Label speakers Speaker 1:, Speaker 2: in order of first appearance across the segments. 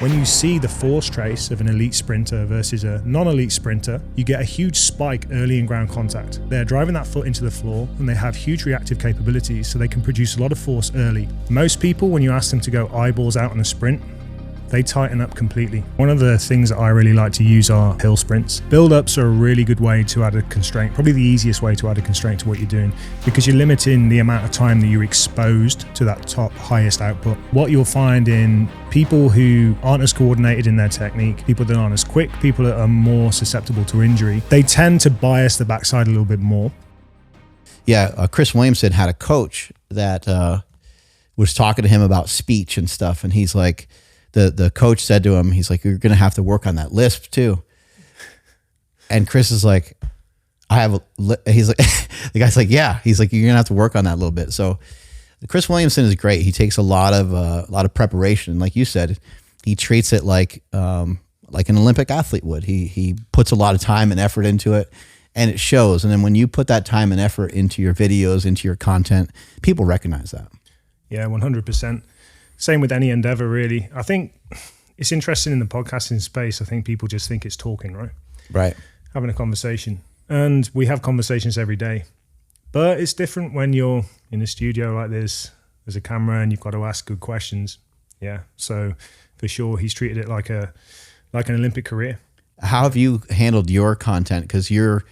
Speaker 1: When you see the force trace of an elite sprinter versus a non-elite sprinter, you get a huge spike early in ground contact. They're driving that foot into the floor and they have huge reactive capabilities, so they can produce a lot of force early. Most people, when you ask them to go eyeballs out on a sprint, they tighten up completely. One of the things that I really like to use are hill sprints. Build-ups are a really good way to add a constraint, probably the easiest way to add a constraint to what you're doing, because you're limiting the amount of time that you're exposed to that top highest output. What you'll find in people who aren't as coordinated in their technique, people that aren't as quick, people that are more susceptible to injury, they tend to bias the backside a little bit more.
Speaker 2: Yeah, Chris Williamson had a coach that was talking to him about speech and stuff, and he's like, the coach said to him, he's like, you're going to have to work on that lisp too. And Chris is like, he's like, the guy's like, yeah, he's like, you're going to have to work on that a little bit. So Chris Williamson is great. He takes a lot of preparation. Like you said, he treats it like an Olympic athlete would. He puts a lot of time and effort into it, and it shows. And then when you put that time and effort into your videos, into your content, people recognize that.
Speaker 1: Yeah, 100%. Same with any endeavor, really. I think it's interesting in the podcasting space. I think people just think it's talking, right?
Speaker 2: Right.
Speaker 1: Having a conversation. And we have conversations every day. But it's different when you're in a studio like this, there's a camera and you've got to ask good questions. Yeah. So for sure, he's treated it like an Olympic career.
Speaker 2: How have you handled your content? Because you've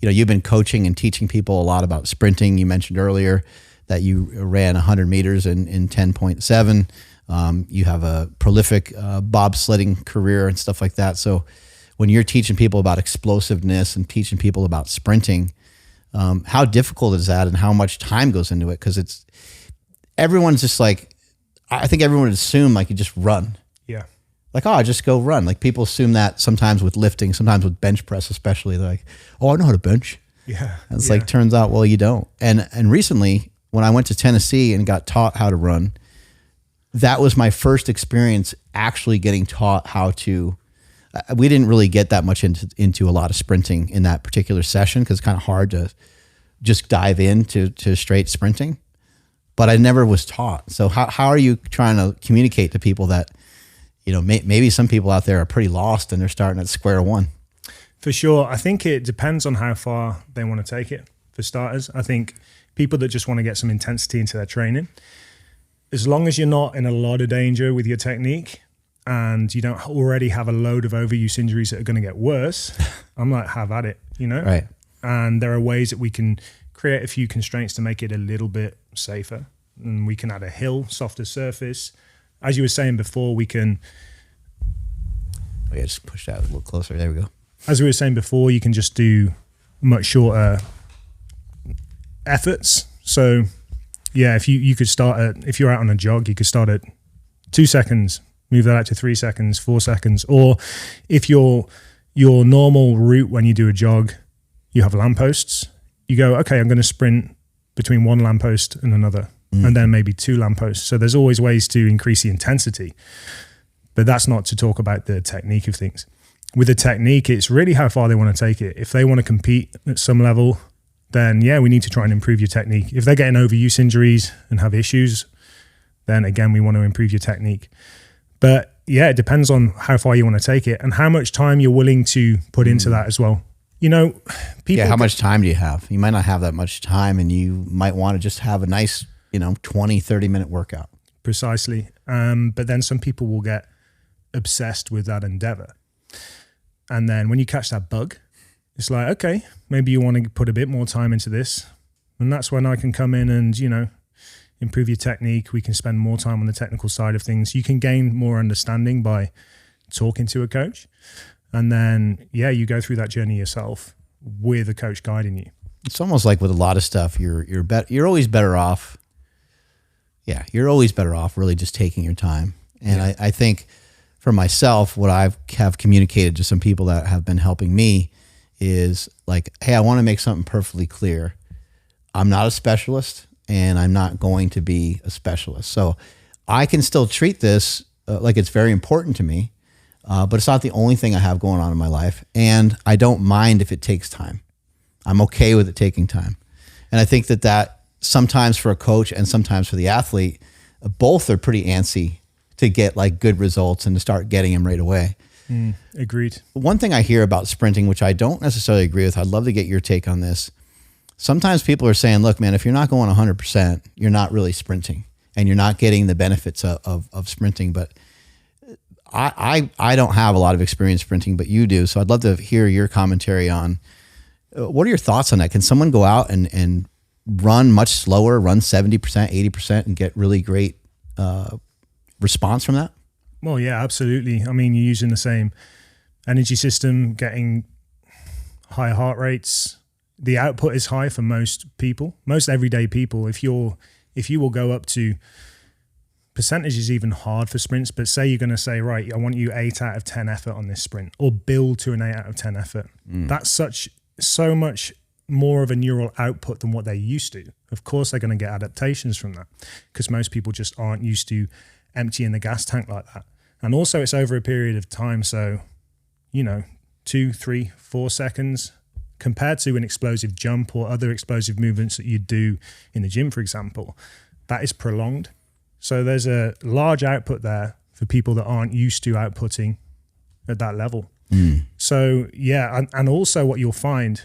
Speaker 2: been coaching and teaching people a lot about sprinting. You mentioned earlier that you ran 100 meters in 10.7. You have a prolific bobsledding career and stuff like that. So when you're teaching people about explosiveness and teaching people about sprinting, how difficult is that and how much time goes into it? Because everyone's just like, I think everyone would assume like you just run.
Speaker 1: Yeah.
Speaker 2: Like, I just go run. Like people assume that sometimes with lifting, sometimes with bench press especially. They're like, oh, I know how to bench.
Speaker 1: Yeah.
Speaker 2: And it's like, turns out, well, you don't. And recently, when I went to Tennessee and got taught how to run, that was my first experience actually getting taught how to. We didn't really get that much into a lot of sprinting in that particular session because it's kind of hard to just dive into straight sprinting. But I never was taught. So how are you trying to communicate to people that, maybe some people out there are pretty lost and they're starting at square one?
Speaker 1: For sure. I think it depends on how far they want to take it, for starters. I think people that just want to get some intensity into their training, as long as you're not in a lot of danger with your technique and you don't already have a load of overuse injuries that are going to get worse, I'm like, have at it,
Speaker 2: Right.
Speaker 1: And there are ways that we can create a few constraints to make it a little bit safer. And we can add a hill, softer surface. As you were saying before, we can...
Speaker 2: Oh yeah, just push that a little closer. There we go.
Speaker 1: As we were saying before, you can just do much shorter efforts. So yeah, if you could start if you're out on a jog, you could start at 2 seconds, move that out to 3 seconds, 4 seconds. Or if your normal route when you do a jog, you have lampposts, you go, okay, I'm going to sprint between one lamppost and another, and then maybe 2 lampposts. So there's always ways to increase the intensity, but that's not to talk about the technique of things. With the technique, it's really how far they want to take it. If they want to compete at some level, then yeah, we need to try and improve your technique. If they're getting overuse injuries and have issues, then again, we want to improve your technique. But yeah, it depends on how far you want to take it and how much time you're willing to put into that as well. People.
Speaker 2: Yeah, how much time do you have? You might not have that much time and you might want to just have a nice, 20, 30-minute workout.
Speaker 1: Precisely. But then some people will get obsessed with that endeavor. And then when you catch that bug, it's like, okay, maybe you want to put a bit more time into this. And that's when I can come in and, improve your technique. We can spend more time on the technical side of things. You can gain more understanding by talking to a coach. And then, yeah, you go through that journey yourself with a coach guiding you.
Speaker 2: It's almost like with a lot of stuff, you're always better off. Yeah, you're always better off really just taking your time. And yeah. I think for myself, what I have communicated to some people that have been helping me is like, hey, I want to make something perfectly clear. I'm not a specialist and I'm not going to be a specialist. So I can still treat this like it's very important to me, but it's not the only thing I have going on in my life. And I don't mind if it takes time. I'm okay with it taking time. And I think that sometimes for a coach and sometimes for the athlete, both are pretty antsy to get like good results and to start getting them right away.
Speaker 1: Agreed.
Speaker 2: One thing I hear about sprinting, which I don't necessarily agree with, I'd love to get your take on this. Sometimes people are saying, look, man, if you're not going 100%, you're not really sprinting and you're not getting the benefits of sprinting. But I don't have a lot of experience sprinting, but you do. So I'd love to hear your commentary on what are your thoughts on that? Can someone go out and run much slower, run 70%, 80% and get really great response from that?
Speaker 1: Well, yeah, absolutely. I mean, you're using the same energy system, getting high heart rates. The output is high for most people, most everyday people. If you will go up to, percentage is even hard for sprints, but say you're going to say, right, I want you 8 out of 10 effort on this sprint, or build to an 8 out of 10 effort. That's so much more of a neural output than what they're used to. Of course, they're going to get adaptations from that because most people just aren't used to emptying the gas tank like that. And also it's over a period of time. So, 2, 3, 4 seconds compared to an explosive jump or other explosive movements that you do in the gym, for example, that is prolonged. So there's a large output there for people that aren't used to outputting at that level. So yeah. And also what you'll find,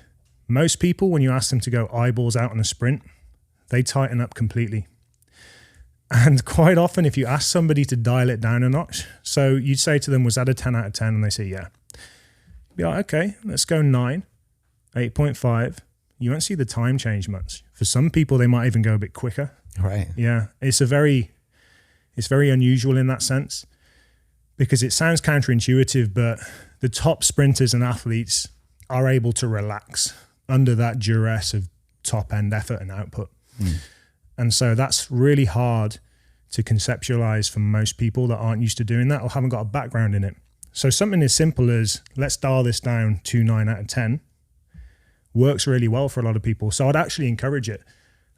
Speaker 1: most people, when you ask them to go eyeballs out on a sprint, they tighten up completely. And quite often, if you ask somebody to dial it down a notch, so you'd say to them, was that a 10 out of 10? And they say, yeah. You'd be like, okay, let's go 9, 8.5. You won't see the time change much. For some people, they might even go a bit quicker.
Speaker 2: Right.
Speaker 1: Yeah. It's very unusual in that sense because it sounds counterintuitive, but the top sprinters and athletes are able to relax under that duress of top end effort and output. And so that's really hard to conceptualize for most people that aren't used to doing that or haven't got a background in it. So something as simple as let's dial this down to 9 out of 10 works really well for a lot of people. So I'd actually encourage it.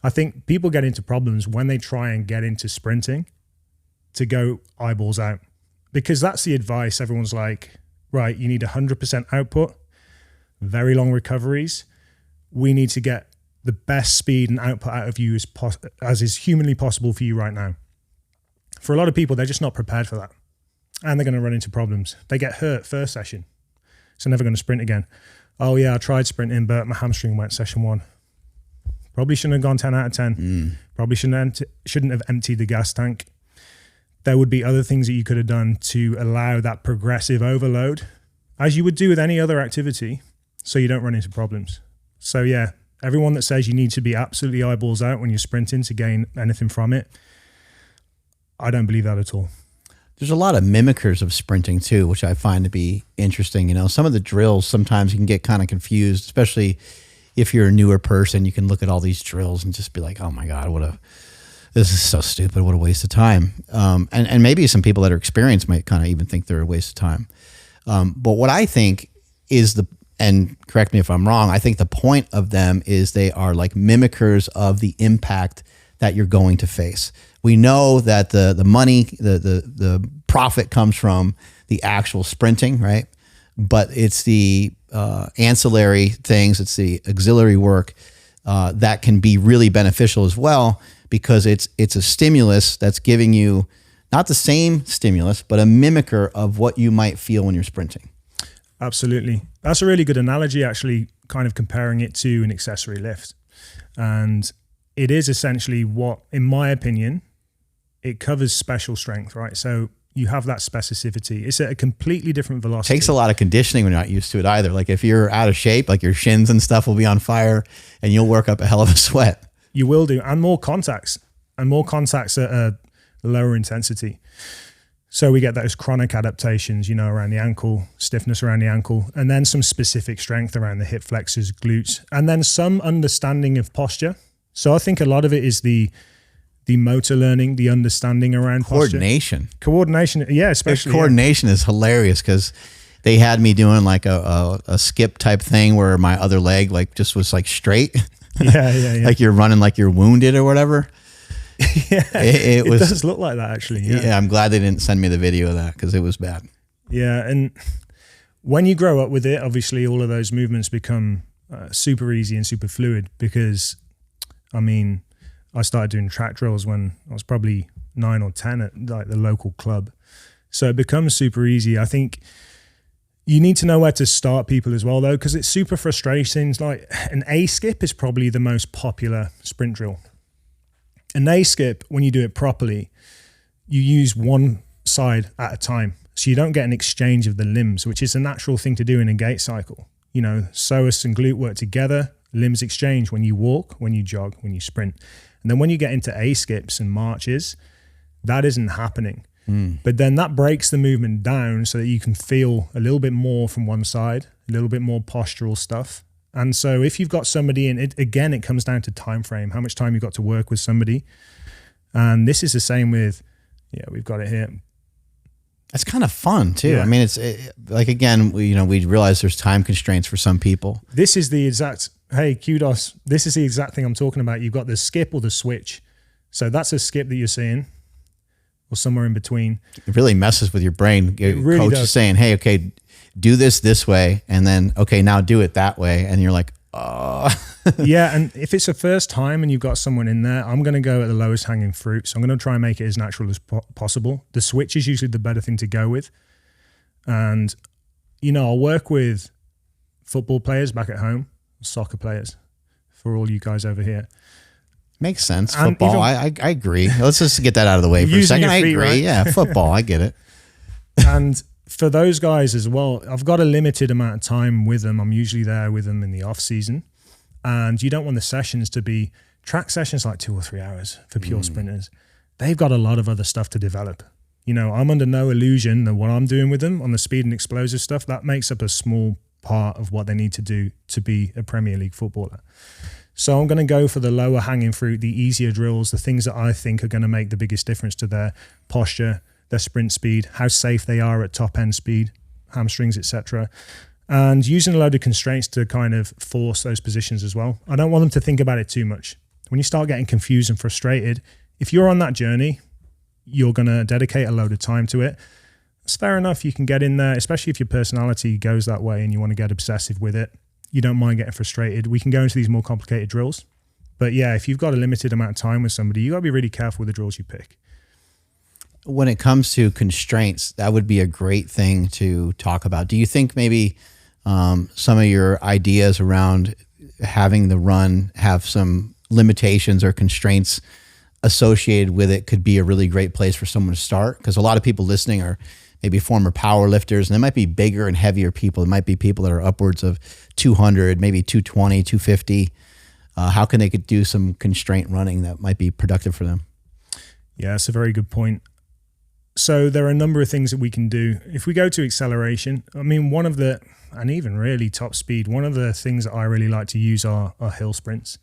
Speaker 1: I think people get into problems when they try and get into sprinting to go eyeballs out because that's the advice. Everyone's like, right, you need 100% output, very long recoveries. We need to get the best speed and output out of you as is humanly possible for you right now. For a lot of people, they're just not prepared for that. And they're going to run into problems. They get hurt first session, so never going to sprint again. Oh yeah, I tried sprinting, but my hamstring went session 1. Probably shouldn't have gone 10 out of 10. Probably shouldn't have emptied the gas tank. There would be other things that you could have done to allow that progressive overload, as you would do with any other activity, so you don't run into problems. So yeah, everyone that says you need to be absolutely eyeballs out when you're sprinting to gain anything from it, I don't believe that at all.
Speaker 2: There's a lot of mimickers of sprinting too, which I find to be interesting. Some of the drills, sometimes you can get kind of confused, especially if you're a newer person. You can look at all these drills and just be like, oh my God, this is so stupid. What a waste of time. And maybe some people that are experienced might kind of even think they're a waste of time. But what I think is and correct me if I'm wrong, I think the point of them is they are like mimickers of the impact that you're going to face. We know that the money, the profit comes from the actual sprinting, right? But it's the ancillary things, it's the auxiliary work that can be really beneficial as well, because it's a stimulus that's giving you not the same stimulus, but a mimicker of what you might feel when you're sprinting.
Speaker 1: Absolutely. That's a really good analogy, actually, kind of comparing it to an accessory lift. And it is essentially what, in my opinion, it covers special strength, right? So you have that specificity. It's at a completely different velocity.
Speaker 2: Takes a lot of conditioning when you're not used to it either. Like if you're out of shape, like your shins and stuff will be on fire and you'll work up a hell of a sweat.
Speaker 1: You will do. And more contacts at a lower intensity. So we get those chronic adaptations, around the ankle, stiffness around the ankle, and then some specific strength around the hip flexors, glutes, and then some understanding of posture. So I think a lot of it is the motor learning, the understanding around
Speaker 2: coordination.
Speaker 1: Posture. Coordination, yeah, especially.
Speaker 2: Coordination is hilarious because they had me doing like a skip type thing where my other leg like just was like straight.
Speaker 1: Yeah.
Speaker 2: Like you're running like you're wounded or whatever.
Speaker 1: Yeah, it does look like that actually.
Speaker 2: Yeah, I'm glad they didn't send me the video of that because it was bad.
Speaker 1: Yeah, and when you grow up with it, obviously all of those movements become super easy and super fluid because, I started doing track drills when I was probably 9 or 10 at like the local club. So it becomes super easy. I think you need to know where to start people as well, though, because it's super frustrating. It's like an A skip is probably the most popular sprint drill. An A skip, when you do it properly, you use one side at a time. So you don't get an exchange of the limbs, which is a natural thing to do in a gait cycle. You know, psoas and glute work together, limbs exchange when you walk, when you jog, when you sprint. And then when you get into A skips and marches, that isn't happening. But then that breaks the movement down so that you can feel a little bit more from one side, a little bit more postural stuff. And so if you've got somebody in it, again, it comes down to time frame, how much time you've got to work with somebody. And this is the same with, we've got it here.
Speaker 2: That's kind of fun too.
Speaker 1: Yeah.
Speaker 2: I mean, it's like, again, we realize there's time constraints for some people.
Speaker 1: This is the exact, hey, kudos. This is the exact thing I'm talking about. You've got the skip or the switch. So that's a skip that you're seeing, or somewhere in between.
Speaker 2: It really messes with your brain.
Speaker 1: It really
Speaker 2: Coach
Speaker 1: does.
Speaker 2: is saying, hey, okay, do this way. And then, okay, now do it that way. And you're like, oh.
Speaker 1: Yeah. And if it's the first time and you've got someone in there, I'm going to go at the lowest hanging fruit. So I'm going to try and make it as natural as possible. The switch is usually the better thing to go with. And, I'll work with football players back at home, soccer players, for all you guys over here.
Speaker 2: Makes sense.
Speaker 1: And
Speaker 2: Football, I agree. Let's just get that out of the way for a
Speaker 1: Using
Speaker 2: second.
Speaker 1: your
Speaker 2: I
Speaker 1: feet,
Speaker 2: agree.
Speaker 1: right?
Speaker 2: Yeah, football, I get it.
Speaker 1: And for those guys as well, I've got a limited amount of time with them. I'm usually there with them in the off season. And you don't want the sessions to be track sessions like 2 or 3 hours for pure sprinters. They've got a lot of other stuff to develop. I'm under no illusion that what I'm doing with them on the speed and explosive stuff, that makes up a small part of what they need to do to be a Premier League footballer. So I'm going to go for the lower hanging fruit, the easier drills, the things that I think are going to make the biggest difference to their posture, their sprint speed, how safe they are at top end speed, hamstrings, etc. And using a load of constraints to kind of force those positions as well. I don't want them to think about it too much. When you start getting confused and frustrated, if you're on that journey, you're going to dedicate a load of time to it. It's fair enough. You can get in there, especially if your personality goes that way and you want to get obsessive with it. You don't mind getting frustrated. We can go into these more complicated drills. But yeah, if you've got a limited amount of time with somebody, you got to be really careful with the drills you pick.
Speaker 2: When it comes to constraints, that would be a great thing to talk about. Do you think maybe some of your ideas around having the run have some limitations or constraints associated with it could be a really great place for someone to start? Because a lot of people listening are maybe former power lifters, and they might be bigger and heavier people. It might be people that are upwards of 200, maybe 220, 250. How can they could do some constraint running that might be productive for them?
Speaker 1: Yeah, that's a very good point. So there are a number of things that we can do. If we go to acceleration, I mean, and even really top speed, one of the things that I really like to use are hill sprints.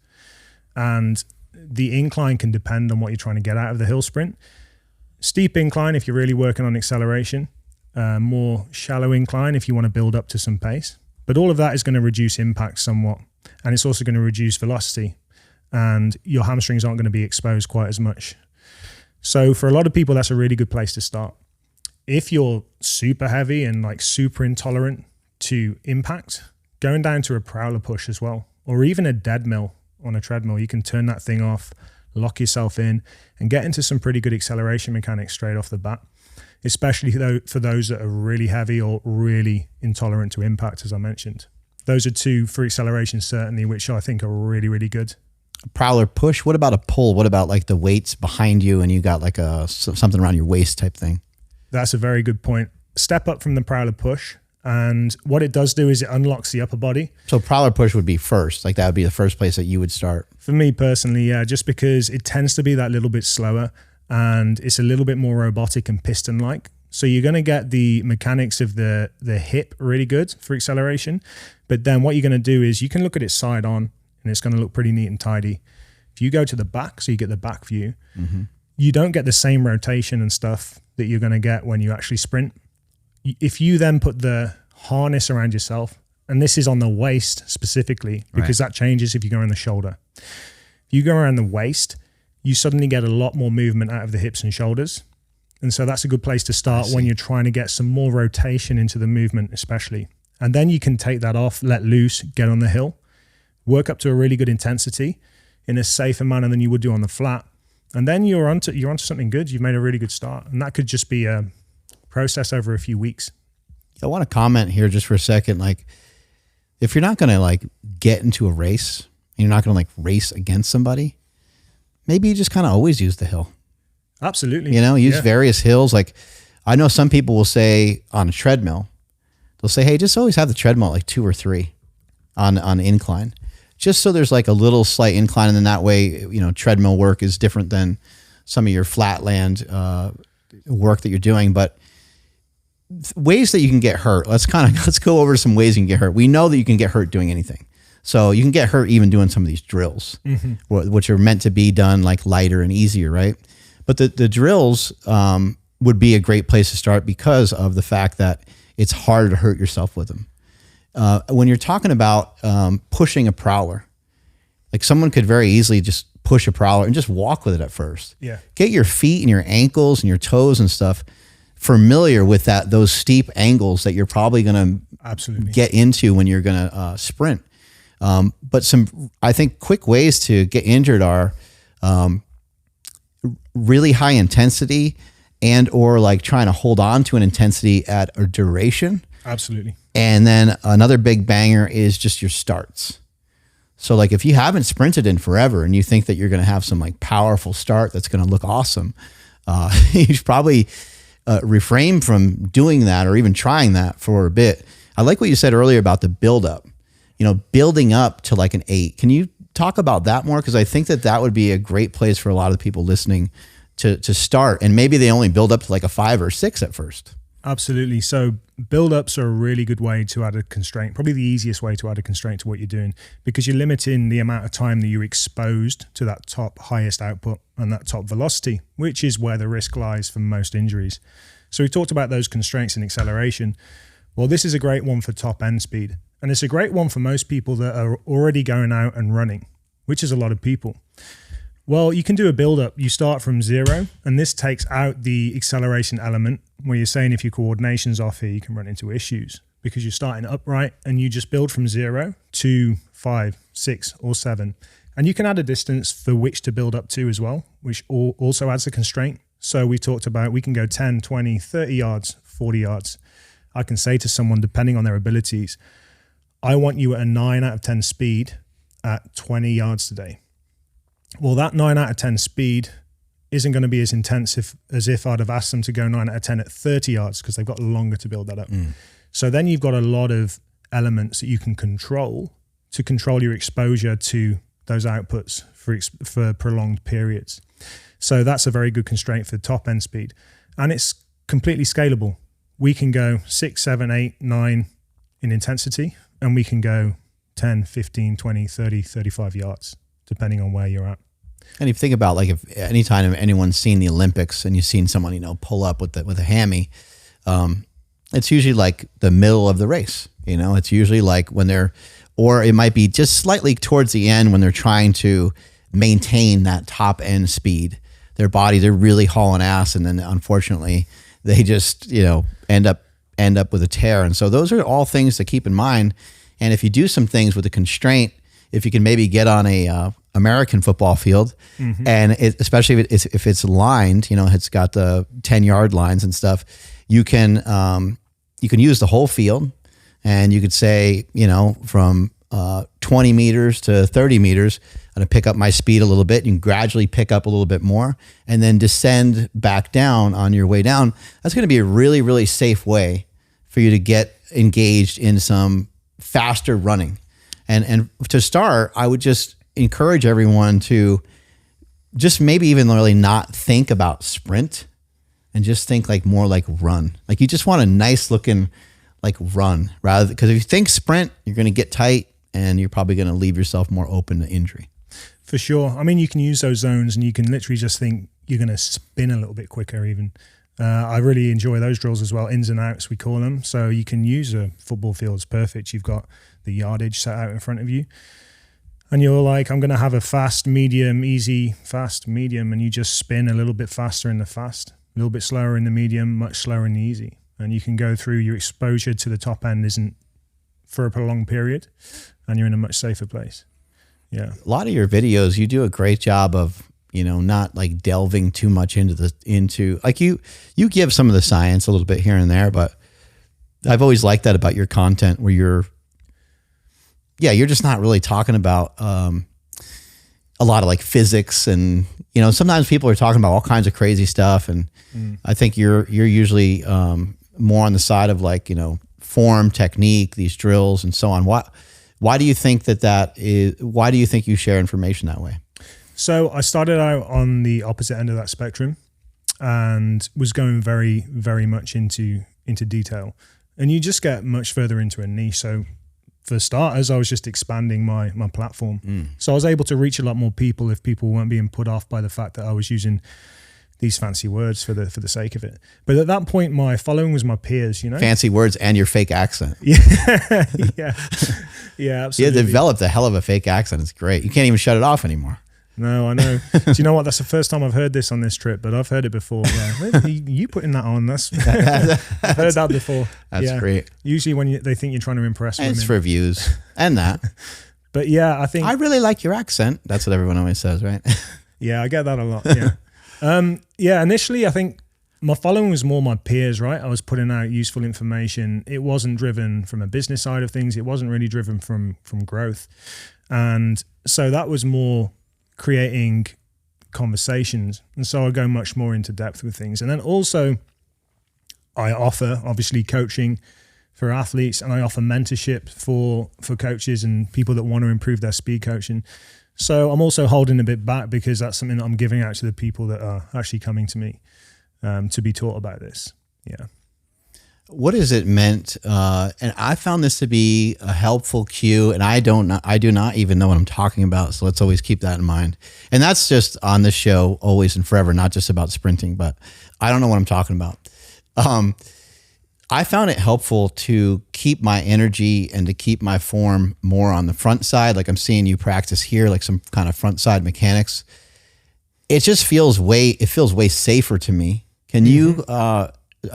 Speaker 1: And the incline can depend on what you're trying to get out of the hill sprint. Steep incline if you're really working on acceleration, more shallow incline if you want to build up to some pace. But all of that is going to reduce impact somewhat. And it's also going to reduce velocity. And your hamstrings aren't going to be exposed quite as much. So for a lot of people, that's a really good place to start. If you're super heavy and like super intolerant to impact, going down to a prowler push as well, or even a dead mill on a treadmill, you can turn that thing off, lock yourself in, and get into some pretty good acceleration mechanics straight off the bat, especially though for those that are really heavy or really intolerant to impact, as I mentioned. Those are two for acceleration, certainly, which I think are really, really good.
Speaker 2: Prowler push. What about a pull? What about like the weights behind you and you got like something around your waist type thing?
Speaker 1: That's a very good point. Step up from the prowler push. And what it does do is it unlocks the upper body.
Speaker 2: So prowler push would be first. Like that would be the first place that you would start.
Speaker 1: For me personally, yeah, just because it tends to be that little bit slower and it's a little bit more robotic and piston-like. So you're going to get the mechanics of the hip really good for acceleration. But then what you're going to do is you can look at it side on and it's going to look pretty neat and tidy. If you go to the back, so you get the back view, you don't get the same rotation and stuff that you're going to get when you actually sprint. If you then put the harness around yourself, and this is on the waist specifically, because that changes if you go around the shoulder. If you go around the waist, you suddenly get a lot more movement out of the hips and shoulders. And so that's a good place to start when you're trying to get some more rotation into the movement, especially. And then you can take that off, let loose, get on the hill, work up to a really good intensity in a safer manner than you would do on the flat. And then you're onto something good. You've made a really good start. And that could just be a process over a few weeks.
Speaker 2: I want to comment here just for a second. Like, if you're not going to like get into a race, and you're not going to like race against somebody, maybe you just kind of always use the hill.
Speaker 1: Absolutely.
Speaker 2: You know, use various hills. Like, I know some people will say on a treadmill, they'll say, hey, just always have the treadmill at like 2 or 3 on incline, just so there's like a little slight incline. And then that way, you know, treadmill work is different than some of your flatland work that you're doing. But ways that you can get hurt. Let's go over some ways you can get hurt. We know that you can get hurt doing anything. So you can get hurt even doing some of these drills, which are meant to be done like lighter and easier, right? But the drills would be a great place to start because of the fact that it's harder to hurt yourself with them. When you're talking about pushing a prowler, like someone could very easily just push a prowler and just walk with it at first.
Speaker 1: Yeah.
Speaker 2: Get your feet and your ankles and your toes and stuff familiar with those steep angles that you're probably going to get into when you're going to sprint. But some, I think, quick ways to get injured are really high intensity and or like trying to hold on to an intensity at a duration.
Speaker 1: Absolutely.
Speaker 2: And then another big banger is just your starts. So like if you haven't sprinted in forever and you think that you're going to have some like powerful start that's going to look awesome, you should probably refrain from doing that or even trying that for a bit. I like what you said earlier about the build up, you know, building up to like an 8. Can you talk about that more? Because I think that would be a great place for a lot of the people listening to start. And maybe they only build up to like a 5 or 6 at first.
Speaker 1: Absolutely. So build-ups are a really good way to add a constraint, probably the easiest way to add a constraint to what you're doing, because you're limiting the amount of time that you're exposed to that top highest output and that top velocity, which is where the risk lies for most injuries. So we talked about those constraints in acceleration. Well, this is a great one for top end speed. And it's a great one for most people that are already going out and running, which is a lot of people. Well, you can do a build-up. You start from 0, and this takes out the acceleration element where you're saying if your coordination's off here, you can run into issues because you're starting upright and you just build from 0 to 5, 6, or 7. And you can add a distance for which to build up to as well, which also adds a constraint. So we talked about we can go 10, 20, 30 yards, 40 yards. I can say to someone, depending on their abilities, I want you at a 9 out of 10 speed at 20 yards today. Well, that 9 out of 10 speed isn't going to be as intense as if I'd have asked them to go 9 out of 10 at 30 yards because they've got longer to build that up. So then you've got a lot of elements that you can control to control your exposure to those outputs for prolonged periods. So that's a very good constraint for top end speed. And it's completely scalable. We can go 6, 7, 8, 9 in intensity, and we can go 10, 15, 20, 30, 35 yards, depending on where you're at.
Speaker 2: And if you think about like if anytime anyone's seen the Olympics and you've seen someone, you know, pull up with a hammy, it's usually like the middle of the race. You know, it's usually like when or it might be just slightly towards the end when they're trying to maintain that top end speed. Their body, they're really hauling ass, and then unfortunately they just, you know, end up with a tear. And so those are all things to keep in mind. And if you do some things with a constraint, if you can maybe get on a American football field, and especially if it's lined, you know, it's got the 10-yard lines and stuff, you can use the whole field, and you could say, you know, from 20 meters to 30 meters, I'm going to pick up my speed a little bit. You can gradually pick up a little bit more and then descend back down on your way down. That's going to be a really, really safe way for you to get engaged in some faster running. And to start, I would just encourage everyone to just maybe even really not think about sprint and just think like more like run. Like you just want a nice looking like run rather, because if you think sprint, you're going to get tight and you're probably going to leave yourself more open to injury.
Speaker 1: For sure. I mean, you can use those zones and you can literally just think you're going to spin a little bit quicker even. I really enjoy those drills as well, ins and outs we call them. So you can use a football field as perfect. You've got the yardage set out in front of you and you're like, I'm going to have a fast, medium, easy, fast, medium, and you just spin a little bit faster in the fast, a little bit slower in the medium, much slower in the easy. And you can go through your exposure to the top end isn't for a prolonged period and you're in a much safer place. Yeah.
Speaker 2: A lot of your videos, you do a great job of not like delving too much into like you give some of the science a little bit here and there, but I've always liked that about your content where you're just not really talking about a lot of like physics and, sometimes people are talking about all kinds of crazy stuff. And I think you're usually more on the side of like, form, technique, these drills and so on. Why do you think why do you think you share information that way?
Speaker 1: So I started out on the opposite end of that spectrum and was going very, very much into detail. And you just get much further into a niche. So for starters, I was just expanding my platform. So I was able to reach a lot more people if people weren't being put off by the fact that I was using these fancy words for the sake of it. But at that point, my following was my peers,
Speaker 2: Fancy words and your fake accent.
Speaker 1: Yeah, absolutely.
Speaker 2: You developed a hell of a fake accent. It's great. You can't even shut it off anymore.
Speaker 1: No, I know. Do you know what? That's the first time I've heard this on this trip, but I've heard it before. Yeah. You putting that on? I've heard that before.
Speaker 2: That's great.
Speaker 1: Usually when they think you're trying to impress women.
Speaker 2: It's for views and that.
Speaker 1: But yeah, I think
Speaker 2: I really like your accent. That's what everyone always says, right?
Speaker 1: Yeah, I get that a lot. Yeah. Initially, I think my following was more my peers, right? I was putting out useful information. It wasn't driven from a business side of things. It wasn't really driven from growth. And so that was more creating conversations. And so I go much more into depth with things. And then also I offer obviously coaching for athletes, and I offer mentorship for coaches and people that want to improve their speed coaching. So I'm also holding a bit back because that's something that I'm giving out to the people that are actually coming to me to be taught about this. Yeah.
Speaker 2: What is it meant? And I found this to be a helpful cue, and I do not even know what I'm talking about. So let's always keep that in mind. And that's just on this show, always and forever, not just about sprinting, but I don't know what I'm talking about. I found it helpful to keep my energy and to keep my form more on the front side. Like I'm seeing you practice here, like some kind of front side mechanics. It just feels way safer to me. Can you,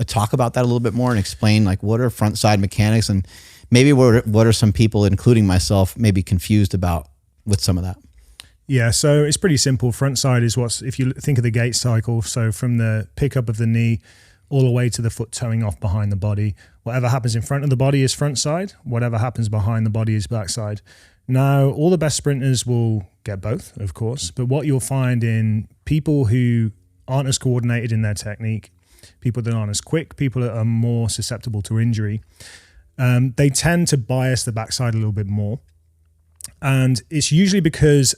Speaker 2: talk about that a little bit more and explain like what are front side mechanics and maybe what are some people, including myself, maybe confused about with some of that?
Speaker 1: Yeah, so it's pretty simple. Front side is if you think of the gait cycle, so from the pickup of the knee all the way to the foot toeing off behind the body. Whatever happens in front of the body is front side. Whatever happens behind the body is back side. Now, all the best sprinters will get both, of course, but what you'll find in people who aren't as coordinated in their technique, people that aren't as quick, people that are more susceptible to injury, they tend to bias the backside a little bit more. And it's usually because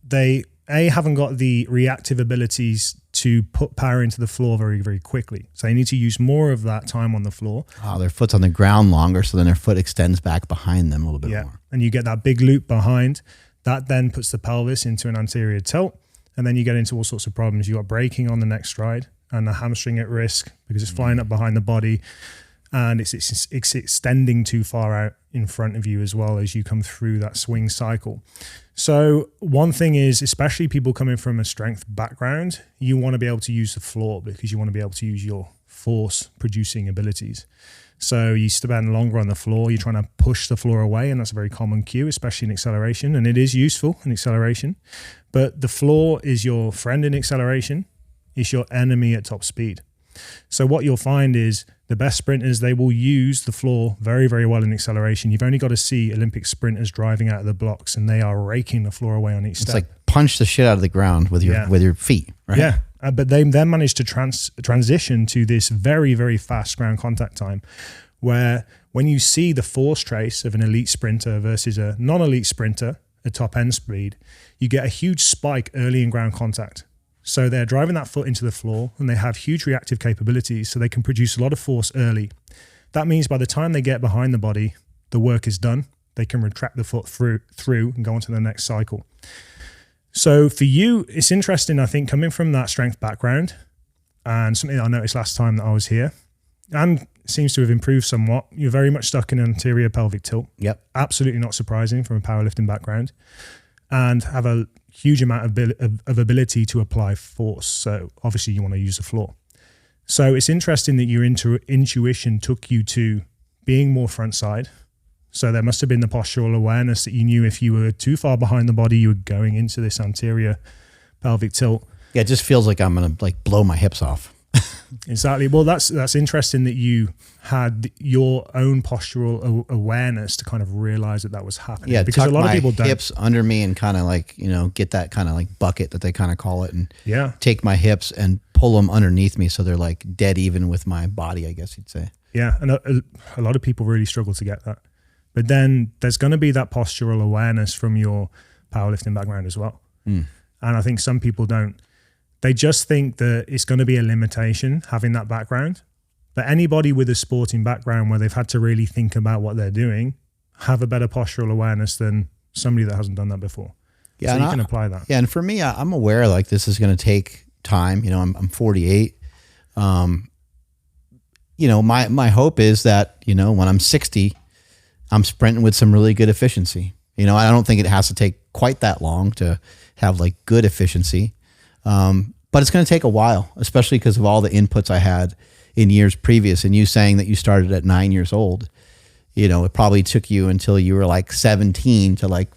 Speaker 1: they, haven't got the reactive abilities to put power into the floor very, very quickly. So they need to use more of that time on the floor.
Speaker 2: Oh, their foot's on the ground longer, so then their foot extends back behind them a little bit more.
Speaker 1: And you get that big loop behind. That then puts the pelvis into an anterior tilt. And then you get into all sorts of problems. You've got braking on the next stride and the hamstring at risk because it's flying up behind the body and it's extending too far out in front of you as well as you come through that swing cycle. So one thing is, especially people coming from a strength background, you want to be able to use the floor because you want to be able to use your force producing abilities. So you spend longer on the floor, you're trying to push the floor away, and that's a very common cue, especially in acceleration, and it is useful in acceleration. But the floor is your friend in acceleration, it's your enemy at top speed. So what you'll find is the best sprinters, they will use the floor very, very well in acceleration. You've only got to see Olympic sprinters driving out of the blocks and they are raking the floor away on each step.
Speaker 2: It's like punch the shit out of the ground with your feet, right?
Speaker 1: Yeah, but they then manage to transition to this very, very fast ground contact time where when you see the force trace of an elite sprinter versus a non-elite sprinter at top end speed, you get a huge spike early in ground contact. So they're driving that foot into the floor and they have huge reactive capabilities so they can produce a lot of force early. That means by the time they get behind the body, the work is done. They can retract the foot through and go on to the next cycle. So for you, it's interesting, I think, coming from that strength background and something that I noticed last time that I was here and seems to have improved somewhat. You're very much stuck in an anterior pelvic tilt.
Speaker 2: Yep.
Speaker 1: Absolutely not surprising from a powerlifting background and have a huge amount of ability to apply force. So obviously you want to use the floor. So it's interesting that your intuition took you to being more front side. So there must have been the postural awareness that you knew if you were too far behind the body, you were going into this anterior pelvic tilt.
Speaker 2: Yeah, it just feels like I'm going to like blow my hips off.
Speaker 1: Exactly. Well, that's interesting that you had your own postural awareness to kind of realize that was happening.
Speaker 2: Yeah,
Speaker 1: because a lot of people don't.
Speaker 2: Hips under me and kind of like, get that kind of like bucket that they kind of call it, and take my hips and pull them underneath me so they're like dead even with my body, I guess you'd say.
Speaker 1: Yeah, and a lot of people really struggle to get that. But then there's going to be that postural awareness from your powerlifting background as well. And I think some people don't. They just think that it's going to be a limitation having that background. But anybody with a sporting background where they've had to really think about what they're doing have a better postural awareness than somebody that hasn't done that before. Yeah, so you can apply that.
Speaker 2: Yeah, and for me, I'm aware like this is going to take time. I'm 48. My hope is that, when I'm 60, I'm sprinting with some really good efficiency. I don't think it has to take quite that long to have like good efficiency. But it's going to take a while, especially because of all the inputs I had in years previous. And you saying that you started at 9 years old, it probably took you until you were like 17 to like,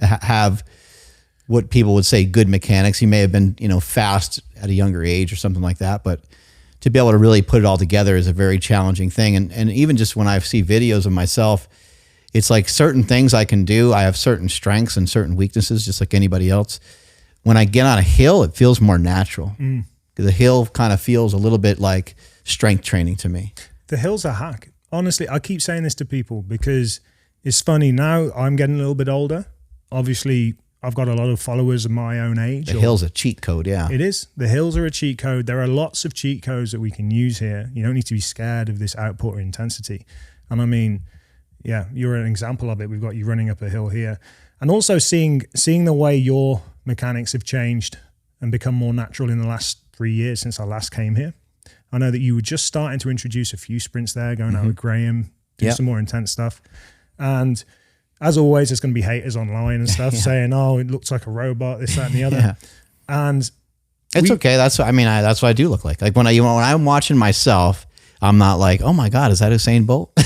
Speaker 2: have what people would say good mechanics. You may have been, fast at a younger age or something like that, but to be able to really put it all together is a very challenging thing. And even just when I see videos of myself, it's like certain things I can do. I have certain strengths and certain weaknesses, just like anybody else. When I get on a hill, it feels more natural. The hill kind of feels a little bit like strength training to me.
Speaker 1: The hill's a hack. Honestly, I keep saying this to people because it's funny. Now I'm getting a little bit older. Obviously, I've got a lot of followers of my own age.
Speaker 2: The hill's a cheat code, yeah.
Speaker 1: It is. The hills are a cheat code. There are lots of cheat codes that we can use here. You don't need to be scared of this output or intensity. And I mean, yeah, you're an example of it. We've got you running up a hill here. And also seeing the way your mechanics have changed and become more natural in the last 3 years since I last came here. I know that you were just starting to introduce a few sprints there, going out with Graham, doing some more intense stuff. And as always, there's going to be haters online and stuff saying, oh, it looks like a robot, this, that, and the other. And
Speaker 2: it's okay. That's what I do look like. Like when I'm watching myself, I'm not like, oh my God, is that Usain Bolt?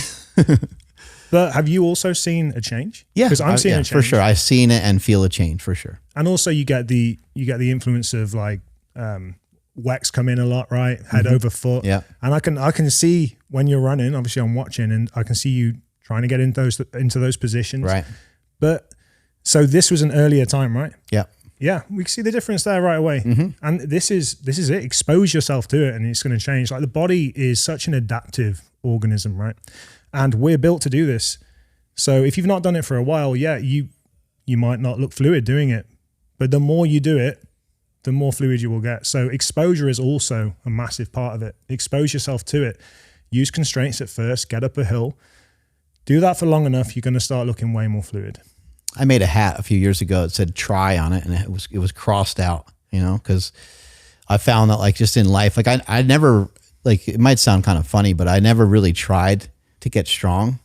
Speaker 1: But have you also seen a change?
Speaker 2: Yeah,
Speaker 1: because I'm seeing a change
Speaker 2: for sure. I've seen it and feel a change for sure.
Speaker 1: And also, you get the influence of like Wex come in a lot, right? Head over foot.
Speaker 2: Yeah,
Speaker 1: and I can see when you're running. Obviously, I'm watching, and I can see you trying to get into those positions.
Speaker 2: Right.
Speaker 1: But so this was an earlier time, right?
Speaker 2: Yeah.
Speaker 1: Yeah, we can see the difference there right away. And this is it. Expose yourself to it, and it's going to change. Like the body is such an adaptive organism, right? And we're built to do this. So if you've not done it for a while, you might not look fluid doing it. But the more you do it, the more fluid you will get. So exposure is also a massive part of it. Expose yourself to it. Use constraints at first, get up a hill. Do that for long enough, you're going to start looking way more fluid.
Speaker 2: I made a hat a few years ago that said try on it, and it was crossed out, because I found that like just in life, like I never, like it might sound kind of funny, but I never really tried to get strong.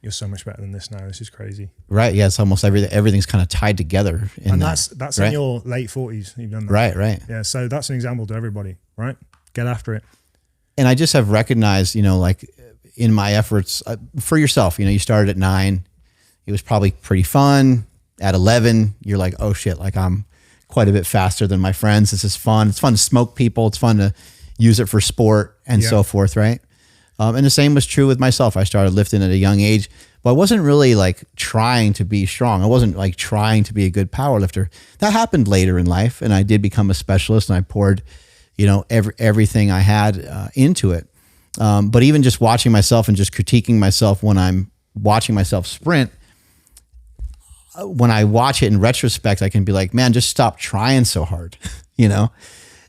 Speaker 1: You're so much better than this now. This is crazy.
Speaker 2: Right. Yeah. It's almost everything's kind of tied together.
Speaker 1: And that's right? In your late 40s. You've done that.
Speaker 2: Right.
Speaker 1: Yeah. So that's an example to everybody, right? Get after it.
Speaker 2: And I just have recognized, like in my efforts for yourself, you started at 9, it was probably pretty fun. At 11, you're like, oh shit, like I'm quite a bit faster than my friends. This is fun. It's fun to smoke people. It's fun to use it for sport and so forth. Right. And the same was true with myself. I started lifting at a young age, but I wasn't really like trying to be strong. I wasn't like trying to be a good power lifter. That happened later in life, and I did become a specialist, and I poured, everything I had into it. But even just watching myself and just critiquing myself when I'm watching myself sprint, when I watch it in retrospect, I can be like, man, just stop trying so hard,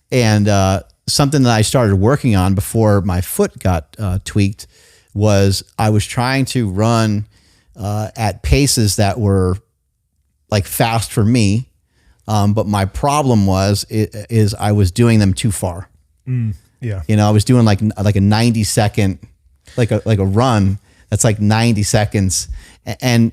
Speaker 2: And something that I started working on before my foot got tweaked was I was trying to run at paces that were like fast for me, but my problem is I was doing them too far.
Speaker 1: Yeah,
Speaker 2: I was doing like a 90 second, like a run that's like 90 seconds, and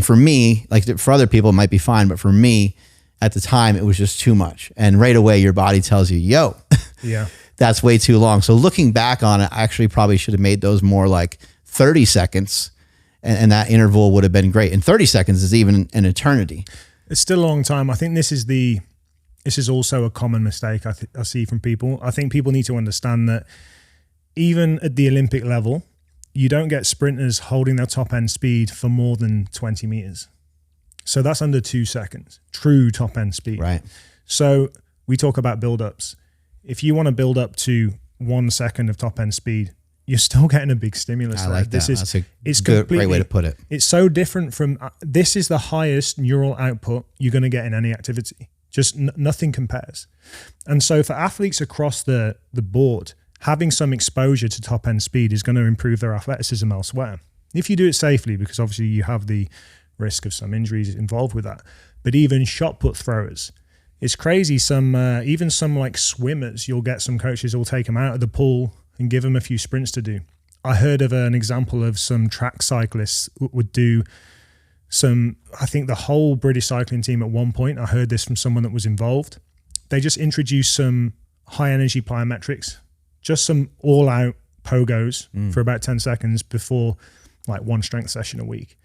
Speaker 2: for me, like for other people it might be fine, but for me at the time it was just too much. And right away your body tells you, yo,
Speaker 1: yeah,
Speaker 2: that's way too long. So looking back on it, I actually probably should have made those more like 30 seconds, and that interval would have been great. And 30 seconds is even an eternity.
Speaker 1: It's still a long time. I think this is this is also a common mistake I see from people. I think people need to understand that even at the Olympic level, you don't get sprinters holding their top end speed for more than 20 meters. So that's under 2 seconds, true top end speed.
Speaker 2: Right.
Speaker 1: So we talk about build-ups. If you want to build up to 1 second of top end speed, you're still getting a big stimulus.
Speaker 2: I like that. That's a great way to put it.
Speaker 1: It's so different from, this is the highest neural output you're going to get in any activity. Just nothing compares. And so for athletes across the board, having some exposure to top end speed is going to improve their athleticism elsewhere. If you do it safely, because obviously you have the risk of some injuries involved with that. But even shot put throwers, it's crazy. Even some like swimmers, you'll get some coaches who'll take them out of the pool and give them a few sprints to do. I heard of an example of some track cyclists would do some, I think the whole British cycling team at one point, I heard this from someone that was involved. They just introduced some high energy plyometrics, just some all out Pogos for about 10 seconds before like one strength session a week.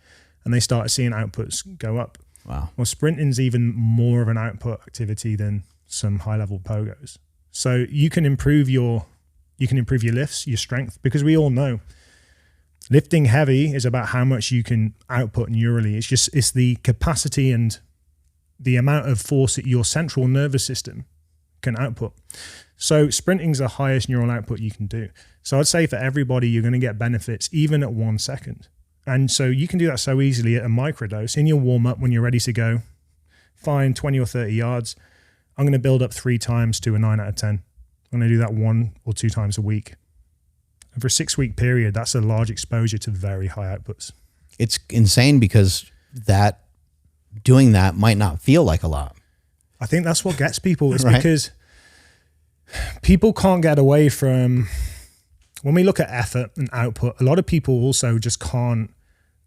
Speaker 1: And they started seeing outputs go up.
Speaker 2: Wow.
Speaker 1: Well, sprinting's even more of an output activity than some high level Pogos. So you can improve your lifts, your strength, because we all know lifting heavy is about how much you can output neurally. It's the capacity and the amount of force that your central nervous system can output. So sprinting's the highest neural output you can do. So I'd say for everybody, you're going to get benefits even at 1 second. And so you can do that so easily at a microdose in your warm up when you're ready to go. Fine, 20 or 30 yards. I'm going to build up 3 times to a 9 out of 10. I'm going to do that 1 or 2 times a week. And for a 6-week period, that's a large exposure to very high outputs.
Speaker 2: It's insane because doing that might not feel like a lot.
Speaker 1: I think that's what gets people. It's
Speaker 2: Right.
Speaker 1: because people can't get away from, when we look at effort and output, a lot of people also just can't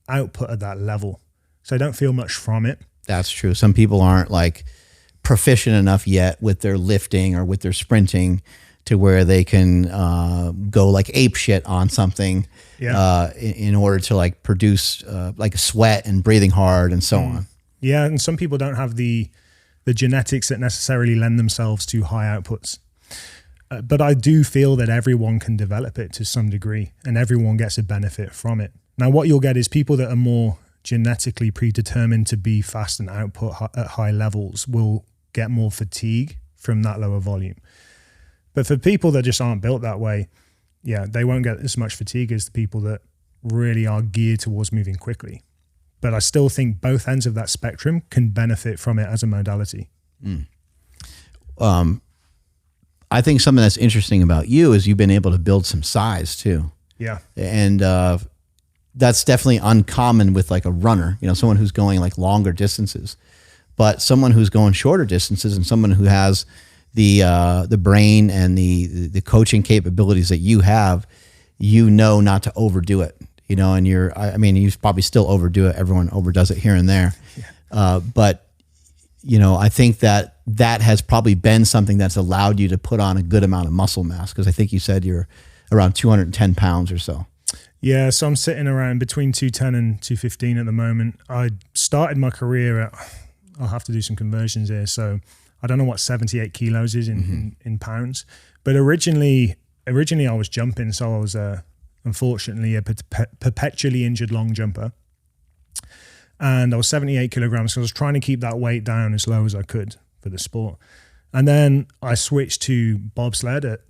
Speaker 1: output at that level. So they don't feel much from it.
Speaker 2: That's true. Some people aren't like proficient enough yet with their lifting or with their sprinting to where they can go like ape shit on something in order to like produce like a sweat and breathing hard and so on.
Speaker 1: Yeah, and some people don't have the genetics that necessarily lend themselves to high outputs. But I do feel that everyone can develop it to some degree and everyone gets a benefit from it. Now, what you'll get is people that are more genetically predetermined to be fast and output at high levels will get more fatigue from that lower volume. But for people that just aren't built that way, yeah, they won't get as much fatigue as the people that really are geared towards moving quickly. But I still think both ends of that spectrum can benefit from it as a modality.
Speaker 2: I think something that's interesting about you is you've been able to build some size too.
Speaker 1: Yeah.
Speaker 2: And that's definitely uncommon with like a runner, you know, someone who's going like longer distances, but someone who's going shorter distances and someone who has the brain and the coaching capabilities that you have, you know, not to overdo it, you know, and you probably still overdo it. Everyone overdoes it here and there. Yeah. But you know, I think that has probably been something that's allowed you to put on a good amount of muscle mass. Cause I think you said you're around 210 pounds or so.
Speaker 1: Yeah. So I'm sitting around between 210 and 215 at the moment. I started my career at, I'll have to do some conversions here. So I don't know what 78 kilos is in pounds, but originally I was jumping. So I was unfortunately a perpetually injured long jumper. And I was 78 kilograms. So I was trying to keep that weight down as low as I could for the sport. And then I switched to bobsled at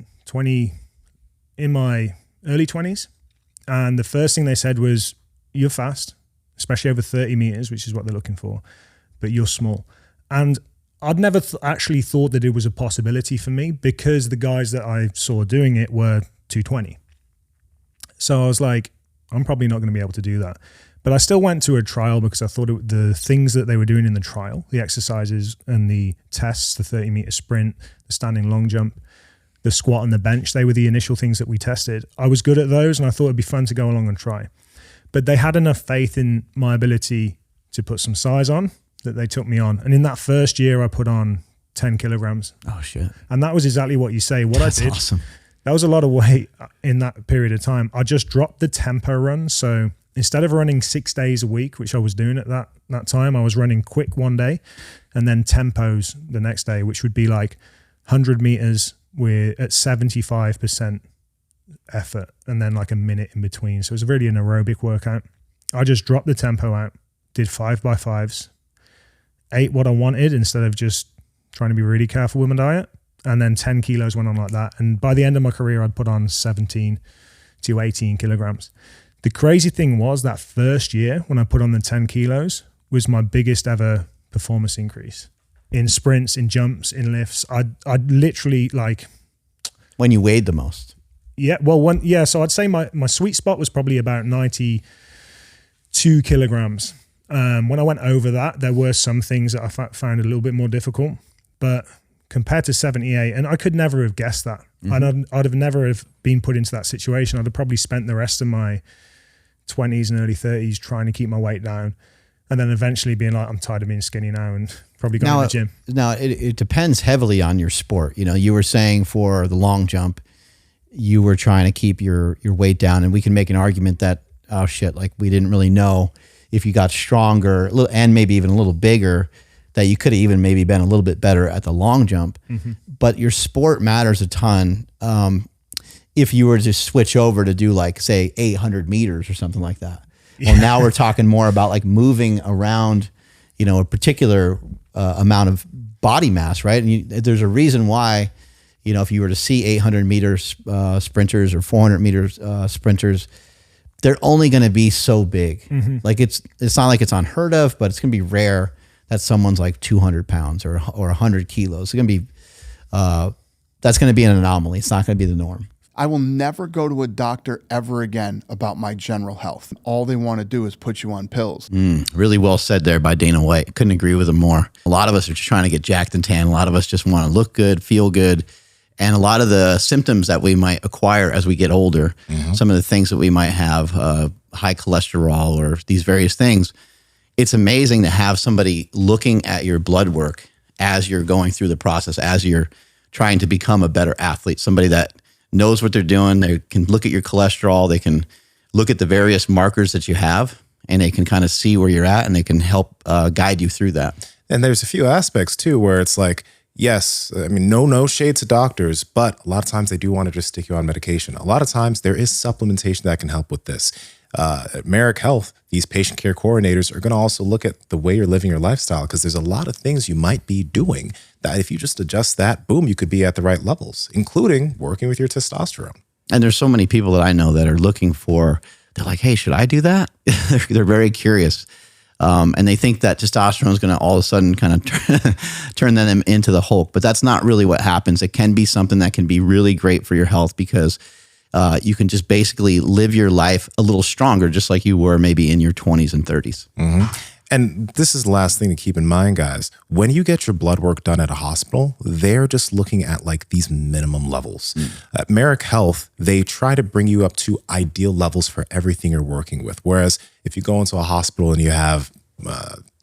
Speaker 1: in my early 20s. And the first thing they said was, you're fast, especially over 30 meters, which is what they're looking for, but you're small. And I'd never actually thought that it was a possibility for me because the guys that I saw doing it were 220. So I was like, I'm probably not going to be able to do that. But I still went to a trial because I thought the things that they were doing in the trial, the exercises and the tests, the 30-meter sprint, the standing long jump, the squat and the bench, they were the initial things that we tested. I was good at those and I thought it'd be fun to go along and try. But they had enough faith in my ability to put some size on that they took me on. And in that first year, I put on 10 kilograms.
Speaker 2: Oh, shit.
Speaker 1: And that was exactly what you say.
Speaker 2: That's awesome.
Speaker 1: That was a lot of weight in that period of time. I just dropped the tempo run. So instead of running 6 days a week, which I was doing at that time, I was running quick one day and then tempos the next day, which would be like 100 meters at 75% effort and then like a minute in between. So it was really an aerobic workout. I just dropped the tempo out, did 5x5s, ate what I wanted instead of just trying to be really careful with my diet. And then 10 kilos went on like that. And by the end of my career, I'd put on 17 to 18 kilograms. The crazy thing was that first year when I put on the 10 kilos was my biggest ever performance increase in sprints, in jumps, in lifts. I'd literally like...
Speaker 2: When you weighed the most?
Speaker 1: Yeah, well, so I'd say my sweet spot was probably about 92 kilograms. When I went over that, there were some things that I found a little bit more difficult, but compared to 78, and I could never have guessed that. Mm-hmm. I'd have never have been put into that situation. I'd have probably spent the rest of my 20s and early 30s trying to keep my weight down, and then eventually being like, I'm tired of being skinny now, and probably going to the gym.
Speaker 2: Now, it depends heavily on your sport. You know, you were saying for the long jump, you were trying to keep your weight down, and we can make an argument that, oh shit, like we didn't really know if you got stronger and maybe even a little bigger, that you could have even maybe been a little bit better at the long jump. Mm-hmm. But your sport matters a ton. If you were to switch over to do like, say, 800 meters or something like that. Yeah. Well, now we're talking more about like moving around, you know, a particular amount of body mass, right? And there's a reason why, you know, if you were to see 800 meters sprinters or 400 meters sprinters, they're only going to be so big. Mm-hmm. Like it's not like it's unheard of, but it's going to be rare that someone's like 200 pounds or 100 kilos. It's going to be, that's going to be an anomaly. It's not going to be the norm.
Speaker 3: I will never go to a doctor ever again about my general health. All they want to do is put you on pills.
Speaker 2: Really well said there by Dana White. Couldn't agree with him more. A lot of us are just trying to get jacked and tan. A lot of us just want to look good, feel good. And a lot of the symptoms that we might acquire as we get older, some of the things that we might have, high cholesterol or these various things, it's amazing to have somebody looking at your blood work as you're going through the process, as you're trying to become a better athlete, somebody that knows what they're doing. They can look at your cholesterol. They can look at the various markers that you have, and they can kind of see where you're at, and they can help guide you through that.
Speaker 4: And there's a few aspects too, where it's like, yes, I mean, no shade to doctors, but a lot of times they do want to just stick you on medication. A lot of times there is supplementation that can help with this. At Merrick Health, these patient care coordinators are going to also look at the way you're living your lifestyle, because there's a lot of things you might be doing that if you just adjust that, boom, you could be at the right levels, including working with your testosterone.
Speaker 2: And there's so many people that I know that are looking for, they're like, hey, should I do that? They're very curious. And they think that testosterone is going to all of a sudden kind of turn them into the Hulk. But that's not really what happens. It can be something that can be really great for your health, because you can just basically live your life a little stronger, just like you were maybe in your 20s and 30s.
Speaker 4: Mm-hmm. And this is the last thing to keep in mind, guys. When you get your blood work done at a hospital, they're just looking at like these minimum levels. At Merrick Health, they try to bring you up to ideal levels for everything you're working with. Whereas if you go into a hospital and you have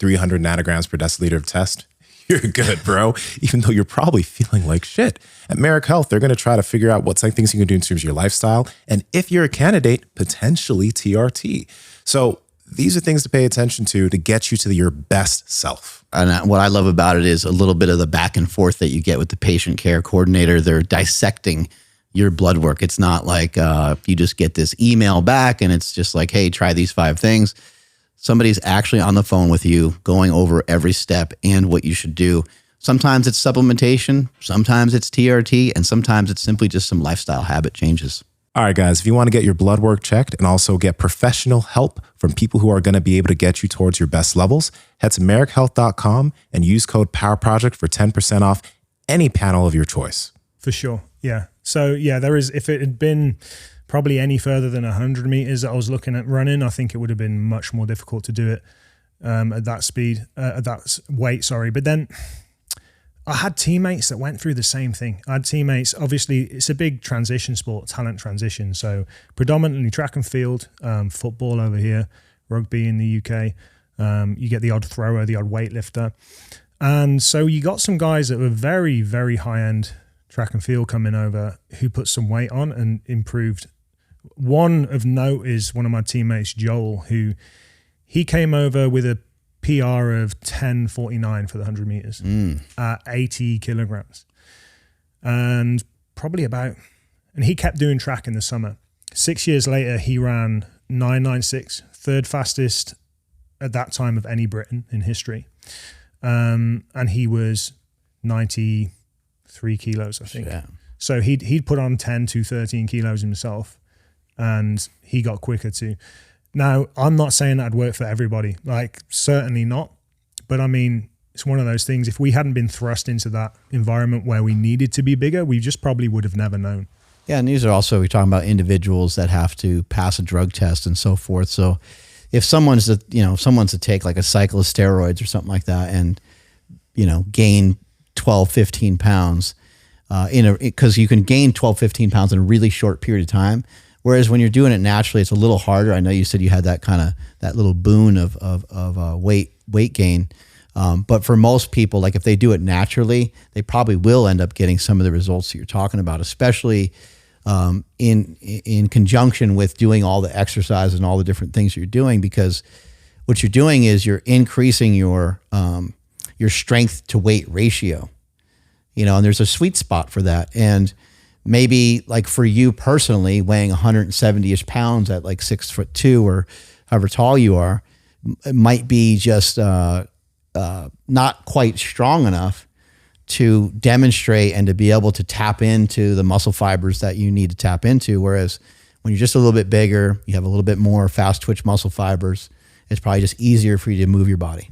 Speaker 4: 300 nanograms per deciliter of test, you're good, bro, even though you're probably feeling like shit. At Merrick Health, they're going to try to figure out what things you can do in terms of your lifestyle. And if you're a candidate, potentially TRT. So these are things to pay attention to get you to your best self.
Speaker 2: And what I love about it is a little bit of the back and forth that you get with the patient care coordinator. They're dissecting your blood work. It's not like you just get this email back and it's just like, hey, try these 5 things. Somebody's actually on the phone with you, going over every step and what you should do. Sometimes it's supplementation, sometimes it's TRT, and sometimes it's simply just some lifestyle habit changes.
Speaker 4: All right, guys, if you want to get your blood work checked and also get professional help from people who are going to be able to get you towards your best levels, head to merrickhealth.com and use code POWERPROJECT for 10% off any panel of your choice.
Speaker 1: For sure. Yeah. So yeah, there is, if it had been probably any further than 100 meters that I was looking at running, I think it would have been much more difficult to do it at that speed, at that weight, sorry. But then I had teammates that went through the same thing. I had teammates, obviously it's a big transition sport, talent transition. So predominantly track and field, football over here, rugby in the UK. You get the odd thrower, the odd weightlifter. And so you got some guys that were very, very high end track and field coming over who put some weight on and improved One of note is one of my teammates, Joel, who he came over with a PR of 10:49 for the 100 meters at 80 kilograms. And he kept doing track in the summer. 6 years later, he ran 9:96, third fastest at that time of any Briton in history. And he was 93 kilos, I think. Yeah. So he'd put on 10 to 13 kilos himself, and he got quicker too. Now, I'm not saying that'd work for everybody, like certainly not. But I mean, it's one of those things. If we hadn't been thrust into that environment where we needed to be bigger, we just probably would have never known.
Speaker 2: Yeah, and these are also, we're talking about individuals that have to pass a drug test and so forth. So if someone's to take like a cycle of steroids or something like that and, gain 12, 15 pounds, because you can gain 12, 15 pounds in a really short period of time. Whereas when you're doing it naturally, it's a little harder. I know you said you had that little boon of weight gain. But for most people, like if they do it naturally, they probably will end up getting some of the results that you're talking about, especially in conjunction with doing all the exercise and all the different things you're doing, because what you're doing is you're increasing your strength to weight ratio, and there's a sweet spot for that. And maybe like for you personally, weighing 170-ish pounds at like 6'2" or however tall you are, it might be just not quite strong enough to demonstrate and to be able to tap into the muscle fibers that you need to tap into. Whereas when you're just a little bit bigger, you have a little bit more fast twitch muscle fibers, it's probably just easier for you to move your body.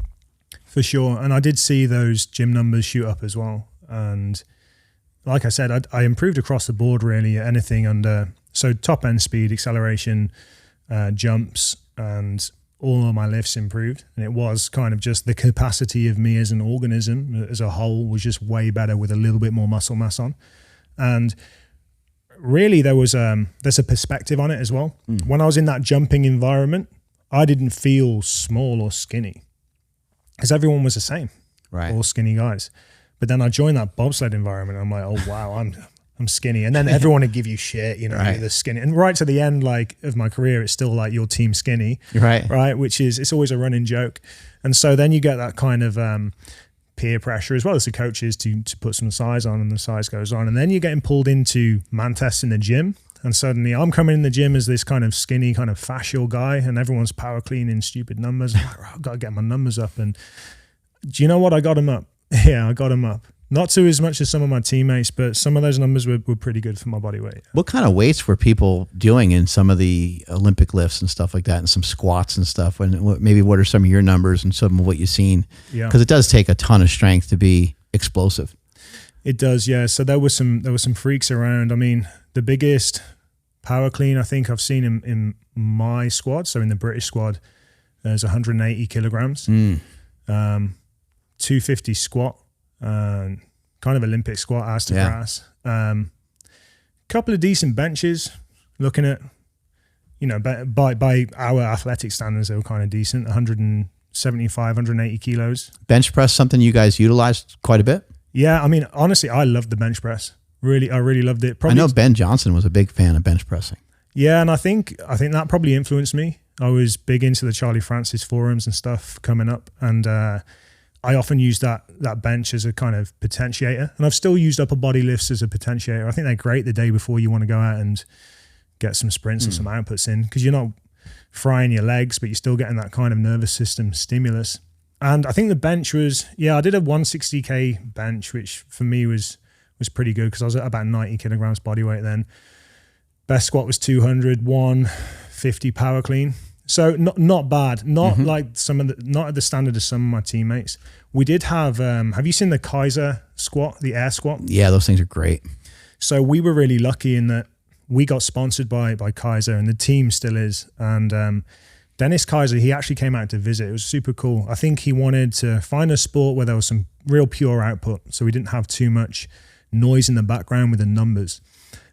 Speaker 1: For sure. And I did see those gym numbers shoot up as well. And like I said, I improved across the board really, anything under, so top end speed, acceleration, jumps, and all of my lifts improved. And it was kind of just the capacity of me as an organism as a whole was just way better with a little bit more muscle mass on. And really there's a perspective on it as well. When I was in that jumping environment, I didn't feel small or skinny because everyone was the same,
Speaker 2: right?
Speaker 1: All skinny guys. But then I joined that bobsled environment. I'm like, oh wow, I'm skinny. And then everyone would give you shit,
Speaker 2: right.
Speaker 1: The skinny. And right to the end, like of my career, it's still like your team skinny,
Speaker 2: right?
Speaker 1: Which is, it's always a running joke. And so then you get that kind of peer pressure as well as the coaches to put some size on, and the size goes on. And then you're getting pulled into man tests in the gym. And suddenly I'm coming in the gym as this kind of skinny, kind of fascial guy, and everyone's power cleaning stupid numbers. I'm like, I've got to get my numbers up. And do you know what? I got them up. Yeah, I got them up. Not to as much as some of my teammates, but some of those numbers were pretty good for my body weight.
Speaker 2: What kind of weights were people doing in some of the Olympic lifts and stuff like that, and some squats and stuff? And what are some of your numbers and some of what you've seen?
Speaker 1: Yeah,
Speaker 2: because it does take a ton of strength to be explosive.
Speaker 1: It does, yeah. So there were some freaks around. I mean, the biggest power clean I think I've seen in my squad, so in the British squad, is 180 kilograms, 250 squat. Kind of Olympic squat, ass to grass. Couple of decent benches. Looking at, by our athletic standards, they were kind of decent. 175, 180 kilos.
Speaker 2: Bench press, something you guys utilized quite a bit?
Speaker 1: Yeah, I mean, honestly, I loved the bench press. I really loved it.
Speaker 2: Probably, I know Ben Johnson was a big fan of bench pressing.
Speaker 1: Yeah, and I think that probably influenced me. I was big into the Charlie Francis forums and stuff coming up, and I often use that bench as a kind of potentiator, and I've still used upper body lifts as a potentiator. I think they're great the day before you want to go out and get some sprints and some outputs in, because you're not frying your legs, but you're still getting that kind of nervous system stimulus. And I think the bench was, I did a 160K bench, which for me was pretty good because I was at about 90 kilograms body weight then. Best squat was 200, 150 power clean. So not bad, not like not at the standard of some of my teammates. We did have you seen the Kaiser squat, the air squat?
Speaker 2: Yeah, those things are great.
Speaker 1: So we were really lucky in that we got sponsored by Kaiser, and the team still is. And Dennis Kaiser, he actually came out to visit. It was super cool. I think he wanted to find a sport where there was some real pure output, so we didn't have too much noise in the background with the numbers.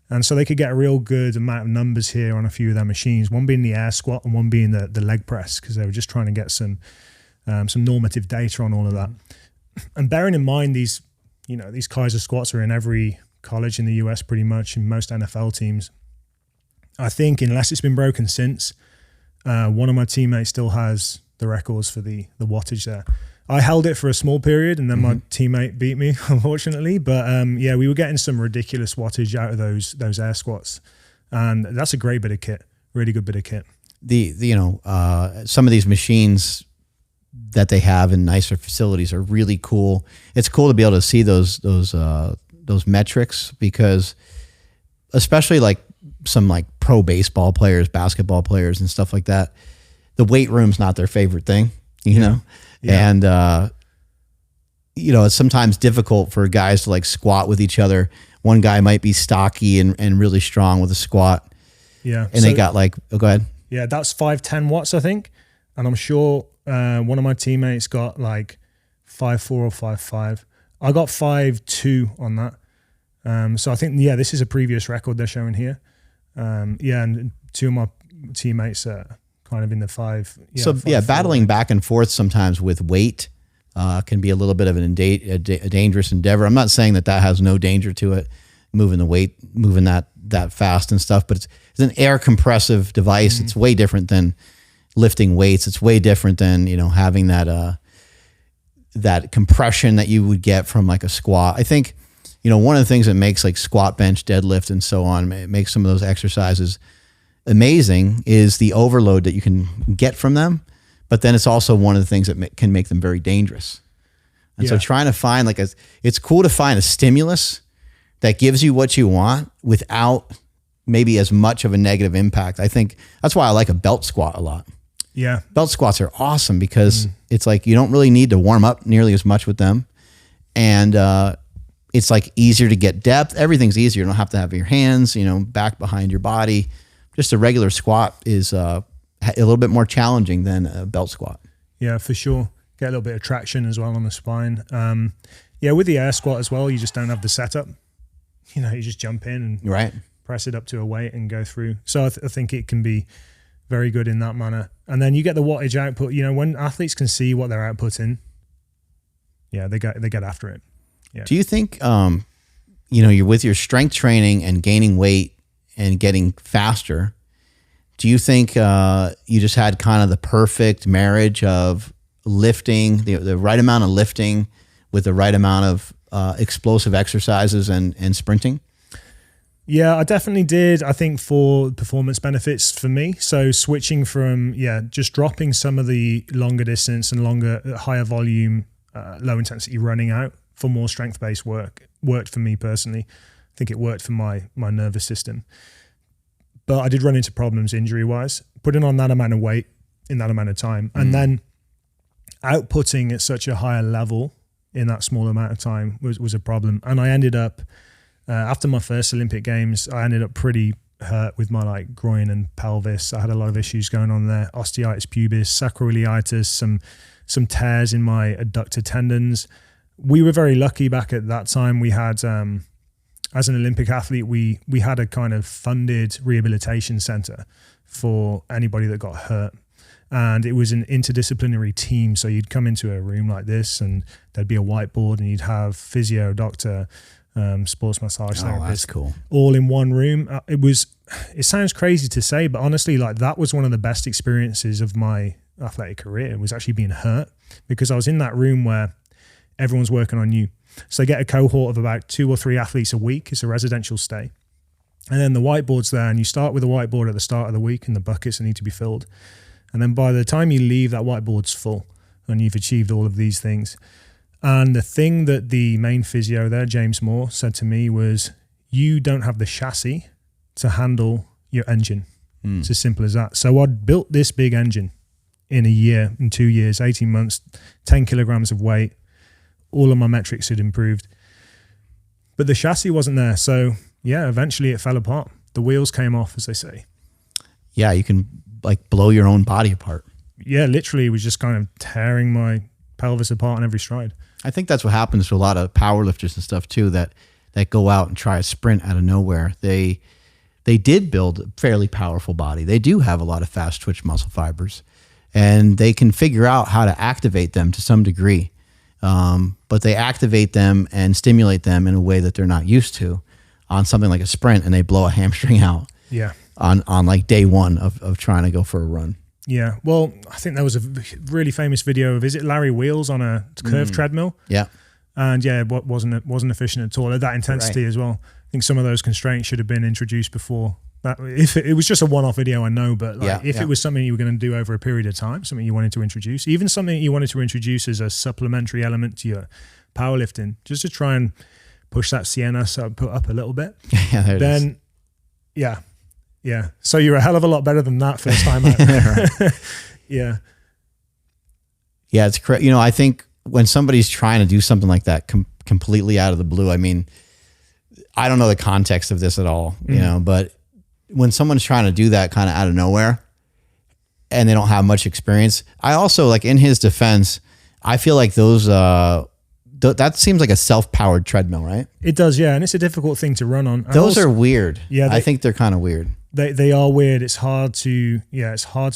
Speaker 1: And so they could get a real good amount of numbers here on a few of their machines, one being the air squat and one being the leg press, because they were just trying to get some normative data on all of that. And bearing in mind these Kaiser squats are in every college in the US pretty much, in most NFL teams. I think unless it's been broken since, one of my teammates still has the records for the wattage there. I held it for a small period, and then my teammate beat me, unfortunately. But yeah, we were getting some ridiculous wattage out of those air squats, and that's a great bit of kit, really good bit of kit. Some of these machines
Speaker 2: that they have in nicer facilities are really cool. It's cool to be able to see those metrics, because especially like some like pro baseball players, basketball players and stuff like that, the weight room's not their favorite thing, you know? Yeah. And, it's sometimes difficult for guys to like squat with each other. One guy might be stocky and really strong with a squat.
Speaker 1: Yeah.
Speaker 2: And they got like, go ahead.
Speaker 1: Yeah, that's 510 watts, I think. And I'm sure one of my teammates got like 5.4 or 5.5. I got 5.2 on that. So I think, this is a previous record they're showing here. And two of my teammates are kind of in the 5.
Speaker 2: Battling back and forth sometimes with weight can be a little bit of a dangerous endeavor. I'm not saying that has no danger to it, moving the weight, moving that fast and stuff, but it's an air compressive device. It's way different than lifting weights. It's way different than, having that compression that you would get from like a squat. I think, one of the things that makes like squat, bench, deadlift, and so on, it makes some of those exercises amazing, is the overload that you can get from them. But then it's also one of the things that can make them very dangerous. And so trying to find it's cool to find a stimulus that gives you what you want without maybe as much of a negative impact. I think that's why I like a belt squat a lot.
Speaker 1: Yeah.
Speaker 2: Belt squats are awesome because it's like you don't really need to warm up nearly as much with them. And it's like easier to get depth. Everything's easier. You don't have to have your hands, back behind your body. Just a regular squat is a little bit more challenging than a belt squat.
Speaker 1: Yeah, for sure. Get a little bit of traction as well on the spine. With the air squat as well, you just don't have the setup. You just jump in and press it up to a weight and go through. So I think it can be very good in that manner. And then you get the wattage output. When athletes can see what they're outputting, they get after it. Yeah.
Speaker 2: Do you think, you're with your strength training and gaining weight and getting faster, do you think you just had kind of the perfect marriage of lifting, the right amount of lifting with the right amount of explosive exercises and sprinting?
Speaker 1: Yeah, I definitely did. I think for performance benefits for me. So switching from, just dropping some of the longer distance and higher volume, low intensity running out for more strength-based work worked for me personally. I think it worked for my nervous system. But I did run into problems injury-wise, putting on that amount of weight in that amount of time. And then outputting at such a higher level in that small amount of time was a problem. And I ended up, after my first Olympic Games, I ended up pretty hurt with my groin and pelvis. I had a lot of issues going on there: osteitis pubis, sacroiliitis, some tears in my adductor tendons. We were very lucky back at that time. We had, as an Olympic athlete, we had a kind of funded rehabilitation center for anybody that got hurt. And it was an interdisciplinary team. So you'd come into a room like this and there'd be a whiteboard and you'd have physio, doctor, sports massage therapist.
Speaker 2: That's cool.
Speaker 1: All in one room. It sounds crazy to say, but honestly, that was one of the best experiences of my athletic career, was actually being hurt, because I was in that room where everyone's working on you. So they get a cohort of about 2 or 3 athletes a week. It's a residential stay. And then the whiteboard's there, and you start with a whiteboard at the start of the week and the buckets that need to be filled. And then by the time you leave, that whiteboard's full and you've achieved all of these things. And the thing that the main physio there, James Moore, said to me was, you don't have the chassis to handle your engine. It's as simple as that. So I'd built this big engine in a year, in 2 years, 18 months, 10 kilograms of weight. All of my metrics had improved. But the chassis wasn't there. So eventually it fell apart. The wheels came off, as they say.
Speaker 2: Yeah, you can blow your own body apart.
Speaker 1: Yeah, literally, it was just kind of tearing my pelvis apart on every stride.
Speaker 2: I think that's what happens to a lot of powerlifters and stuff too, that go out and try a sprint out of nowhere. They did build a fairly powerful body. They do have a lot of fast twitch muscle fibers, and they can figure out how to activate them to some degree. But they activate them and stimulate them in a way that they're not used to on something like a sprint, and they blow a hamstring out.
Speaker 1: Yeah.
Speaker 2: on like day one of trying to go for a run.
Speaker 1: Yeah. Well, I think there was a really famous video of, is it Larry Wheels on a curved treadmill?
Speaker 2: Yeah.
Speaker 1: And yeah, what wasn't efficient at all at that intensity as well. I think some of those constraints should have been introduced before. That, if it was just a one-off video, I know, but like if it was something you were going to do over a period of time, something you wanted to introduce, even something you wanted to introduce as a supplementary element to your powerlifting, just to try and push that CNS up a little bit, then yeah. So you're a hell of a lot better than that first time out. Yeah.
Speaker 2: Yeah, it's correct. I think when somebody's trying to do something like that completely out of the blue, I mean, I don't know the context of this at all, but when someone's trying to do that kind of out of nowhere and they don't have much experience, I also, like, in his defense, I feel like those, that seems like a self-powered treadmill, right?
Speaker 1: It does, yeah. And it's a difficult thing to run on. And
Speaker 2: those are weird.
Speaker 1: Yeah.
Speaker 2: I think they're kind of weird.
Speaker 1: They are weird. It's hard to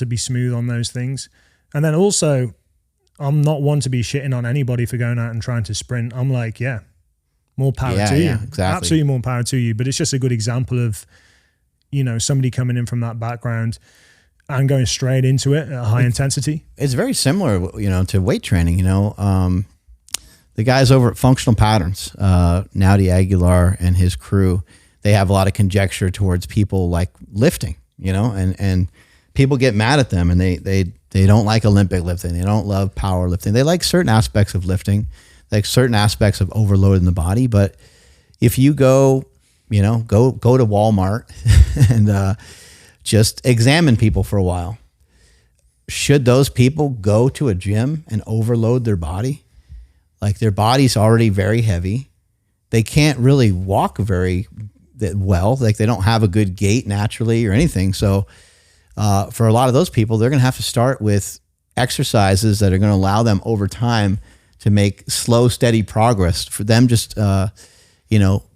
Speaker 1: be smooth on those things. And then also, I'm not one to be shitting on anybody for going out and trying to sprint. I'm like, more power to you.
Speaker 2: Exactly.
Speaker 1: Absolutely more power to you. But it's just a good example of, somebody coming in from that background and going straight into it at a high intensity.
Speaker 2: It's very similar, to weight training. The guys over at Functional Patterns, Naudi Aguilar and his crew, they have a lot of conjecture towards people like lifting, and people get mad at them, and they don't like Olympic lifting. They don't love powerlifting. They like certain aspects of lifting, like certain aspects of overloading the body. But if you go to Walmart and just examine people for a while, should those people go to a gym and overload their body? Like, their body's already very heavy. They can't really walk very well. Like, they don't have a good gait naturally or anything. So for a lot of those people, they're going to have to start with exercises that are going to allow them over time to make slow, steady progress. For them just,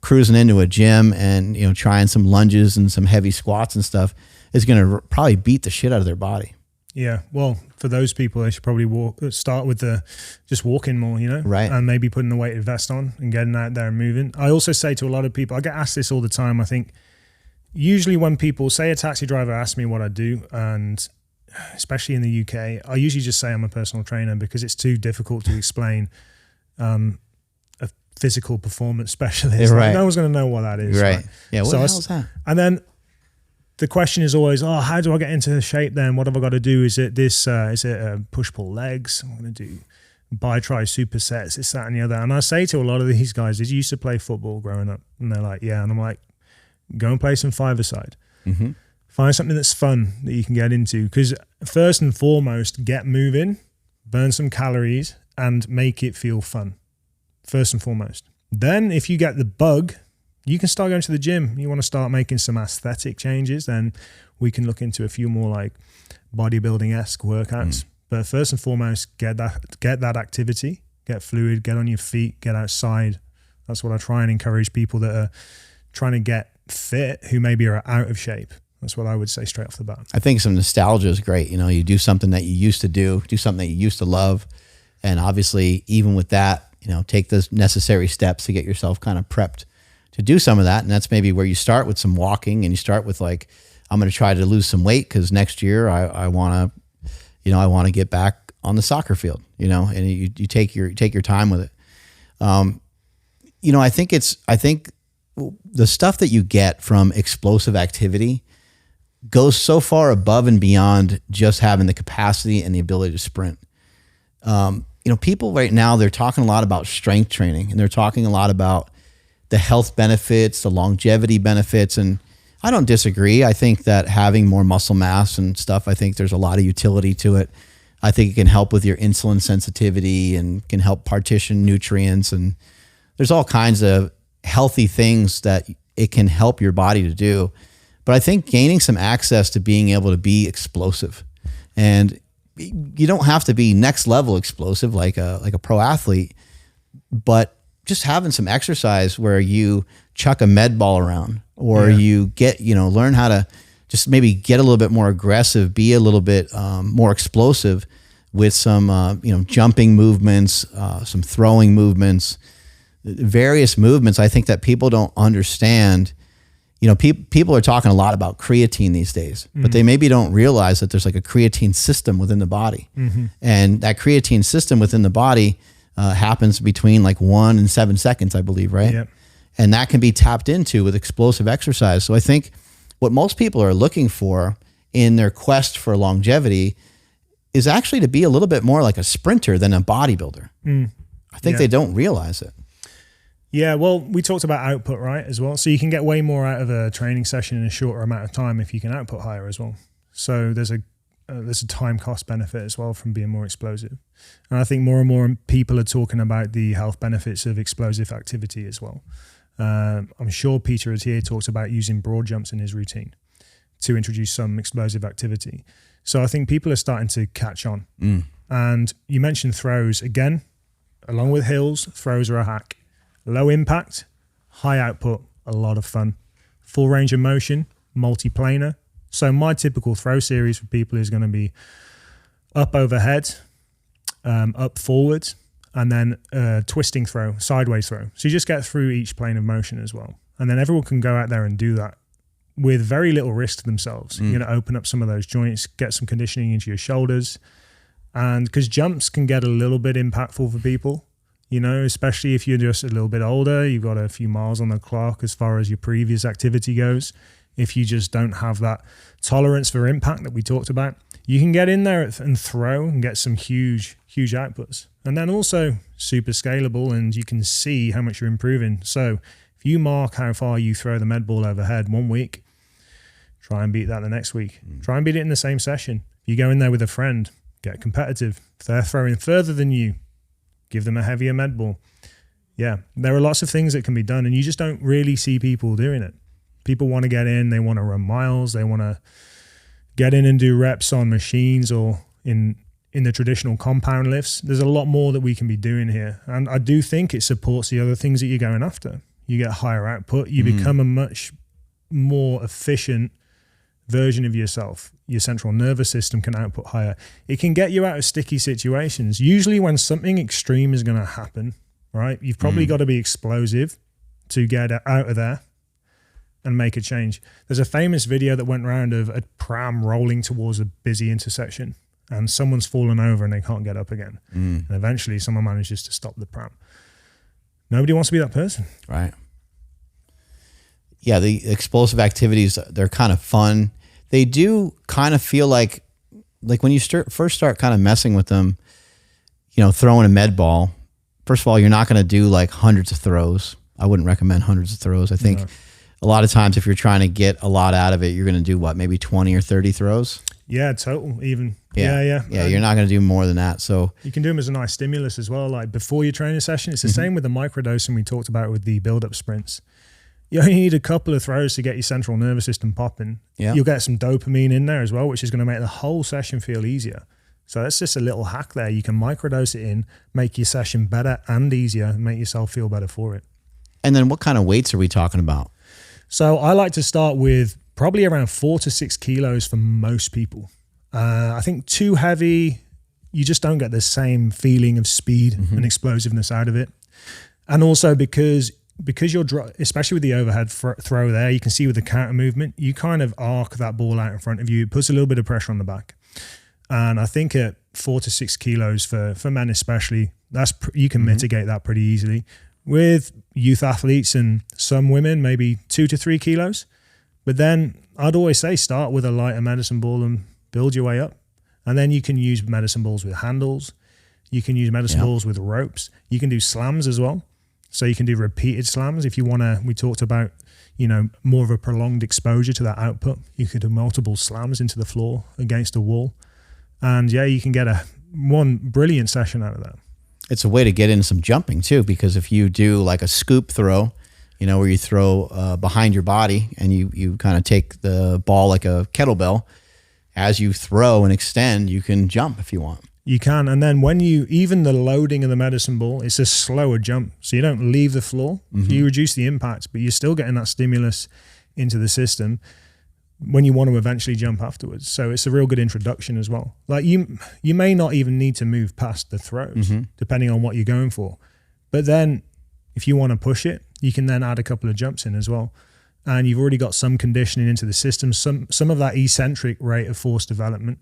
Speaker 2: cruising into a gym and, trying some lunges and some heavy squats and stuff is going to probably beat the shit out of their body.
Speaker 1: Yeah. Well, for those people, they should probably start with just walking more,
Speaker 2: right.
Speaker 1: And maybe putting the weighted vest on and getting out there and moving. I also say to a lot of people, I get asked this all the time. I think usually when people say, a taxi driver asks me what I do, and especially in the UK, I usually just say I'm a personal trainer, because it's too difficult to explain a physical performance specialist.
Speaker 2: Right.
Speaker 1: Like, no one's going to know what that is.
Speaker 2: Right. Yeah. What the hell is that?
Speaker 1: And then the question is always, how do I get into shape then? What have I got to do? Is it push-pull legs? I'm going to do bi-tri supersets, this, that, and the other. And I say to a lot of these guys, did you used to play football growing up? And they're like, yeah. And I'm like, go and play some five-a-side. Mm-hmm. Find something that's fun that you can get into. Because first and foremost, get moving, burn some calories, and make it feel fun. First and foremost. Then if you get the bug, you can start going to the gym. You want to start making some aesthetic changes, then we can look into a few more like bodybuilding-esque workouts. But first and foremost, get that activity, get fluid, get on your feet, get outside. That's what I try and encourage people that are trying to get fit who maybe are out of shape. That's what I would say straight off the bat. I
Speaker 2: think some nostalgia is great. You do something that you used to do something that you used to love. And obviously, even with that, take those necessary steps to get yourself kind of prepped to do some of that. And that's maybe where you start with some walking, and you start with like, I'm going to try to lose some weight because next year I want to get back on the soccer field, and you take your time with it. I think the stuff that you get from explosive activity goes so far above and beyond just having the capacity and the ability to sprint. People right now, they're talking a lot about strength training, and they're talking a lot about the health benefits, the longevity benefits. And I don't disagree. I think that having more muscle mass and stuff, I think there's a lot of utility to it. I think it can help with your insulin sensitivity and can help partition nutrients. And there's all kinds of healthy things that it can help your body to do. But I think gaining some access to being able to be explosive, and you don't have to be next level explosive like a pro athlete, but just having some exercise where you chuck a med ball around, or you get, learn how to just maybe get a little bit more aggressive, be a little bit more explosive with some, jumping movements, some throwing movements, various movements. I think that people don't understand, you know, people are talking a lot about creatine these days, but they maybe don't realize that there's like a creatine system within the body. And that creatine system within the body happens between like 1 and 7 seconds, I believe, right?
Speaker 1: Yep.
Speaker 2: And that can be tapped into with explosive exercise. So I think what most people are looking for in their quest for longevity is actually to be a little bit more like a sprinter than a bodybuilder. I think they don't realize it.
Speaker 1: Yeah, well, we talked about output, right, as well. So you can get way more out of a training session in a shorter amount of time if you can output higher as well. So there's a time cost benefit as well from being more explosive. And I think more and more people are talking about the health benefits of explosive activity as well. I'm sure Peter Anterior talks about using broad jumps in his routine to introduce some explosive activity. So I think people are starting to catch on. And you mentioned throws. Again, along with hills, throws are a hack. Low impact, high output, a lot of fun. Full range of motion, multi-planar. So my typical throw series for people is going to be up overhead, up forward, and then twisting throw, sideways throw. So you just get through each plane of motion as well. And then everyone can go out there and do that with very little risk to themselves. You're going to open up some of those joints, get some conditioning into your shoulders. And because jumps can get a little bit impactful for people, you know, especially if you're just a little bit older, you've got a few miles on the clock as far as your previous activity goes. If you just don't have that tolerance for impact that we talked about, you can get in there and throw and get some huge outputs. And then also super scalable, and you can see how much you're improving. So if you mark how far you throw the med ball overhead 1 week, try and beat that the next week. Try and beat it in the same session. If you go in there with a friend, get competitive. If they're throwing further than you, give them a heavier med ball. Yeah, there are lots of things that can be done, and you just don't really see people doing it. People want to get in, they want to run miles, they want to get in and do reps on machines or in the traditional compound lifts. There's a lot more that we can be doing here. And I do think it supports the other things that you're going after. You get higher output, you become a much more efficient version of yourself. Your central nervous system can output higher. It can get you out of sticky situations. Usually when something extreme is going to happen, right, you've probably got to be explosive to get out of there and make a change. There's a famous video that went around of a pram rolling towards a busy intersection, and someone's fallen over and they can't get up again. And eventually someone manages to stop the pram. Nobody wants to be that person.
Speaker 2: Right. Yeah, the explosive activities, they're kind of fun. They do kind of feel like when you first start kind of messing with them, you know, throwing a med ball, first of all, you're not going to do like hundreds of throws. I wouldn't recommend hundreds of throws. I think a lot of times if you're trying to get a lot out of it, you're going to do what, maybe 20 or 30 throws?
Speaker 1: Yeah, total even.
Speaker 2: Yeah, you're not going to do more than that. So
Speaker 1: you can do them as a nice stimulus as well. Like before your training session, it's the same with the microdosing we talked about with the build-up sprints. You only need a couple of throws to get your central nervous system popping.
Speaker 2: Yeah.
Speaker 1: You'll get some dopamine in there as well, which is going to make the whole session feel easier. So that's just a little hack there. You can microdose it in, make your session better and easier, and make yourself feel better for it.
Speaker 2: And then what kind of weights are we talking about?
Speaker 1: So I like to start with probably around 4 to 6 kilos for most people. I think too heavy, you just don't get the same feeling of speed and explosiveness out of it. And also because you're, especially with the overhead throw there, you can see with the counter movement, you kind of arc that ball out in front of you. It puts a little bit of pressure on the back. And I think at 4 to 6 kilos for men especially, you can mitigate that pretty easily. With youth athletes and some women, maybe 2 to 3 kilos. But then I'd always say start with a lighter medicine ball and build your way up. And then you can use medicine balls with handles. You can use medicine balls with ropes. You can do slams as well. So you can do repeated slams if you want to. We talked about, you know, more of a prolonged exposure to that output. You could do multiple slams into the floor against a wall. And yeah, you can get one brilliant session out of that.
Speaker 2: It's a way to get into some jumping too, because if you do like a scoop throw, you know, where you throw behind your body and you kind of take the ball like a kettlebell, as you throw and extend, you can jump if you want.
Speaker 1: You can. And then even the loading of the medicine ball, it's a slower jump. So you don't leave the floor. You reduce the impact, but you're still getting that stimulus into the system when you want to eventually jump afterwards. So it's a real good introduction as well. Like you may not even need to move past the throws, depending on what you're going for. But then if you want to push it, you can then add a couple of jumps in as well. and you've already got some conditioning into the system, some of that eccentric rate of force development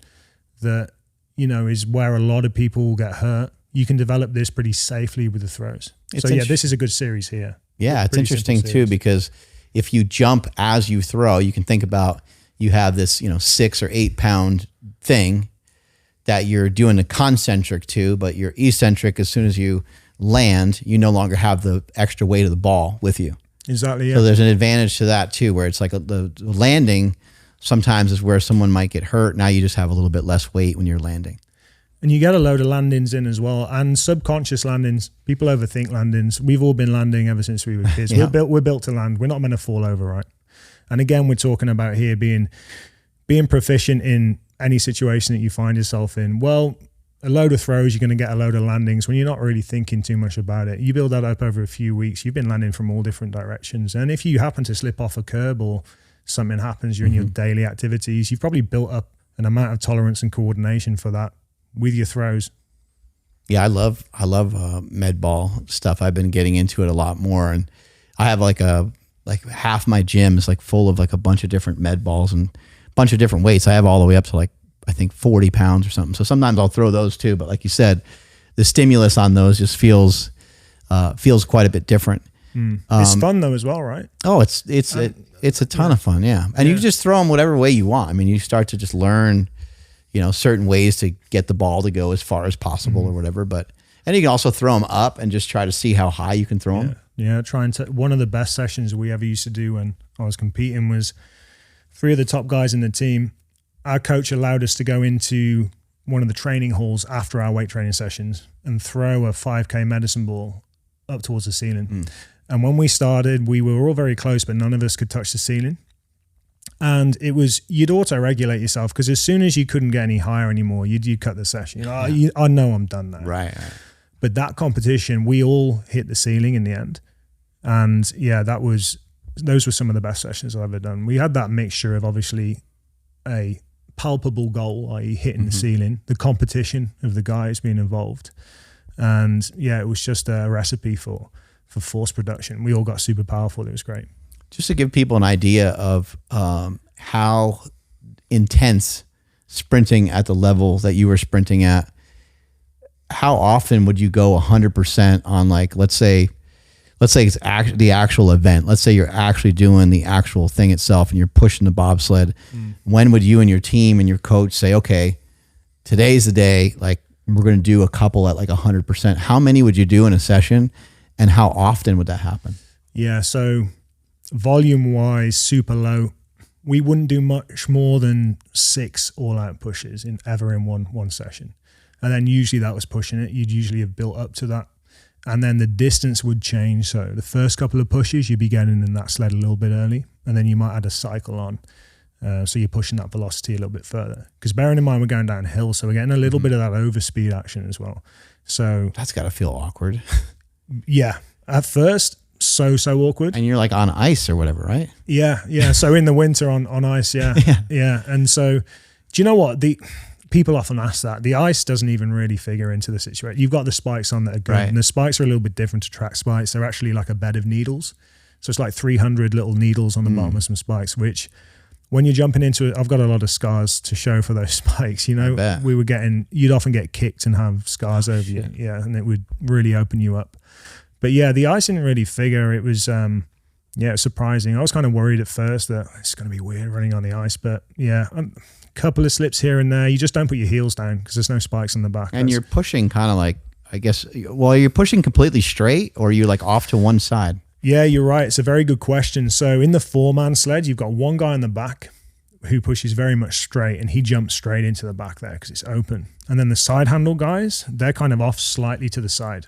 Speaker 1: that, you know, is where a lot of people will get hurt. You can develop this pretty safely with the throws. So yeah, this is a good series here.
Speaker 2: Yeah, it's interesting too, because if you jump as you throw, you can think about, you have this, you know, 6 or 8 pound thing that you're doing a concentric to, but you're eccentric. As soon as you land, you no longer have the extra weight of the ball with you.
Speaker 1: Exactly. Yeah.
Speaker 2: So there's an advantage to that too, where it's like the landing sometimes is where someone might get hurt. Now you just have a little bit less weight when you're landing.
Speaker 1: And you get a load of landings in as well, and subconscious landings. People overthink landings. We've all been landing ever since we were kids. Yeah. We're built to land. We're not meant to fall over, right? And again, we're talking about here being proficient in any situation that you find yourself in. Well, a load of throws, you're going to get a load of landings when you're not really thinking too much about it. You build that up over a few weeks. You've been landing from all different directions. And if you happen to slip off a curb or something happens during your daily activities, you've probably built up an amount of tolerance and coordination for that with your throws.
Speaker 2: Yeah, I love med ball stuff. I've been getting into it a lot more, and I have like half my gym is like full of like a bunch of different med balls and a bunch of different weights. I have all the way up to like, I think 40 pounds or something. So sometimes I'll throw those too, but like you said, the stimulus on those just feels quite a bit different.
Speaker 1: It's fun though as well, right?
Speaker 2: Oh, it's a ton of fun, yeah. And you can just throw them whatever way you want. I mean, you start to just learn, you know, certain ways to get the ball to go as far as possible or whatever. And you can also throw them up and just try to see how high you can throw them.
Speaker 1: Yeah, one of the best sessions we ever used to do when I was competing was 3 of the top guys in the team. Our coach allowed us to go into one of the training halls after our weight training sessions and throw a 5K medicine ball up towards the ceiling. And when we started, we were all very close, but none of us could touch the ceiling. And it was, you'd auto-regulate yourself, because as soon as you couldn't get any higher anymore, you'd cut the session. I know I'm done now.
Speaker 2: Right.
Speaker 1: But that competition, we all hit the ceiling in the end. And yeah, those were some of the best sessions I've ever done. We had that mixture of obviously a palpable goal, i.e. hitting the ceiling, the competition of the guys being involved. And yeah, it was just a recipe for force production. We all got super powerful. It was great.
Speaker 2: Just to give people an idea of how intense sprinting at the level that you were sprinting at, how often would you go 100% on, like, let's say it's the actual event. Let's say you're actually doing the actual thing itself and you're pushing the bobsled. When would you and your team and your coach say, okay, today's the day, like we're going to do a couple at like 100%? How many would you do in a session, and how often would that happen?
Speaker 1: Yeah, so volume wise, super low. We wouldn't do much more than 6 all-out pushes ever in one session. And then usually that was pushing it. You'd usually have built up to that. And then the distance would change. So the first couple of pushes, you'd be getting in that sled a little bit early. And then you might add a cycle on. So you're pushing that velocity a little bit further. Because bearing in mind, we're going downhill. So we're getting a little bit of that overspeed action as well. So
Speaker 2: that's got to feel awkward.
Speaker 1: Yeah. At first, so awkward.
Speaker 2: And you're like on ice or whatever, right?
Speaker 1: Yeah. So in the winter on ice, yeah. And so, do you know what? People often ask that. The ice doesn't even really figure into the situation. You've got the spikes on that are good. Right. And the spikes are a little bit different to track spikes. They're actually like a bed of needles. So it's like 300 little needles on the bottom of some spikes, which when you're jumping into it, I've got a lot of scars to show for those spikes. You know, you'd often get kicked and have scars over you. Yeah. And it would really open you up. But yeah, the ice didn't really figure. It was, it was surprising. I was kind of worried at first that it's going to be weird running on the ice, but yeah, a couple of slips here and there. You just don't put your heels down because there's no spikes on the back.
Speaker 2: And you're pushing kind of like, I guess, well, you're pushing completely straight, or are you like off to one side?
Speaker 1: Yeah, you're right. It's a very good question. So in the 4-man sled, you've got one guy in the back who pushes very much straight, and he jumps straight into the back there because it's open. And then the side handle guys, they're kind of off slightly to the side.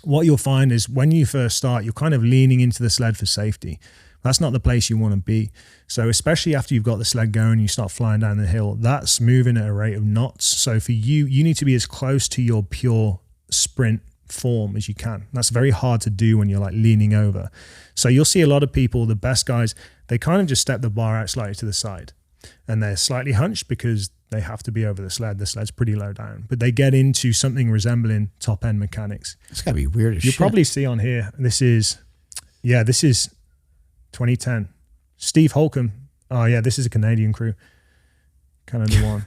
Speaker 1: What you'll find is when you first start, you're kind of leaning into the sled for safety. That's not the place you want to be. So especially after you've got the sled going, you start flying down the hill, that's moving at a rate of knots. So for you need to be as close to your pure sprint form as you can. That's very hard to do when you're like leaning over. So you'll see a lot of people, the best guys, they kind of just step the bar out slightly to the side. And they're slightly hunched because they have to be over the sled. The sled's pretty low down. But they get into something resembling top-end mechanics.
Speaker 2: It's got to be weird as
Speaker 1: You'll
Speaker 2: shit.
Speaker 1: probably see on here, this is 2010. Steve Holcomb. Oh yeah, this is a Canadian crew. Canada one.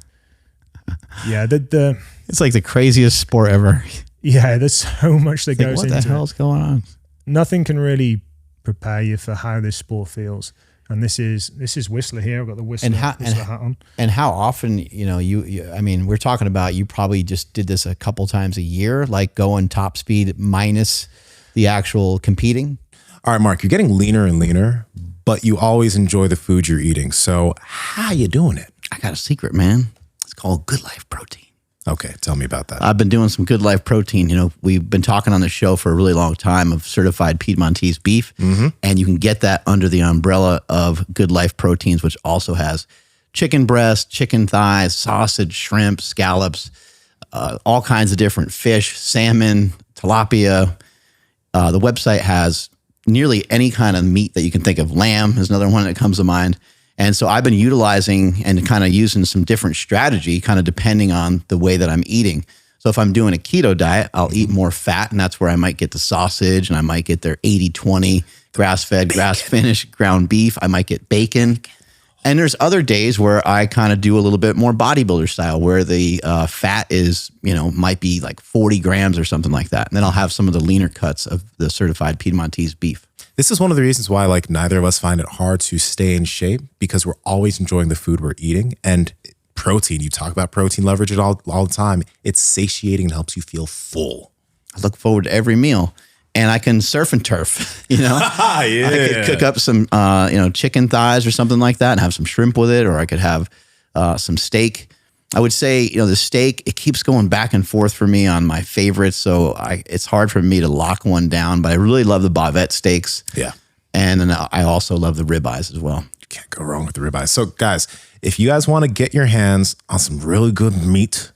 Speaker 1: Yeah,
Speaker 2: it's like the craziest sport ever.
Speaker 1: Yeah, there's so much that goes into it.
Speaker 2: What the hell's going on?
Speaker 1: Nothing can really prepare you for how this sport feels. And this is Whistler here. I've got the Whistler hat on.
Speaker 2: And how often, you I mean, we're talking about you probably just did this a couple times a year, like going top speed minus the actual competing.
Speaker 4: All right, Mark, you're getting leaner and leaner, but you always enjoy the food you're eating. So how you doing it?
Speaker 2: I got a secret, man. It's called Good Life Protein.
Speaker 4: Okay, tell me about that.
Speaker 2: I've been doing some Good Life Protein. We've been talking on the show for a really long time of certified Piedmontese beef, and you can get that under the umbrella of Good Life Proteins, which also has chicken breast, chicken thighs, sausage, shrimp, scallops, all kinds of different fish, salmon, tilapia. The website has nearly any kind of meat that you can think of. Lamb is another one that comes to mind. And so I've been utilizing and kind of using some different strategy, kind of depending on the way that I'm eating. So if I'm doing a keto diet, I'll eat more fat, and that's where I might get the sausage, and I might get their 80-20 grass-fed, grass-finished ground beef. I might get bacon. And there's other days where I kind of do a little bit more bodybuilder style, where the fat is, might be like 40 grams or something like that. And then I'll have some of the leaner cuts of the certified Piedmontese beef.
Speaker 4: This is one of the reasons why neither of us find it hard to stay in shape, because we're always enjoying the food we're eating. And protein, you talk about protein, leverage it all the time. It's satiating and helps you feel full.
Speaker 2: I look forward to every meal. And I can surf and turf,
Speaker 4: Yeah.
Speaker 2: I could cook up some, chicken thighs or something like that and have some shrimp with it, or I could have some steak. I would say, the steak, it keeps going back and forth for me on my favorites. So it's hard for me to lock one down, but I really love the bavette steaks.
Speaker 4: Yeah.
Speaker 2: And then I also love the ribeyes as well.
Speaker 4: You can't go wrong with the ribeyes. So guys, if you guys want to get your hands on some really good meat,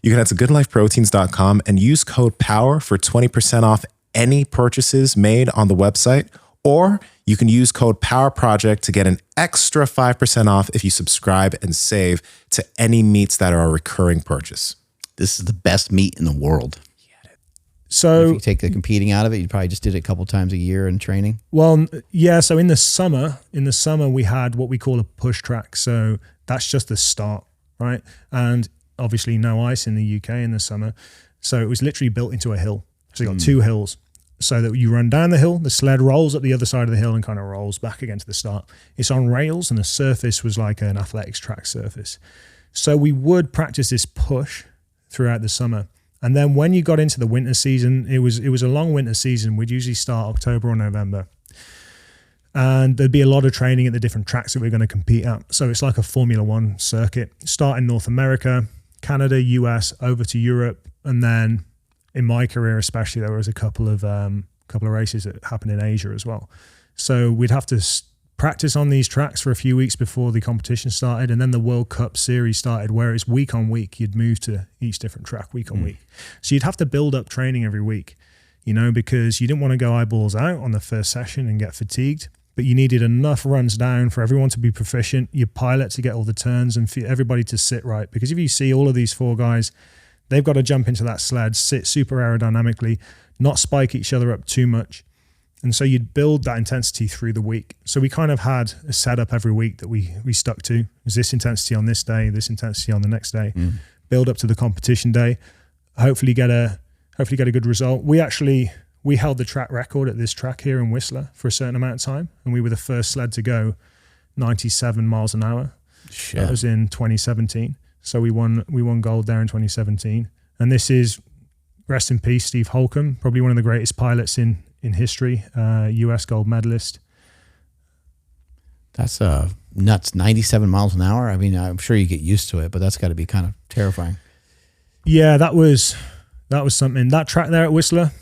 Speaker 4: you can head to goodlifeproteins.com and use code POWER for 20% off any purchases made on the website, or you can use code POWERPROJECT to get an extra 5% off if you subscribe and save to any meats that are a recurring purchase.
Speaker 2: This is the best meat in the world.
Speaker 1: So
Speaker 2: if you take the competing out of it, you probably just did it a couple times a year in training.
Speaker 1: Well, yeah. So in the summer we had what we call a push track. So that's just the start, right? And obviously no ice in the UK in the summer. So it was literally built into a hill. So you got two hills, so that you run down the hill, the sled rolls up the other side of the hill and kind of rolls back again to the start. It's on rails, and the surface was like an athletics track surface. So we would practice this push throughout the summer. And then when you got into the winter season, it was a long winter season. We'd usually start October or November. And there'd be a lot of training at the different tracks that we're going to compete at. So it's like a Formula One circuit. Start in North America, Canada, US, over to Europe, and then in my career especially, there was a couple of races that happened in Asia as well. So we'd have to practice on these tracks for a few weeks before the competition started, and then the World Cup series started, where it's week on week. You'd move to each different track week on week. So you'd have to build up training every week, because you didn't want to go eyeballs out on the first session and get fatigued, but you needed enough runs down for everyone to be proficient, your pilot to get all the turns, and for everybody to sit right. Because if you see all of these four guys, they've got to jump into that sled, sit super aerodynamically, not spike each other up too much. And so you'd build that intensity through the week. So we kind of had a setup every week that we stuck to. It was this intensity on this day, this intensity on the next day, build up to the competition day, hopefully get a good result. We held the track record at this track here in Whistler for a certain amount of time, and we were the first sled to go 97 miles an hour. Shit. That was in 2017. So we won gold there in 2017. And this is, rest in peace, Steve Holcomb, probably one of the greatest pilots in history, US gold medalist.
Speaker 2: That's nuts, 97 miles an hour. I mean, I'm sure you get used to it, but that's got to be kind of terrifying.
Speaker 1: Yeah, that was something. That track there at Whistler,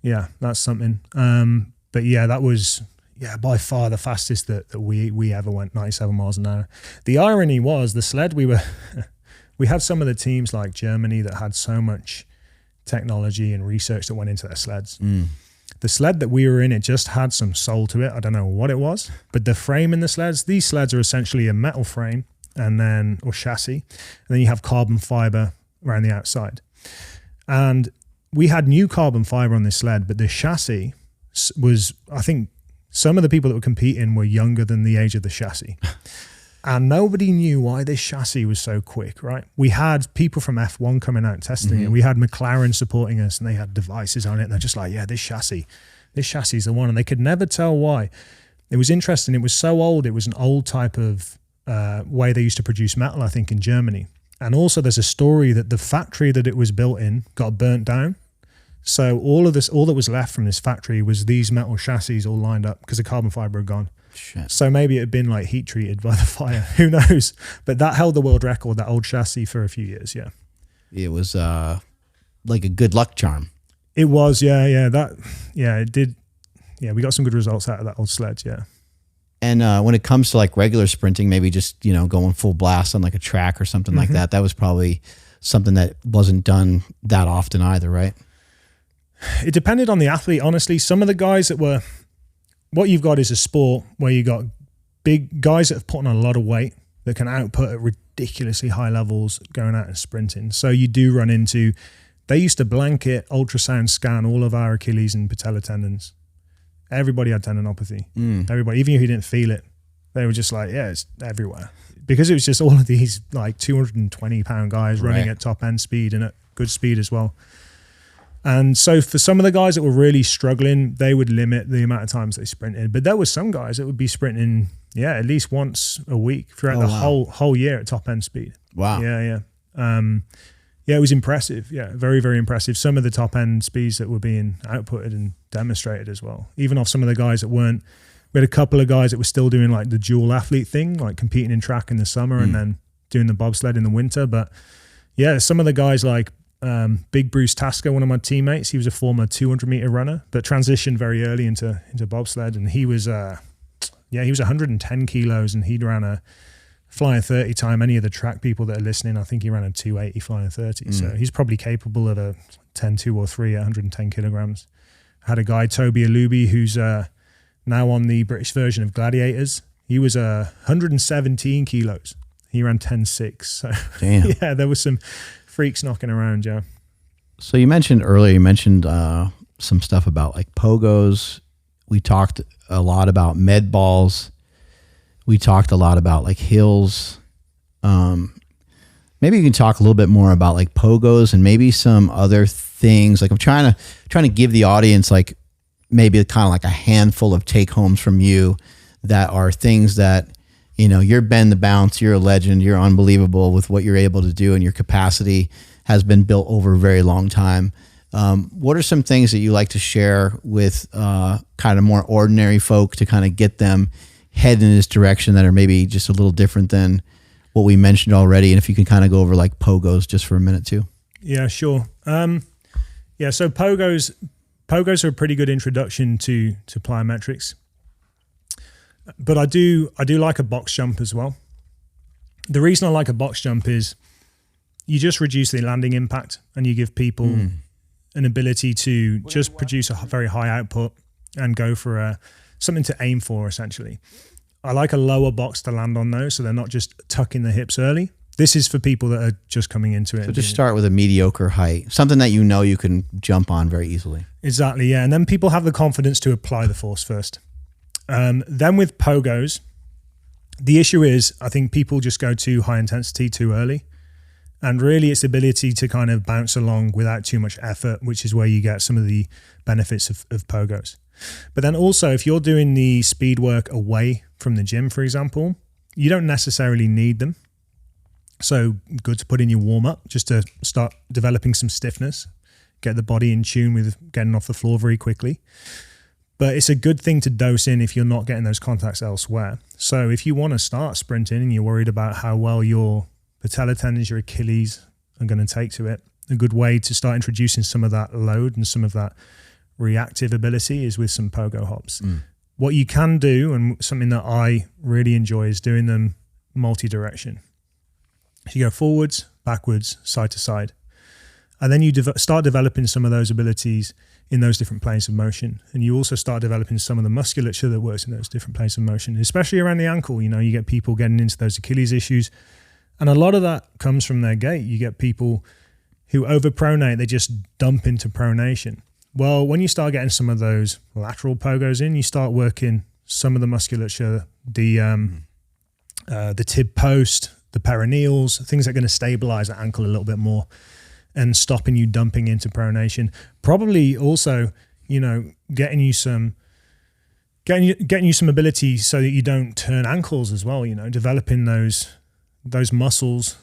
Speaker 1: yeah, that's something. But yeah, that was by far the fastest that we ever went, 97 miles an hour. The irony was the sled we had some of the teams like Germany that had so much technology and research that went into their sleds. The sled that we were in, it just had some soul to it. I don't know what it was, but the frame in the sleds, these sleds are essentially a metal frame or chassis, and then you have carbon fiber around the outside. And we had new carbon fiber on this sled, but the chassis was, I think, some of the people that were competing were younger than the age of the chassis. And nobody knew why this chassis was so quick, right? We had people from F1 coming out testing it. We had McLaren supporting us, and they had devices on it. And they're just like, yeah, this chassis is the one. And they could never tell why. It was interesting. It was so old. It was an old type of way they used to produce metal, I think, in Germany. And also there's a story that the factory that it was built in got burnt down. So all that was left from this factory was these metal chassis all lined up because the carbon fiber had gone.
Speaker 2: Shit.
Speaker 1: So maybe it had been like heat treated by the fire. Who knows? But that held the world record, that old chassis, for a few years. Yeah.
Speaker 2: It was like a good luck charm.
Speaker 1: It was. Yeah. It did. Yeah. We got some good results out of that old sled. Yeah.
Speaker 2: And when it comes to like regular sprinting, maybe just, going full blast on like a track or something like that, that was probably something that wasn't done that often either, right?
Speaker 1: It depended on the athlete. Honestly, some of the guys what you've got is a sport where you got big guys that have put on a lot of weight that can output at ridiculously high levels going out and sprinting. So you do run into, they used to blanket ultrasound scan all of our Achilles and patella tendons. Everybody had tendinopathy. Everybody, even if you didn't feel it, they were just like, yeah, it's everywhere. Because it was just all of these like 220-pound guys running at top end speed and at good speed as well. And so for some of the guys that were really struggling, they would limit the amount of times they sprinted. But there were some guys that would be sprinting, at least once a week throughout the whole year at top end speed.
Speaker 2: Wow.
Speaker 1: Yeah. It was impressive. Yeah, very, very impressive. Some of the top end speeds that were being outputted and demonstrated as well. Even off some of the guys that weren't. We had a couple of guys that were still doing like the dual athlete thing, like competing in track in the summer and then doing the bobsled in the winter. But yeah, some of the guys like Big Bruce Tasker, one of my teammates, he was a former 200-meter runner, but transitioned very early into bobsled, and he was 110 kilos, and he'd ran a flying 30 time. Any of the track people that are listening, I think he ran a 280 flying 30. So he's probably capable of a 10-2 or 3 at 110 kilograms. I had a guy, Toby Alubi, who's now on the British version of Gladiators. He was 117 kilos. He ran 10.6. So
Speaker 2: damn.
Speaker 1: Yeah, there was some freaks knocking around, yeah.
Speaker 2: So you mentioned earlier, some stuff about like Pogos. We talked a lot about med balls. We talked a lot about like hills. Maybe you can talk a little bit more about like Pogos and maybe some other things. Like I'm trying to give the audience like maybe kind of like a handful of take homes from you that are things that, you're Ben the Bounce, you're a legend, you're unbelievable with what you're able to do, and your capacity has been built over a very long time. What are some things that you like to share with kind of more ordinary folk to kind of get them head in this direction that are maybe just a little different than what we mentioned already? And if you can kind of go over like Pogos just for a minute too. Yeah,
Speaker 1: sure. So Pogos are a pretty good introduction to plyometrics. But I do like a box jump as well. The reason I like a box jump is you just reduce the landing impact and you give people an ability to just produce a very high output and go for something to aim for, essentially. I like a lower box to land on those so they're not just tucking the hips early. This is for people that are just coming into it.
Speaker 2: So just start with a mediocre height, something that you can jump on very easily.
Speaker 1: Exactly, yeah. And then people have the confidence to apply the force first. Then with Pogos, the issue is I think people just go too high intensity too early. And really it's the ability to kind of bounce along without too much effort, which is where you get some of the benefits of Pogos. But then also if you're doing the speed work away from the gym, for example, you don't necessarily need them. So good to put in your warm up just to start developing some stiffness, get the body in tune with getting off the floor very quickly. But it's a good thing to dose in if you're not getting those contacts elsewhere. So if you want to start sprinting and you're worried about how well your patella tendons, your Achilles are going to take to it, a good way to start introducing some of that load and some of that reactive ability is with some pogo hops. What you can do, and something that I really enjoy, is doing them multi-direction. You go forwards, backwards, side to side. And then you start developing some of those abilities in those different planes of motion. And you also start developing some of the musculature that works in those different planes of motion, especially around the ankle. You get people getting into those Achilles issues. And a lot of that comes from their gait. You get people who overpronate, they just dump into pronation. Well, when you start getting some of those lateral pogos in, you start working some of the musculature, the tib post, the perineals, things that are going to stabilize the ankle a little bit more and stopping you dumping into pronation. Probably also, getting you some ability so that you don't turn ankles as well, developing those muscles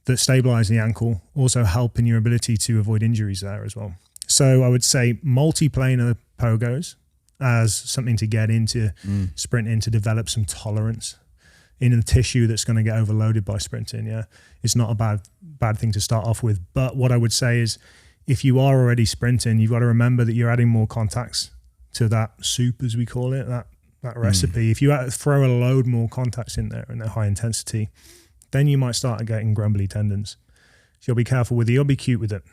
Speaker 1: that stabilize the ankle, also helping your ability to avoid injuries there as well. So I would say multi-planar pogos as something to get into sprinting, to develop some tolerance in a tissue that's going to get overloaded by sprinting. Yeah, it's not a bad thing to start off with. But what I would say is, if you are already sprinting, you've got to remember that you're adding more contacts to that soup, as we call it, that recipe. If you throw a load more contacts in there and they're high intensity, then you might start getting grumbly tendons. So you'll be careful with it. You'll be cute with it.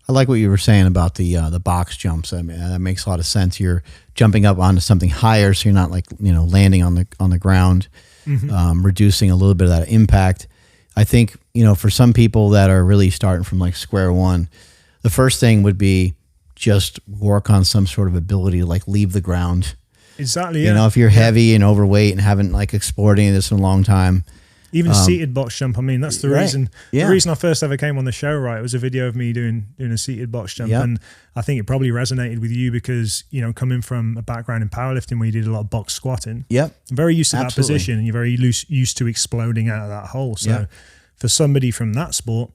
Speaker 2: I like what you were saying about the box jumps. I mean, that makes a lot of sense. You're jumping up onto something higher, so you're not landing on the ground, reducing a little bit of that impact. I think for some people that are really starting from like square one, the first thing would be just work on some sort of ability to like leave the ground.
Speaker 1: Exactly. Yeah.
Speaker 2: If you're heavy and overweight and haven't like explored any of this in a long time.
Speaker 1: Even seated box jump. I mean, that's the reason.
Speaker 2: Yeah.
Speaker 1: The reason I first ever came on the show, right? It was a video of me doing a seated box jump, and I think it probably resonated with you because coming from a background in powerlifting where you did a lot of box squatting.
Speaker 2: Yep.
Speaker 1: I'm very used to that position, and you're very used to exploding out of that hole. So for somebody from that sport,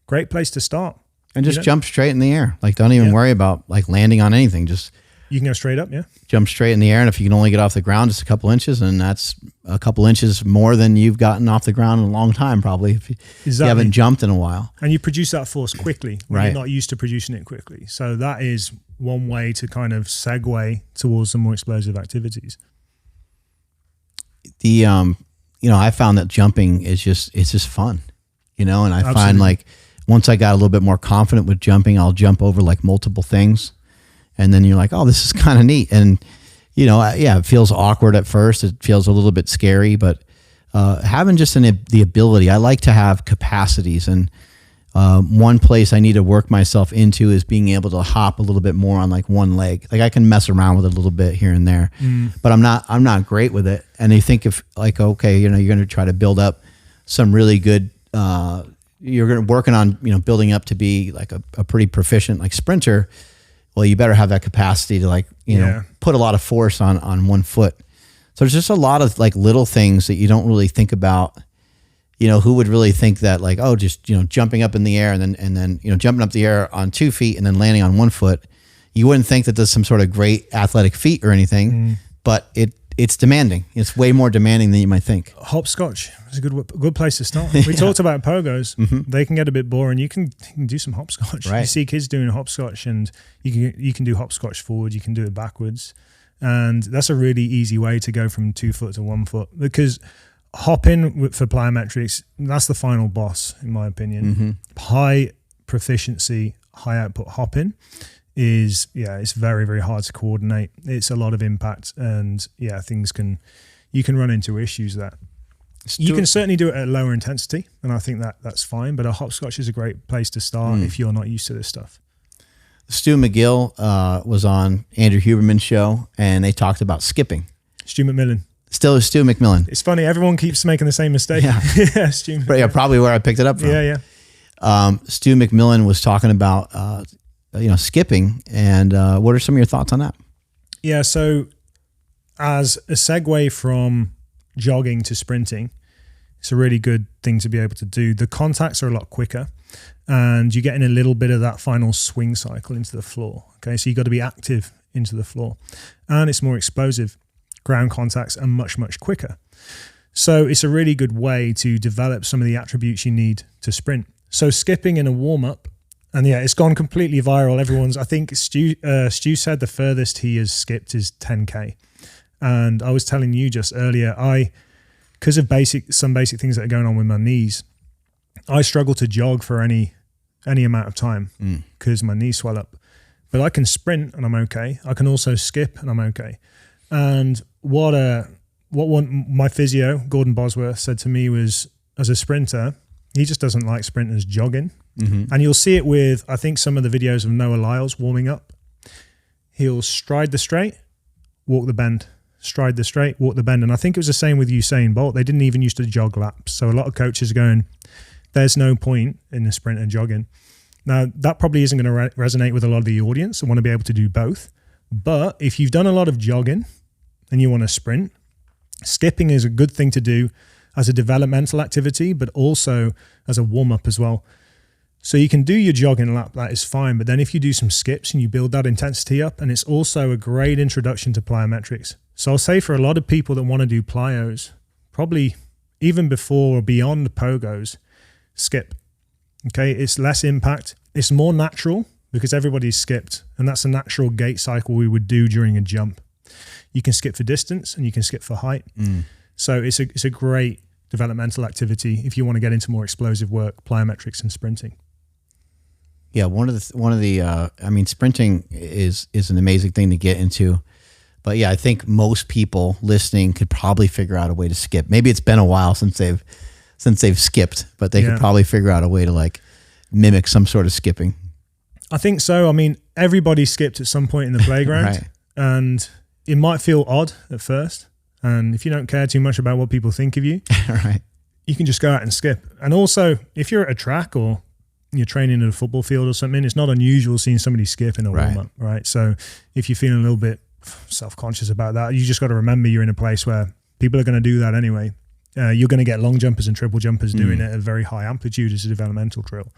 Speaker 1: great place to start.
Speaker 2: And just jump straight in the air. Like, don't even worry about like landing on anything. Just
Speaker 1: you can go straight up. Yeah.
Speaker 2: Jump straight in the air, and if you can only get off the ground just a couple inches, and that's a couple inches more than you've gotten off the ground in a long time, probably, if you haven't jumped in a while.
Speaker 1: And you produce that force quickly when you're not used to producing it quickly. So that is one way to kind of segue towards some more explosive activities.
Speaker 2: I found that jumping is just fun, and I find like once I got a little bit more confident with jumping, I'll jump over like multiple things. And then you're like, oh, this is kind of neat. And, it feels awkward at first. It feels a little bit scary, but having just the ability, I like to have capacities. And one place I need to work myself into is being able to hop a little bit more on like one leg. Like I can mess around with it a little bit here and there, but I'm not great with it. And they think if like, okay, you're going to try to build up some really good, you're going to working on, building up to be like a pretty proficient like sprinter. Well, you better have that capacity to like, put a lot of force on one foot. So there's just a lot of like little things that you don't really think about. Who would really think that like, oh, just, jumping up in the air and then, jumping up the air on 2 feet and then landing on 1 foot. You wouldn't think that there's some sort of great athletic feat or anything, but it's demanding. It's way more demanding than you might think.
Speaker 1: Hopscotch is a good place to start. We talked about pogos. They can get a bit boring. You can do some hopscotch.
Speaker 2: Right.
Speaker 1: You see kids doing hopscotch, and you can do hopscotch forward. You can do it backwards, and that's a really easy way to go from 2 foot to 1 foot. Because hopping for plyometrics, that's the final boss, in my opinion. High proficiency, high output hopping is it's very, very hard to coordinate. It's a lot of impact, and you can run into issues there. You can certainly do it at lower intensity, and I think that's fine, but a hopscotch is a great place to start if you're not used to this stuff.
Speaker 2: Stu McGill was on Andrew Huberman's show, and they talked about skipping.
Speaker 1: Stu McMillan.
Speaker 2: Still Stu McMillan.
Speaker 1: It's funny, everyone keeps making the same mistake.
Speaker 2: Yeah.
Speaker 1: Stu
Speaker 2: McMillan. Yeah, probably where I picked it up from.
Speaker 1: Yeah.
Speaker 2: Stu McMillan was talking about skipping, and what are some of your thoughts on that?
Speaker 1: Yeah, so as a segue from jogging to sprinting, it's a really good thing to be able to do. The contacts are a lot quicker, and you're getting a little bit of that final swing cycle into the floor. Okay, so you've got to be active into the floor, and it's more explosive. Ground contacts are much, much quicker. So it's a really good way to develop some of the attributes you need to sprint. So skipping in a warm-up, and it's gone completely viral. I think Stu said the furthest he has skipped is 10K. And I was telling you just earlier, because of some basic things that are going on with my knees, I struggle to jog for any amount of time because my knees swell up. But I can sprint and I'm okay. I can also skip and I'm okay. And what my physio, Gordon Bosworth, said to me was, as a sprinter, he just doesn't like sprinters jogging. And you'll see it with, I think, some of the videos of Noah Lyles warming up. he'll stride the straight, walk the bend, stride the straight, walk the bend. And I think it was the same with Usain Bolt. They didn't even used to jog laps. So a lot of coaches are going, there's no point in the sprint and jogging. Now, that probably isn't going to resonate with a lot of the audience. I want to be able to do both. But if you've done a lot of jogging and you want to sprint, skipping is a good thing to do as a developmental activity, but also as a warm-up as well. So you can do your jogging lap, that is fine. But then if you do some skips and you build that intensity up, and it's also a great introduction to plyometrics. So I'll say for a lot of people that want to do plyos, probably even before or beyond Pogos, skip. Okay, it's less impact. It's more natural because everybody's skipped, and that's a natural gait cycle we would do during a jump. You can skip for distance and you can skip for height. So it's a great developmental activity if you want to get into more explosive work, plyometrics and sprinting.
Speaker 2: Yeah, one of the I mean, sprinting is an amazing thing to get into. But yeah, I think most people listening could probably figure out a way to skip. Maybe it's been a while since they've skipped, but they could probably figure out a way to like mimic some sort of skipping.
Speaker 1: I think so. I mean, everybody skipped at some point in the playground,
Speaker 2: Right.
Speaker 1: And it might feel odd at first. And if you don't care too much about what people think of you,
Speaker 2: Right.
Speaker 1: you can just go out and skip. And also, if you're at a track or you're training at a football field or something, it's not unusual seeing somebody skip in a warm-up, right? So if you're feeling a little bit self-conscious about that, you just got to remember you're in a place where people are going to do that anyway. You're going to get long jumpers and triple jumpers doing it at a very high amplitude as a developmental drill.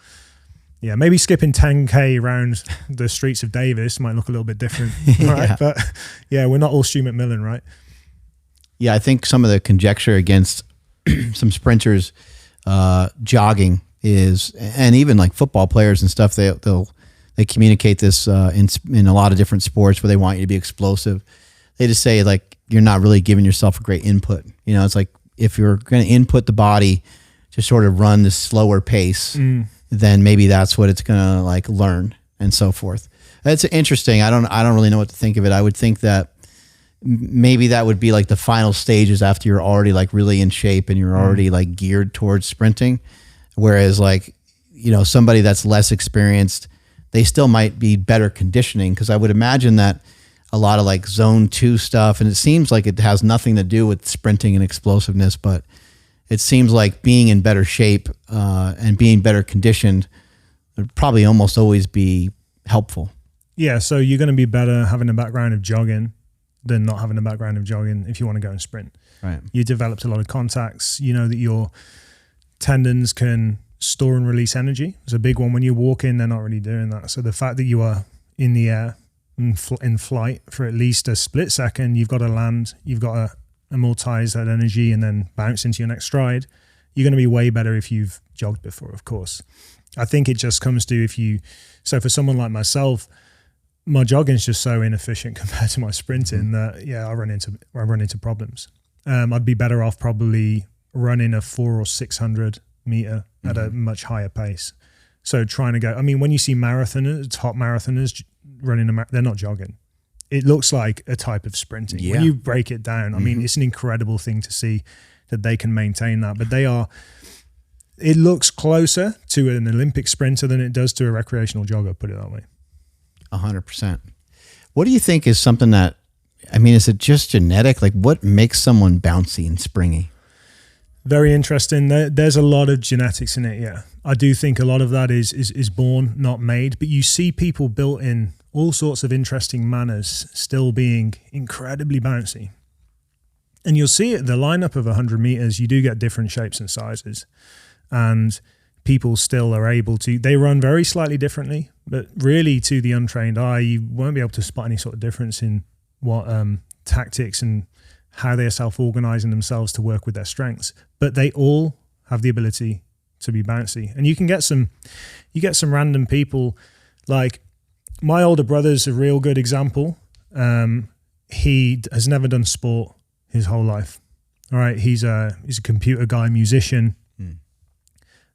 Speaker 1: Yeah, maybe skipping 10K around the streets of Davis might look a little bit different, right?
Speaker 2: Yeah.
Speaker 1: But yeah, we're not all Stu McMillan, right?
Speaker 2: Yeah, I think some of the conjecture against some sprinters jogging is, and even like football players and stuff, they communicate this in a lot of different sports where they want you to be explosive. They just say like you're not really giving yourself a great input. You know, it's like if you're going to input the body to sort of run this slower pace, then maybe that's what it's going to like learn and so forth. That's interesting. I don't really know what to think of it. I would think that maybe that would be like the final stages after you're already like really in shape and you're already like geared towards sprinting. Whereas like, you know, somebody that's less experienced, they still might be better conditioning, because I would imagine that a lot of like zone 2 stuff, and it seems like it has nothing to do with sprinting and explosiveness, but it seems like being in better shape and being better conditioned would probably almost always be helpful.
Speaker 1: Yeah, so you're going to be better having a background of jogging than not having a background of jogging if you want to go and sprint.
Speaker 2: Right.
Speaker 1: You developed a lot of contacts. You know that your tendons can store and release energy. It's a big one. When you walk in, they're not really doing that. So the fact that you are in the air in flight for at least a split second, you've got to land, you've got to amortize that energy and then bounce into your next stride. You're going to be way better if you've jogged before, of course. I think it just comes to so for someone like myself, my jogging is just so inefficient compared to my sprinting that I run into problems. I'd be better off probably running a 400 or 600 meter at a much higher pace. So trying to go, I mean, when you see marathoners, top marathoners running they're not jogging. It looks like a type of sprinting.
Speaker 2: Yeah.
Speaker 1: When you break it down, I mean, it's an incredible thing to see that they can maintain that. But it looks closer to an Olympic sprinter than it does to a recreational jogger, put it that way.
Speaker 2: 100%. What do you think is something that, I mean, is it just genetic? Like what makes someone bouncy and springy?
Speaker 1: Very interesting. There's a lot of genetics in it, yeah. I do think a lot of that is born, not made, but you see people built in all sorts of interesting manners still being incredibly bouncy. And you'll see it, the lineup of 100 meters, you do get different shapes and sizes. And people still are able to, they run very slightly differently, but really to the untrained eye, you won't be able to spot any sort of difference in what tactics and how they are self-organizing themselves to work with their strengths. But they all have the ability to be bouncy. And you get some random people, like my older brother's a real good example. He has never done sport his whole life. All right. He's a computer guy, musician.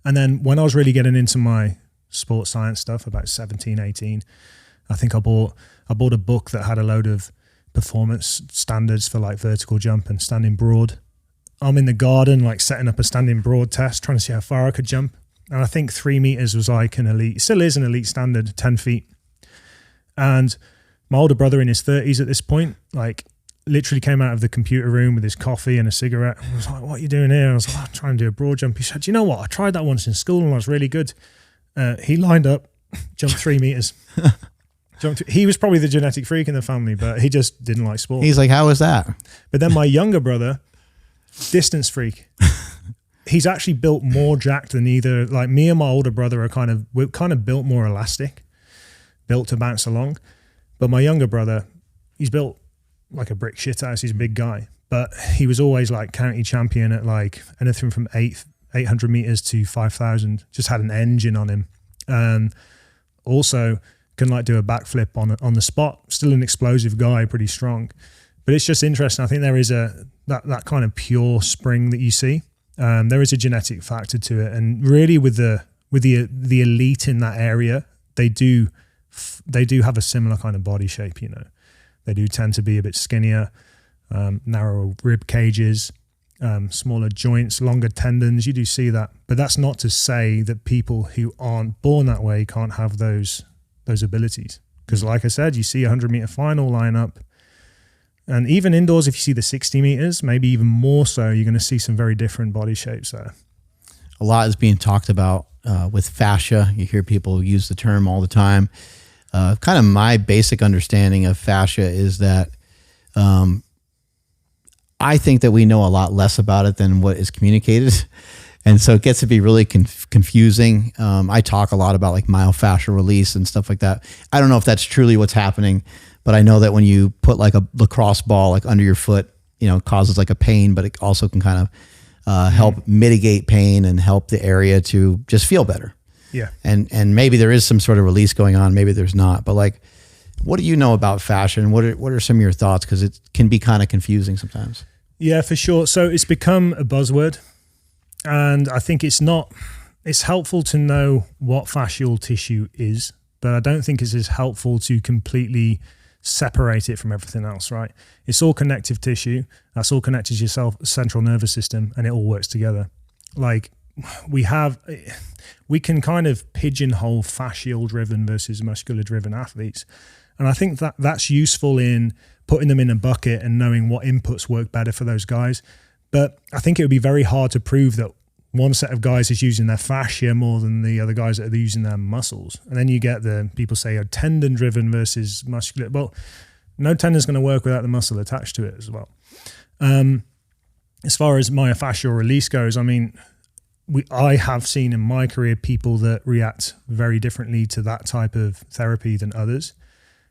Speaker 1: And then when I was really getting into my sports science stuff, about 17, 18, I think I bought a book that had a load of performance standards for like vertical jump and standing broad. I'm in the garden, like setting up a standing broad test, trying to see how far I could jump. And I think 3 meters was like an elite, still is an elite standard, 10 feet. And My older brother in his 30s at this point, like literally came out of the computer room with his coffee and a cigarette. I was like, what are you doing here? I was like, I'm trying to do a broad jump. He said, do you know what? I tried that once in school and I was really good. He lined up, jumped 3 meters. He was probably the genetic freak in the family, but he just didn't like sport.
Speaker 2: He's like, how was that?
Speaker 1: But then my younger brother, distance freak. He's actually built more jacked than either. Like me and my older brother we're kind of built more elastic, built to bounce along. But my younger brother, he's built like a brick shit house. He's a big guy, but he was always like county champion at like anything from 800 meters to 5,000. Just had an engine on him, and also can like do a backflip on the spot. Still an explosive guy, pretty strong. But it's just interesting. I think there is that kind of pure spring that you see. There is a genetic factor to it, and really with the elite in that area, they do have a similar kind of body shape. You know, they do tend to be a bit skinnier, narrower rib cages, smaller joints, longer tendons. You do see that, but that's not to say that people who aren't born that way can't have those abilities. Because, like I said, you see a 100-meter final lineup. And even indoors, if you see the 60 meters, maybe even more so, you're going to see some very different body shapes there.
Speaker 2: A lot is being talked about with fascia. You hear people use the term all the time. Kind of my basic understanding of fascia is that I think that we know a lot less about it than what is communicated. And so it gets to be really confusing. I talk a lot about like myofascial release and stuff like that. I don't know if that's truly what's happening, but I know that when you put like a lacrosse ball like under your foot, you know, it causes like a pain, but it also can kind of help mitigate pain and help the area to just feel better.
Speaker 1: Yeah.
Speaker 2: And maybe there is some sort of release going on, maybe there's not. But like, what do you know about fascia, and what are some of your thoughts? Because it can be kind of confusing sometimes.
Speaker 1: Yeah, for sure. So it's become a buzzword, and I think it's helpful to know what fascial tissue is, but I don't think it's as helpful to completely separate it from everything else, right? It's all connective tissue. That's all connected to your central nervous system, and it all works together. Like we can kind of pigeonhole fascial driven versus muscular driven athletes. And I think that that's useful in putting them in a bucket and knowing what inputs work better for those guys. But I think it would be very hard to prove that one set of guys is using their fascia more than the other guys that are using their muscles. And then you get the people say tendon driven versus muscular. Well, no tendon's going to work without the muscle attached to it as well. As far as myofascial release goes, I mean, I have seen in my career people that react very differently to that type of therapy than others.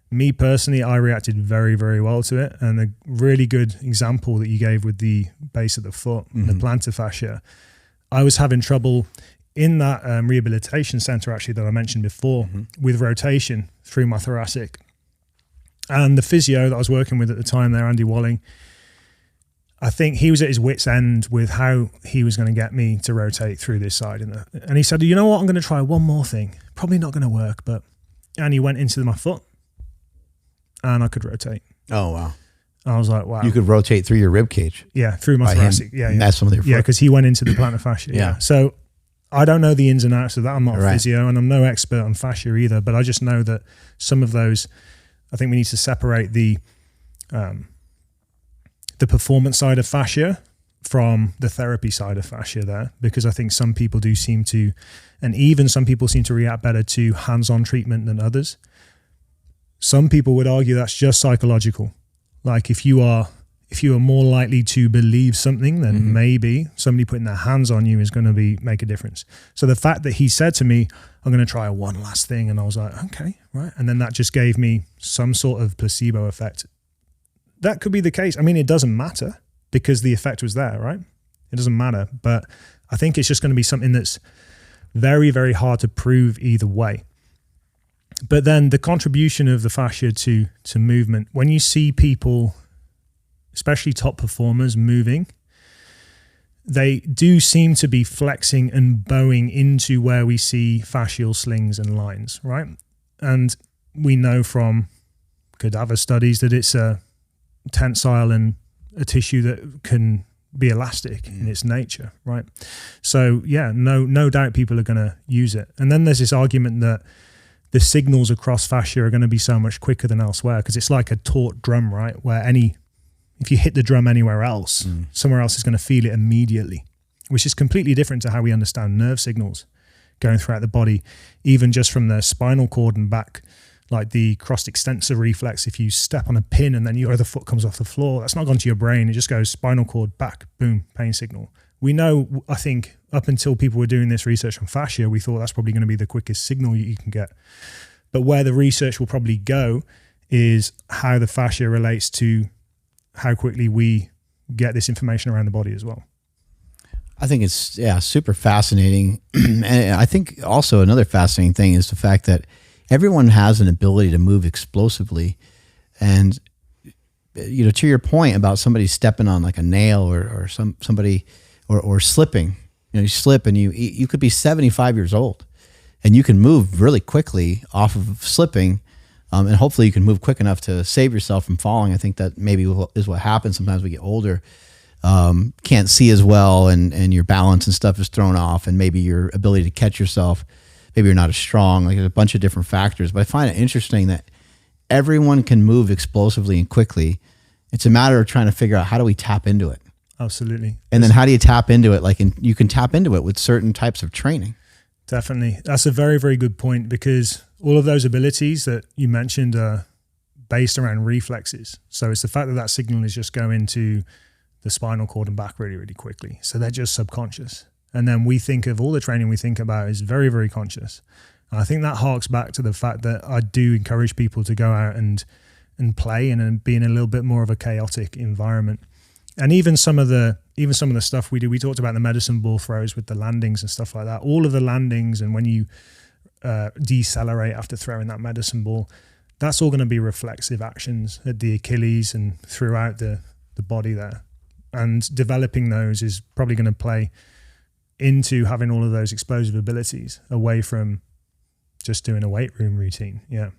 Speaker 1: Me personally, I reacted very, very well to it. And a really good example that you gave with the base of the foot, the plantar fascia, I was having trouble in that rehabilitation center actually that I mentioned before with rotation through my thoracic. And the physio that I was working with at the time there, Andy Walling, I think he was at his wit's end with how he was going to get me to rotate through this side. And he said, you know what, I'm going to try one more thing. Probably not going to work, but... And he went into my foot and I could rotate.
Speaker 2: Oh, wow.
Speaker 1: I was like, wow.
Speaker 2: You could rotate through your rib cage.
Speaker 1: Yeah, through my thoracic. Yeah.
Speaker 2: That's some of their foot.
Speaker 1: Yeah, because he went into the plantar fascia.
Speaker 2: Yeah.
Speaker 1: So I don't know the ins and outs of that. I'm not a physio and I'm no expert on fascia either, but I just know that some of those, I think we need to separate the performance side of fascia from the therapy side of fascia there, because I think some people do seem to, and even some people seem to react better to hands-on treatment than others. Some people would argue that's just psychological. Like if you are more likely to believe something, then maybe somebody putting their hands on you is going to make a difference. So the fact that he said to me, I'm going to try one last thing. And I was like, okay, right. And then that just gave me some sort of placebo effect. That could be the case. I mean, it doesn't matter because the effect was there, right? It doesn't matter. But I think it's just going to be something that's very, very hard to prove either way. But then the contribution of the fascia to movement, when you see people, especially top performers, moving, they do seem to be flexing and bowing into where we see fascial slings and lines, right? And we know from cadaver studies that it's a tensile and a tissue that can be elastic in its nature, right? So yeah, no doubt people are going to use it. And then there's this argument that the signals across fascia are going to be so much quicker than elsewhere, because it's like a taut drum, right? Where if you hit the drum anywhere else, somewhere else is going to feel it immediately, which is completely different to how we understand nerve signals going throughout the body, even just from the spinal cord and back, like the cross extensor reflex. If you step on a pin and then your other foot comes off the floor, that's not gone to your brain. It just goes spinal cord, back, boom, pain signal. We know, I think, up until people were doing this research on fascia, we thought that's probably going to be the quickest signal you can get. But where the research will probably go is how the fascia relates to how quickly we get this information around the body as well.
Speaker 2: I think it's super fascinating. And I think also another fascinating thing is the fact that everyone has an ability to move explosively. And, you know, to your point about somebody stepping on like a nail or somebody or slipping, you know, you slip and you could be 75 years old and you can move really quickly off of slipping. And hopefully you can move quick enough to save yourself from falling. I think that maybe is what happens sometimes we get older. Can't see as well and your balance and stuff is thrown off, and maybe your ability to catch yourself, maybe you're not as strong. Like there's a bunch of different factors, but I find it interesting that everyone can move explosively and quickly. It's a matter of trying to figure out how do we tap into it.
Speaker 1: Absolutely.
Speaker 2: And then how do you tap into it? Like you can tap into it with certain types of training.
Speaker 1: Definitely. That's a very, very good point, because all of those abilities that you mentioned are based around reflexes. So it's the fact that signal is just going to the spinal cord and back really, really quickly. So they're just subconscious. And then we think of all the training we think about is very, very conscious. And I think that harks back to the fact that I do encourage people to go out and play and be in a little bit more of a chaotic environment. And even some of the stuff we do, we talked about the medicine ball throws with the landings and stuff like that. All of the landings, and when you decelerate after throwing that medicine ball, that's all going to be reflexive actions at the Achilles and throughout the body there. And developing those is probably going to play into having all of those explosive abilities away from just doing a weight room routine. Yeah.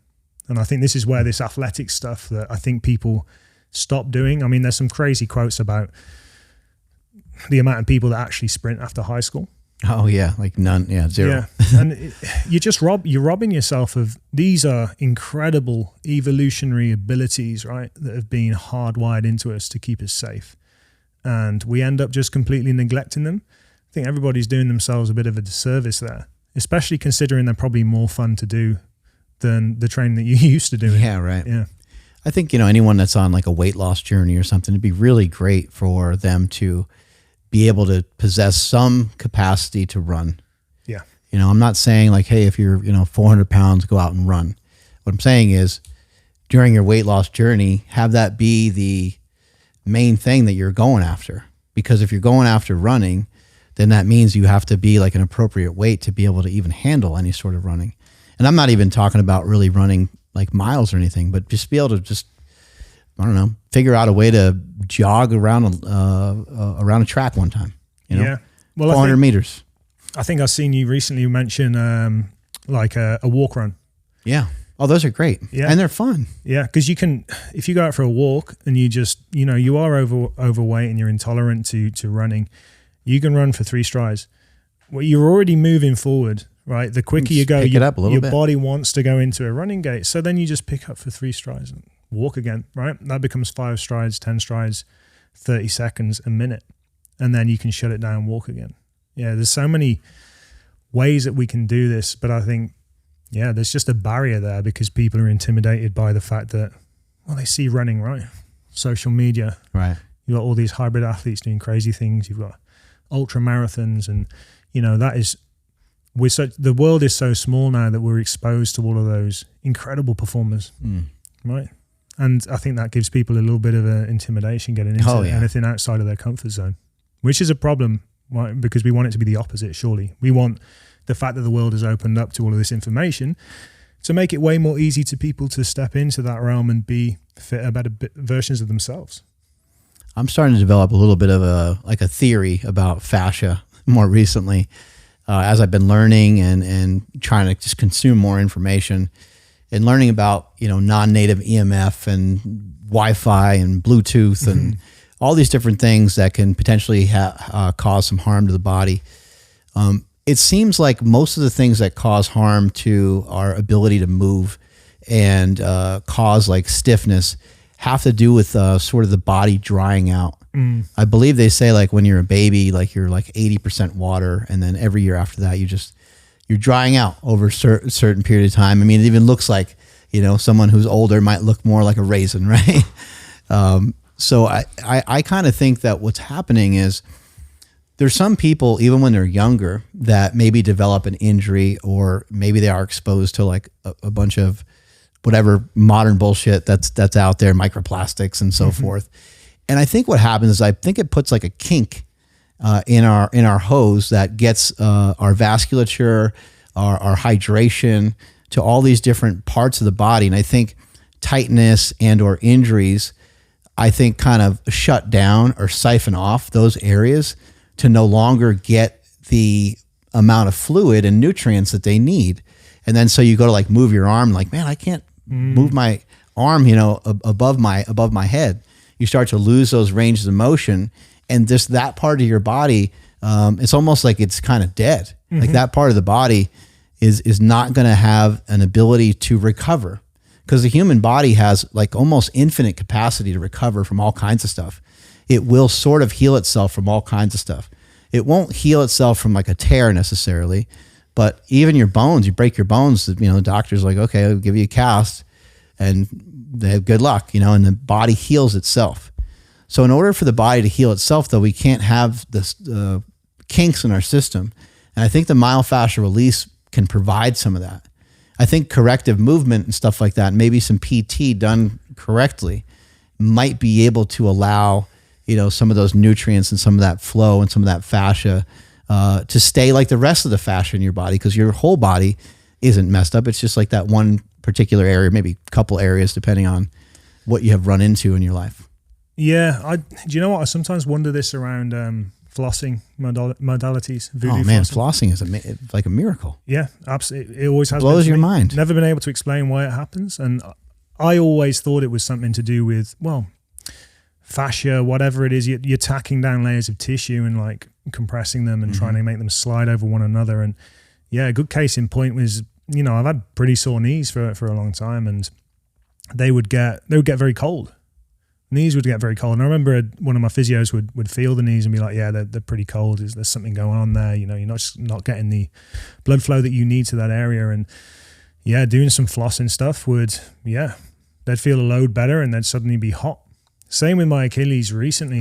Speaker 1: And I think this is where this athletic stuff that I think people stop doing. I mean, there's some crazy quotes about the amount of people that actually sprint after high school.
Speaker 2: Oh yeah. Like none. Yeah. Zero.
Speaker 1: Yeah. And you're robbing yourself of, these are incredible evolutionary abilities, right? That have been hardwired into us to keep us safe. And we end up just completely neglecting them. I think everybody's doing themselves a bit of a disservice there, especially considering they're probably more fun to do than the training that you used to do.
Speaker 2: Yeah, right.
Speaker 1: Yeah.
Speaker 2: I think, you know, anyone that's on like a weight loss journey or something, it'd be really great for them to be able to possess some capacity to run.
Speaker 1: Yeah.
Speaker 2: You know, I'm not saying like, hey, if you're, 400 pounds, go out and run. What I'm saying is during your weight loss journey, have that be the main thing that you're going after. Because if you're going after running, then that means you have to be like an appropriate weight to be able to even handle any sort of running. And I'm not even talking about really running like miles or anything, but just be able to figure out a way to jog around a track one time.
Speaker 1: Yeah. Well,
Speaker 2: 400 meters.
Speaker 1: I think I've seen you recently mention like a walk run.
Speaker 2: Yeah. Oh, those are great.
Speaker 1: Yeah.
Speaker 2: And they're fun.
Speaker 1: Yeah. Because you can, if you go out for a walk and you just, you are overweight and you're intolerant to running, you can run for 3 strides. Well, you're already moving forward, right? The quicker you go, your body wants to go into a running gait. So then you just pick up for 3 strides and walk again, right? That becomes 5 strides, 10 strides, 30 seconds, a minute. And then you can shut it down and walk again. Yeah, there's so many ways that we can do this, but I think, there's just a barrier there because people are intimidated by the fact that, they see running, right? Social media.
Speaker 2: Right.
Speaker 1: You've got all these hybrid athletes doing crazy things. You've got ultra marathons and, the world is so small now that we're exposed to all of those incredible performers, right? And I think that gives people a little bit of an intimidation getting into anything outside of their comfort zone, which is a problem, right? Because we want it to be the opposite, surely. We want the fact that the world has opened up to all of this information to make it way more easy to people to step into that realm and be fitter, better versions of themselves.
Speaker 2: I'm starting to develop a little bit of a theory about fascia more recently as I've been learning and trying to just consume more information and learning about, non-native EMF and Wi-Fi and Bluetooth and all these different things that can potentially cause some harm to the body. it seems like most of the things that cause harm to our ability to move and cause like stiffness have to do with sort of the body drying out. I believe they say like when you're a baby, like you're like 80% water, and then every year after that, you're drying out over a certain period of time. I mean, it even looks like, you know, someone who's older might look more like a raisin, right? So I kind of think that what's happening is there's some people, even when they're younger, that maybe develop an injury, or maybe they are exposed to like a bunch of whatever modern bullshit that's out there, microplastics and so forth. And I think what happens is I think it puts like a kink in our hose that gets our vasculature, our hydration to all these different parts of the body. And I think tightness and or injuries, I think kind of shut down or siphon off those areas to no longer get the amount of fluid and nutrients that they need. And then so you go to like move your arm, like, man, I can't move my arm, you know, above my head. You start to lose those ranges of motion, and just that part of your body, it's almost like it's kind of dead. Like that part of the body is not going to have an ability to recover, because the human body has like almost infinite capacity to recover from all kinds of stuff. It will sort of heal itself from all kinds of stuff. It won't heal itself from like a tear necessarily, but even your bones, you break your bones, you know, the doctor's like, okay, I'll give you a cast, and they have good luck, you know, and the body heals itself. So in order for the body to heal itself, though, we can't have this kinks in our system. And I think the myofascial release can provide some of that. I think corrective movement and stuff like that, maybe some PT done correctly, might be able to allow, you know, some of those nutrients and some of that flow and some of that fascia to stay like the rest of the fascia in your body, because your whole body isn't messed up. It's just like that one particular area, maybe a couple areas, depending on what you have run into in your life.
Speaker 1: Yeah. Do you know what? I sometimes wonder this around flossing modalities. Voodoo
Speaker 2: Oh man, flossing is like a miracle.
Speaker 1: Yeah, absolutely. It always has.
Speaker 2: Blows your mind.
Speaker 1: Never been able to explain why it happens. And I always thought it was something to do with, well, fascia, whatever it is. You're tacking down layers of tissue and like compressing them and trying to make them slide over one another. And yeah, a good case in point was, you know, I've had pretty sore knees for a long time, and they would get very cold. Knees would get very cold. And I remember one of my physios would feel the knees and be like, yeah, they're pretty cold. There's something going on there. You know, you're not getting the blood flow that you need to that area. And yeah, doing some flossing stuff they'd feel a load better, and they'd suddenly be hot. Same with my Achilles recently.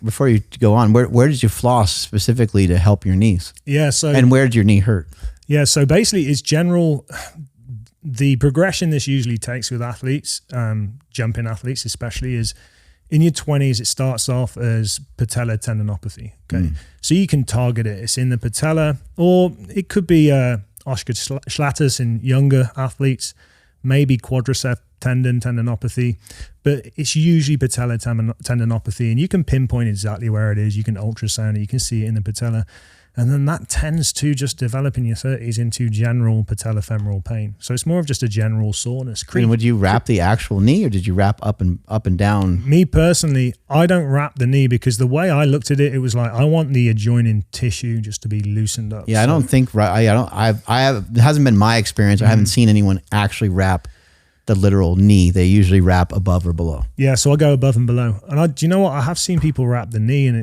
Speaker 2: Before you go on, where did you floss specifically to help your knees?
Speaker 1: Yeah.
Speaker 2: And where did your knee hurt?
Speaker 1: Yeah. So basically it's general. The progression this usually takes with athletes, jumping athletes especially, is in your 20s, it starts off as patellar tendinopathy. Okay. So you can target it. It's in the patella, or it could be Osgood-Schlatter's in younger athletes, maybe quadricep tendinopathy, but it's usually patellar tendinopathy, and you can pinpoint exactly where it is. You can ultrasound it. You can see it in the patella. And then that tends to just develop in your 30s into general patellofemoral pain. So it's more of just a general soreness.
Speaker 2: And would you wrap the actual knee, or did you wrap up and down?
Speaker 1: Me personally, I don't wrap the knee, because the way I looked at it, it was like, I want the adjoining tissue just to be loosened up.
Speaker 2: Yeah, so I don't think, it hasn't been my experience. I haven't seen anyone actually wrap the literal knee. They usually wrap above or below.
Speaker 1: Yeah, so I go above and below. And do you know what? I have seen people wrap the knee, and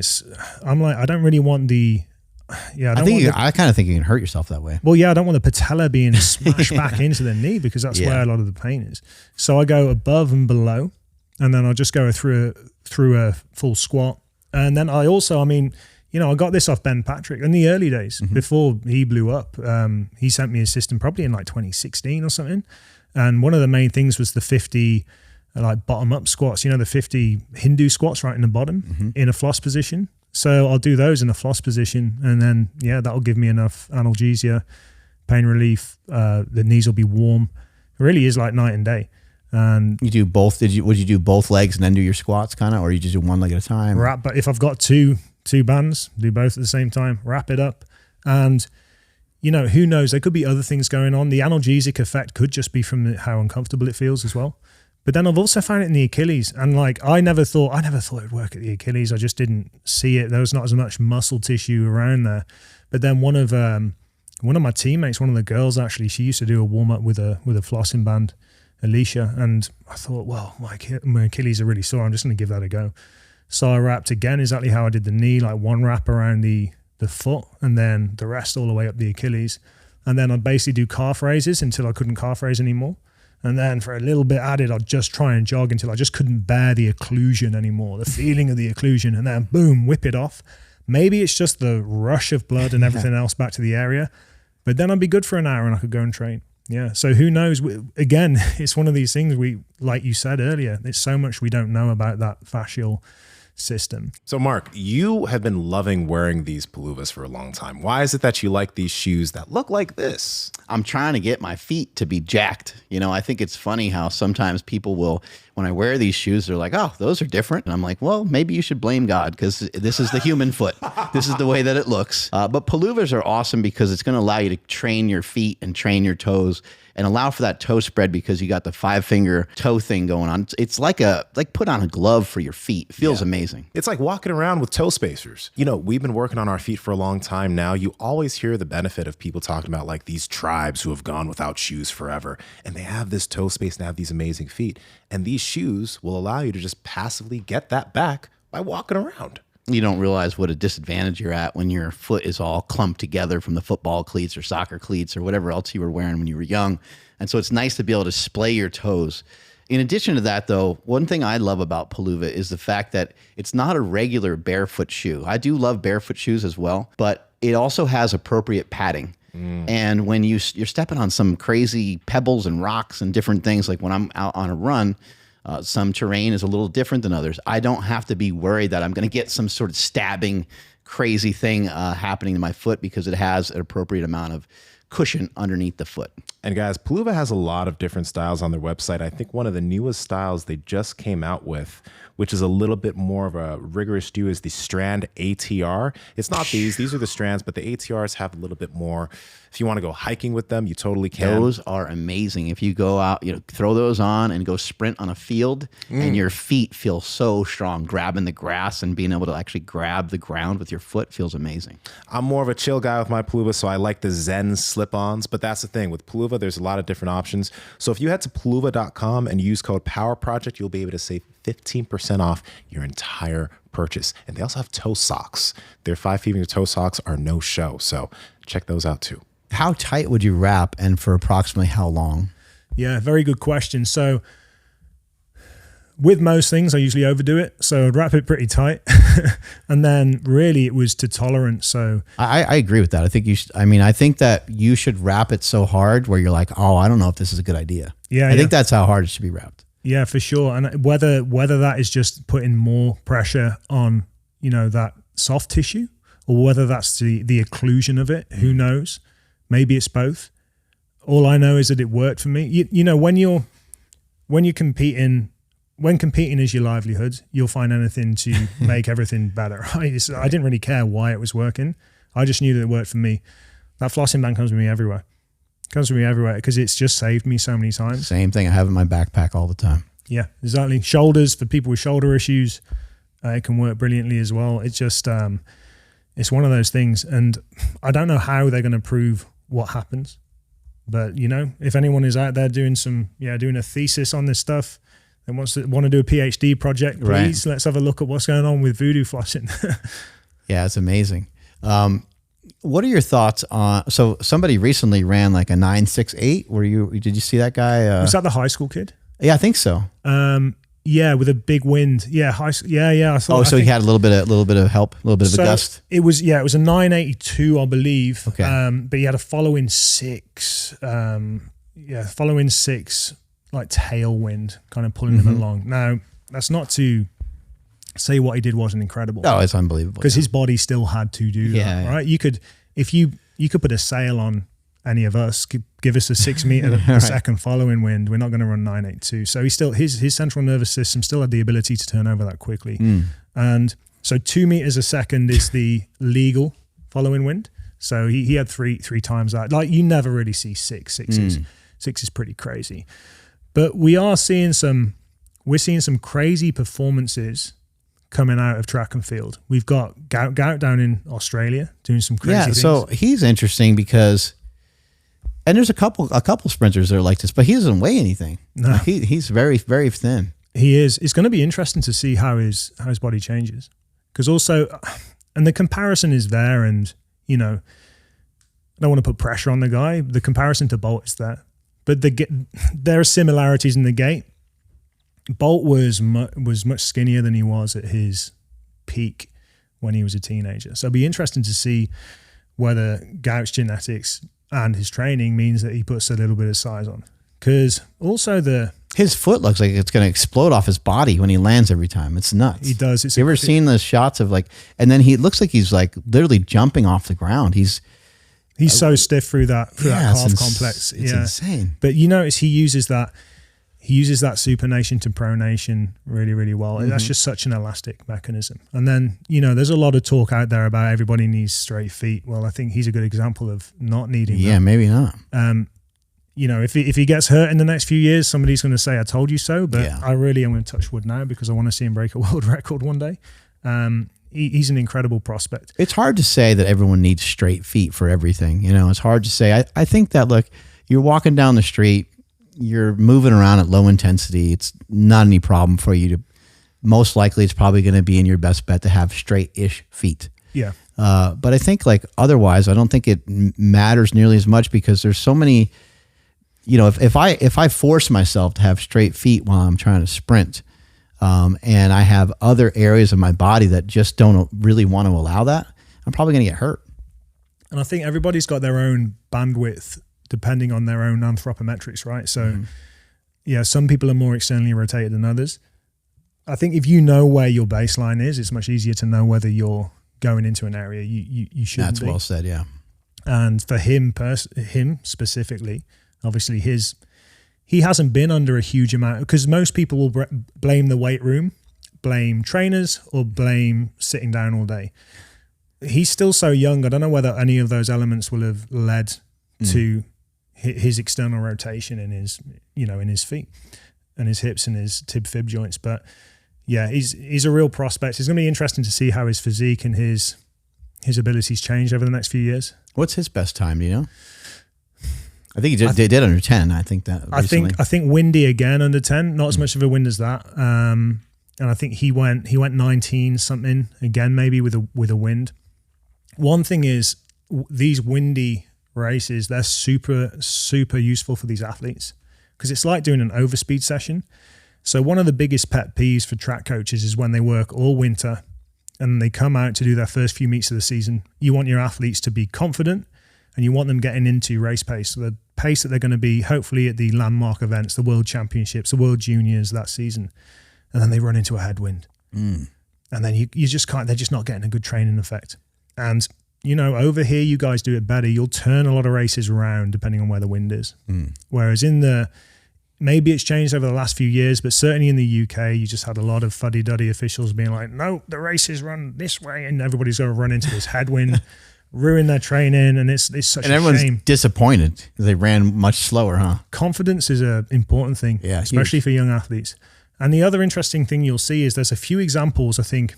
Speaker 1: I'm like, I don't really want the... Yeah,
Speaker 2: I kind of think you can hurt yourself that way.
Speaker 1: Well, yeah, I don't want the patella being smashed back into the knee, because that's where a lot of the pain is. So I go above and below, and then I'll just go through a full squat. And then I got this off Ben Patrick in the early days before he blew up. He sent me a system probably in like 2016 or something. And one of the main things was the 50 like bottom up squats, the 50 Hindu squats right in the bottom in a floss position. So I'll do those in a floss position, and then that'll give me enough analgesia, pain relief. The knees will be warm. It really is like night and day. And
Speaker 2: you do both. Would you do both legs and then do your squats kind of, or you just do one leg at a time?
Speaker 1: But if I've got two bands, do both at the same time, wrap it up. And who knows? There could be other things going on. The analgesic effect could just be from how uncomfortable it feels as well. But then I've also found it in the Achilles, and like I never thought it'd work at the Achilles. I just didn't see it. There was not as much muscle tissue around there. But then one of my teammates, one of the girls actually, she used to do a warm up with a flossing band, Alicia, and I thought, well, my Achilles are really sore. I'm just going to give that a go. So I wrapped again exactly how I did the knee, like one wrap around the foot, and then the rest all the way up the Achilles. And then I'd basically do calf raises until I couldn't calf raise anymore. And then for a little bit added, I'd just try and jog until I just couldn't bear the occlusion anymore, the feeling of the occlusion, and then boom, whip it off. Maybe it's just the rush of blood and everything else back to the area, but then I'd be good for an hour and I could go and train. Yeah. So who knows? Again, it's one of these things like you said earlier, there's so much we don't know about that fascial system.
Speaker 4: So Mark, you have been loving wearing these PUVAs for a long time. Why is it that you like these shoes that look like this?
Speaker 2: I'm trying to get my feet to be jacked. You know, I think it's funny how sometimes people will, when I wear these shoes, they're like, oh, those are different. And I'm like, well, maybe you should blame God because this is the human foot. This is the way that it looks. But PUVAs are awesome because it's going to allow you to train your feet and train your toes and allow for that toe spread because you got the 5-finger toe thing going on. It's like put on a glove for your feet. It feels amazing.
Speaker 4: It's like walking around with toe spacers. You know, we've been working on our feet for a long time now. You always hear the benefit of people talking about like these tribes who have gone without shoes forever. And they have this toe space and have these amazing feet. And these shoes will allow you to just passively get that back by walking around.
Speaker 2: You don't realize what a disadvantage you're at when your foot is all clumped together from the football cleats or soccer cleats or whatever else you were wearing when you were young. And so it's nice to be able to splay your toes. In addition to that, though, one thing I love about PUVA is the fact that it's not a regular barefoot shoe. I do love barefoot shoes as well, but it also has appropriate padding. And when you're stepping on some crazy pebbles and rocks and different things, like when I'm out on a run, some terrain is a little different than others. I don't have to be worried that I'm going to get some sort of stabbing, crazy thing happening to my foot because it has an appropriate amount of cushion underneath the foot.
Speaker 4: And guys, PUVA has a lot of different styles on their website. I think one of the newest styles they just came out with, which is a little bit more of a rigorous shoe, is the Strand ATR. It's not these are the Strands, but the ATRs have a little bit more. If you want to go hiking with them, you totally can.
Speaker 2: Those are amazing. If you go out, throw those on and go sprint on a field and your feet feel so strong, grabbing the grass and being able to actually grab the ground with your foot feels amazing.
Speaker 4: I'm more of a chill guy with my PUVA, so I like the Zen slip-ons, but that's the thing. With PUVA, there's a lot of different options. So if you head to PUVA.com and use code POWERPROJECT, you'll be able to save 15% off your entire purchase. And they also have toe socks. Their 5-finger toe socks are no show, so check those out too.
Speaker 2: How tight would you wrap and for approximately how long?
Speaker 1: Yeah, very good question. So with most things, I usually overdo it. So I'd wrap it pretty tight. And then really it was to tolerance. So
Speaker 2: I agree with that. I think I think that you should wrap it so hard where you're like, oh, I don't know if this is a good idea.
Speaker 1: Yeah.
Speaker 2: I think that's how hard it should be wrapped.
Speaker 1: Yeah, for sure. And whether that is just putting more pressure on, that soft tissue or whether that's the occlusion of it, who knows? Maybe it's both. All I know is that it worked for me. When competing is your livelihood, you'll find anything to make everything better. Right? I didn't really care why it was working. I just knew that it worked for me. That flossing band comes with me everywhere. Comes with me everywhere because it's just saved me so many times.
Speaker 2: Same thing I have in my backpack all the time.
Speaker 1: Yeah, exactly. Shoulders, for people with shoulder issues, it can work brilliantly as well. It's just, it's one of those things. And I don't know how they're going to prove what happens. But, if anyone is out there doing doing a thesis on this stuff and want to do a PhD project, please let's have a look at what's going on with voodoo flossing.
Speaker 2: Yeah, it's amazing. What are your thoughts on? So somebody recently ran like a 9.68. Did you see that guy?
Speaker 1: Was that the high school kid?
Speaker 2: Yeah, I think so.
Speaker 1: Yeah, with a big wind. Yeah, high school. Yeah.
Speaker 2: He had a little bit of help, a little bit of a gust.
Speaker 1: It was a 9.82, I believe.
Speaker 2: Okay.
Speaker 1: But he had a following 6. Following 6, like tailwind, kind of pulling him along. Now, that's not to say what he did wasn't incredible.
Speaker 2: Oh, it's unbelievable.
Speaker 1: Because his body still had to do that, right? You could, if you could put a sail on any of us, give us a 6 meter a second following wind, we're not going to run 9.82. So he still, his central nervous system still had the ability to turn over that quickly. And so 2 meters a second is the legal following wind. So he had three times that. Like, you never really see sixes. 6 is pretty crazy. But we're seeing some crazy performances coming out of track and field. We've got Gout down in Australia doing some crazy things.
Speaker 2: So he's interesting because, and there's a couple sprinters that are like this, but he doesn't weigh anything.
Speaker 1: No.
Speaker 2: He's very, very thin.
Speaker 1: He is. It's going to be interesting to see how his body changes. Because also, and the comparison is there, and, you know, I don't want to put pressure on the guy. The comparison to Bolt is there. But there are similarities in the gait. Bolt was much skinnier than he was at his peak when he was a teenager. So it'll be interesting to see whether Gout's genetics and his training means that he puts a little bit of size on. Because also
Speaker 2: his foot looks like it's going to explode off his body when he lands every time. It's nuts.
Speaker 1: He does.
Speaker 2: You ever seen the shots of like, and then he looks like he's like literally jumping off the ground. He's
Speaker 1: so stiff through that calf complex.
Speaker 2: It's insane.
Speaker 1: But you notice he uses that supination to pronation really, really well. That's just such an elastic mechanism. And then, you know, there's a lot of talk out there about everybody needs straight feet. Well, I think he's a good example of not needing that.
Speaker 2: Yeah, maybe not.
Speaker 1: You know, if he gets hurt in the next few years, somebody's going to say, I told you so. But
Speaker 2: yeah.
Speaker 1: I really am going to touch wood now because I want to see him break a world record one day. He's an incredible prospect.
Speaker 2: It's hard to say that everyone needs straight feet for everything. You know, it's hard to say. I think that, look, you're walking down the street, you're moving around at low intensity. It's not any problem for you to, most likely it's probably going to be in your best bet to have straight-ish feet.
Speaker 1: Yeah.
Speaker 2: But I think like otherwise, I don't think it matters nearly as much because there's so many, you know, if I force myself to have straight feet while I'm trying to sprint, and I have other areas of my body that just don't really want to allow that, I'm probably going to get hurt.
Speaker 1: And I think everybody's got their own bandwidth depending on their own anthropometrics, right? So, yeah, some people are more externally rotated than others. I think if you know where your baseline is, it's much easier to know whether you're going into an area you shouldn't be.
Speaker 2: That's well said, yeah.
Speaker 1: And for him specifically, obviously he hasn't been under a huge amount, because most people will blame the weight room, blame trainers, or blame sitting down all day. He's still so young. I don't know whether any of those elements will have led to his external rotation in his feet and his hips and his tib fib joints. But yeah, he's a real prospect. It's going to be interesting to see how his physique and his abilities change over the next few years.
Speaker 2: What's his best time? Do you know? I think they did under 10. I think that recently.
Speaker 1: I think windy again under 10. Not as much of a wind as that. And I think he went 19 something again, maybe with a wind. One thing is these windy races, they're super, super useful for these athletes because it's like doing an overspeed session. So one of the biggest pet peeves for track coaches is when they work all winter and they come out to do their first few meets of the season. You want your athletes to be confident and you want them getting into race pace. So the pace that they're going to be hopefully at the landmark events, the World Championships, the World Juniors that season. And then they run into a headwind. And then you just can't, they're just not getting a good training effect. And you know, over here, you guys do it better. You'll turn a lot of races around depending on where the wind is. Whereas maybe it's changed over the last few years, but certainly in the UK, you just had a lot of fuddy-duddy officials being like, no, the races run this way, and everybody's going to run into this headwind, ruin their training, and it's such a shame. And
Speaker 2: everyone's disappointed because they ran much slower, huh? Confidence
Speaker 1: is an important thing, especially for young athletes. And the other interesting thing you'll see is there's a few examples, I think,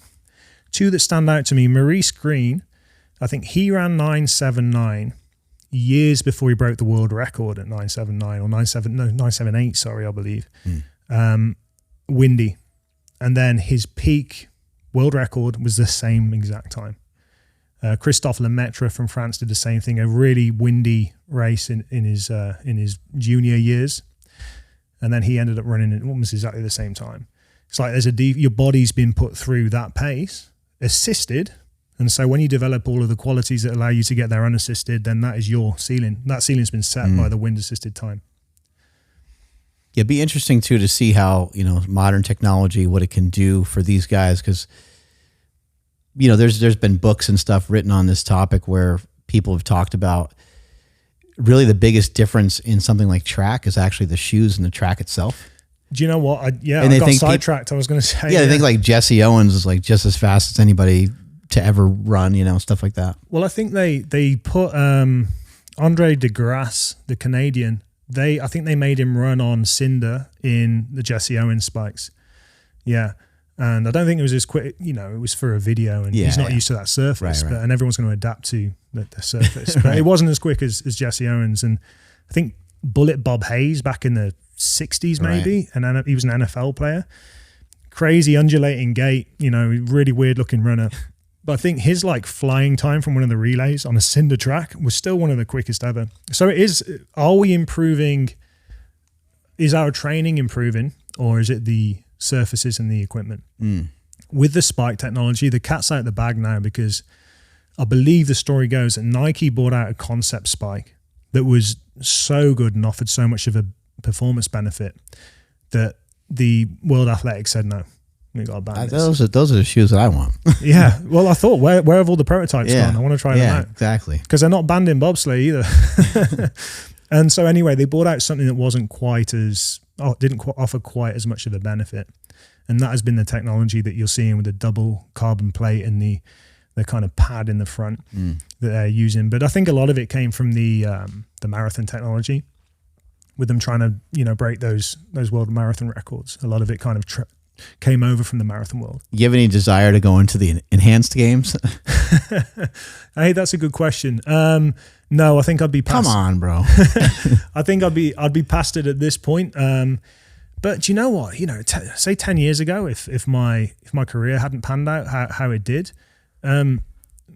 Speaker 1: two that stand out to me. Maurice Green, I think he ran 9.79 years before he broke the world record at 9.79 or 9.78, sorry, I believe. Windy. And then his peak world record was the same exact time. Christophe Lemaitre from France did the same thing, a really windy race in his junior years. And then he ended up running at almost exactly the same time. It's like your body's been put through that pace, assisted. And so when you develop all of the qualities that allow you to get there unassisted, then that is your ceiling. That ceiling's been set by the wind-assisted time.
Speaker 2: Yeah, it'd be interesting too to see how, you know, modern technology, what it can do for these guys, because, you know, there's been books and stuff written on this topic where people have talked about really the biggest difference in something like track is actually the shoes and the track itself.
Speaker 1: Do you know what? I got sidetracked. I was going to say.
Speaker 2: Yeah, they think like Jesse Owens is like just as fast as anybody to ever run, you know, stuff like that.
Speaker 1: Well, I think they put Andre DeGrasse, the Canadian, I think they made him run on cinder in the Jesse Owens spikes. Yeah. And I don't think it was as quick, you know, it was for a video and he's not used to that surface,
Speaker 2: Right.
Speaker 1: and everyone's going to adapt to the surface. But it wasn't as quick as Jesse Owens. And I think Bullet Bob Hayes back in the 60s maybe, and then he was an NFL player. Crazy undulating gait, you know, really weird looking runner. But I think his like flying time from one of the relays on a cinder track was still one of the quickest ever. So it is, are we improving? Is our training improving, or is it the surfaces and the equipment? With the spike technology, the cat's out the bag now, because I believe the story goes that Nike brought out a concept spike that was so good and offered so much of a performance benefit that the World Athletics said, no, we got to ban this.
Speaker 2: Those are the shoes that I want.
Speaker 1: Yeah. Well, I thought, where have all the prototypes gone? I want to try them out.
Speaker 2: Exactly.
Speaker 1: Because they're not banned in bobsleigh either. And so anyway, they brought out something that wasn't quite as, didn't offer quite as much of a benefit. And that has been the technology that you're seeing with the double carbon plate and the kind of pad in the front that they're using. But I think a lot of it came from the marathon technology, with them trying to, you know, break those world marathon records. A lot of it kind of came over from the marathon world.
Speaker 2: You have any desire to go into the enhanced games?
Speaker 1: Hey, that's a good question. No, I think I'd be past.
Speaker 2: Come on, bro.
Speaker 1: I think I'd be past it at this point. But do you know what? You know, say 10 years ago, if my career hadn't panned out how it did,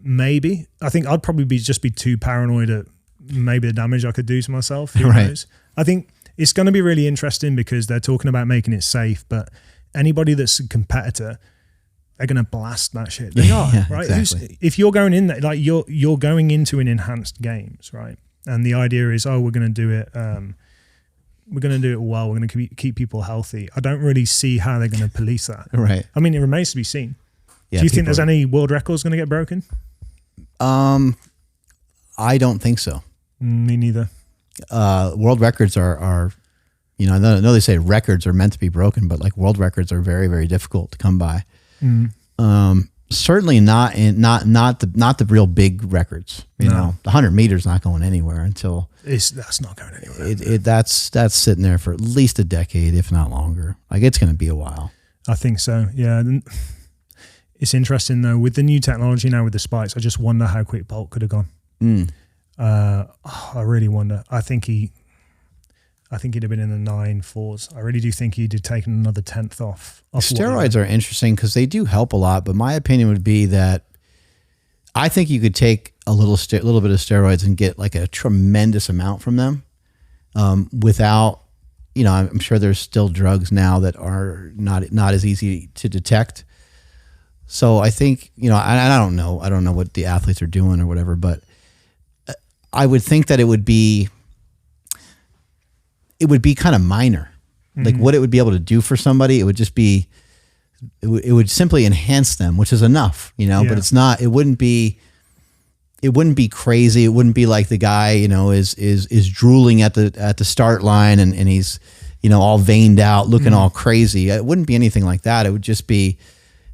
Speaker 1: maybe I think I'd probably be too paranoid at maybe the damage I could do to myself. Who knows? I think it's going to be really interesting because they're talking about making it safe, but anybody that's a competitor, they're going to blast that shit. They are, right?
Speaker 2: Exactly.
Speaker 1: If you're going in there, like you're going into an enhanced games, right? And the idea is, we're going to do it. We're going to do it well. We're going to keep people healthy. I don't really see how they're going to police that.
Speaker 2: Right.
Speaker 1: I mean, it remains to be seen.
Speaker 2: Yeah,
Speaker 1: do you think there's any world records going to get broken?
Speaker 2: I don't think so.
Speaker 1: Me neither.
Speaker 2: World records are, you know, I know they say records are meant to be broken, but like world records are very, very difficult to come by. Certainly not the real big records. You know, the 100 meters not going anywhere until
Speaker 1: that's not going anywhere.
Speaker 2: That's sitting there for at least a decade, if not longer. Like it's going to be a while.
Speaker 1: I think so. Yeah. It's interesting though, with the new technology now with the spikes, I just wonder how quick Bolt could have gone. I really wonder. I think he'd have been in the 9.4s. I really do think he'd have taken another 10th off.
Speaker 2: Steroids are interesting because they do help a lot, but my opinion would be that I think you could take a little bit of steroids and get like a tremendous amount from them without, you know, I'm sure there's still drugs now that are not as easy to detect. So I think, you know, I don't know what the athletes are doing or whatever, but I would think that it would be kind of minor. Like what it would be able to do for somebody, it would just be, it would simply enhance them, which is enough, you know, but it's not, it wouldn't be crazy. It wouldn't be like the guy, you know, is drooling at the start line and he's, you know, all veined out, looking all crazy. It wouldn't be anything like that. It would just be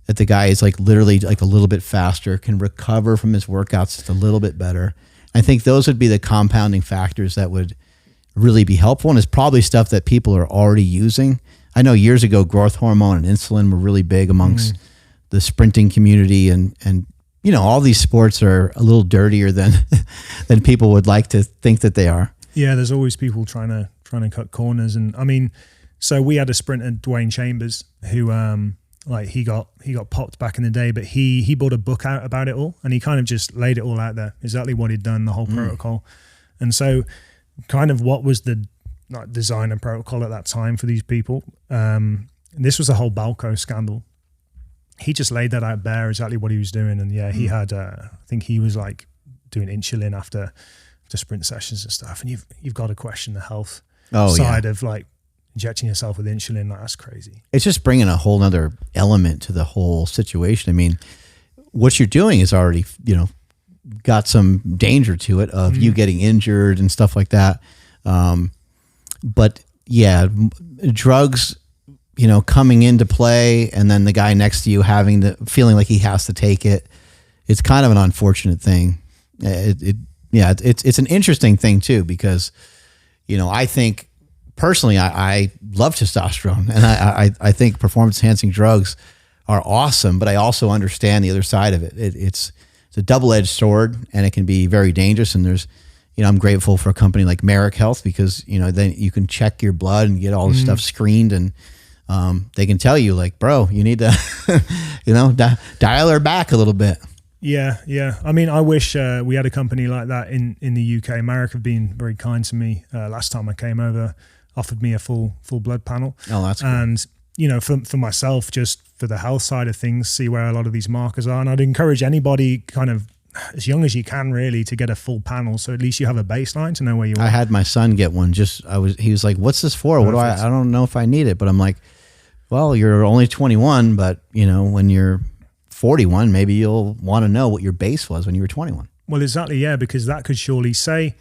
Speaker 2: that the guy is like literally like a little bit faster, can recover from his workouts just a little bit better. I think those would be the compounding factors that would really be helpful, and it's probably stuff that people are already using. I know years ago, growth hormone and insulin were really big amongst the sprinting community, and you know, all these sports are a little dirtier than people would like to think that they are. Yeah,
Speaker 1: there's always people trying to cut corners, and I mean, so we had a sprinter, Dwayne Chambers, who like he got popped back in the day, but he brought a book out about it all, and he kind of just laid it all out there, exactly what he'd done, the whole protocol. And so kind of what was the design and protocol at that time for these people. This was the whole Balco scandal. He just laid that out bare, exactly what he was doing. And yeah, he had, I think he was like doing insulin after sprint sessions and stuff. And you've got to question the health side of like injecting yourself with insulin. Like, that's crazy. It's just bringing a whole nother element to the whole situation. I mean, what you're doing is already, you know, got some danger to it of you getting injured and stuff like that. But yeah, drugs, you know, coming into play, and then the guy next to you feeling like he has to take it. It's kind of an unfortunate thing. It's an interesting thing too, because, you know, I think personally, I love testosterone, and I think performance enhancing drugs
Speaker 2: are awesome, but I also understand the other side of it. It's a double-edged sword, and it can be very dangerous. And there's, I'm grateful for a company like Mimicking Health because, then you can check your blood and get all the stuff screened, and they can tell you like, bro, you need to, dial her back a little bit.
Speaker 1: Yeah. I mean, I wish we had a company like that in the UK. Marek have been very kind to me. Last time I came over, offered me a full blood panel.
Speaker 2: Oh, that's cool.
Speaker 1: And for myself, just for the health side of things, see where a lot of these markers are. And I'd encourage anybody kind of as young as you can really to get a full panel, so at least you have a baseline to know where you are.
Speaker 2: I had my son get one. He was like, "What's this for? What do I don't know if I need it." But I'm like, "Well, you're only 21, but when you're 41, maybe you'll want to know what your base was when you were 21."
Speaker 1: Well, exactly, yeah, because that could surely say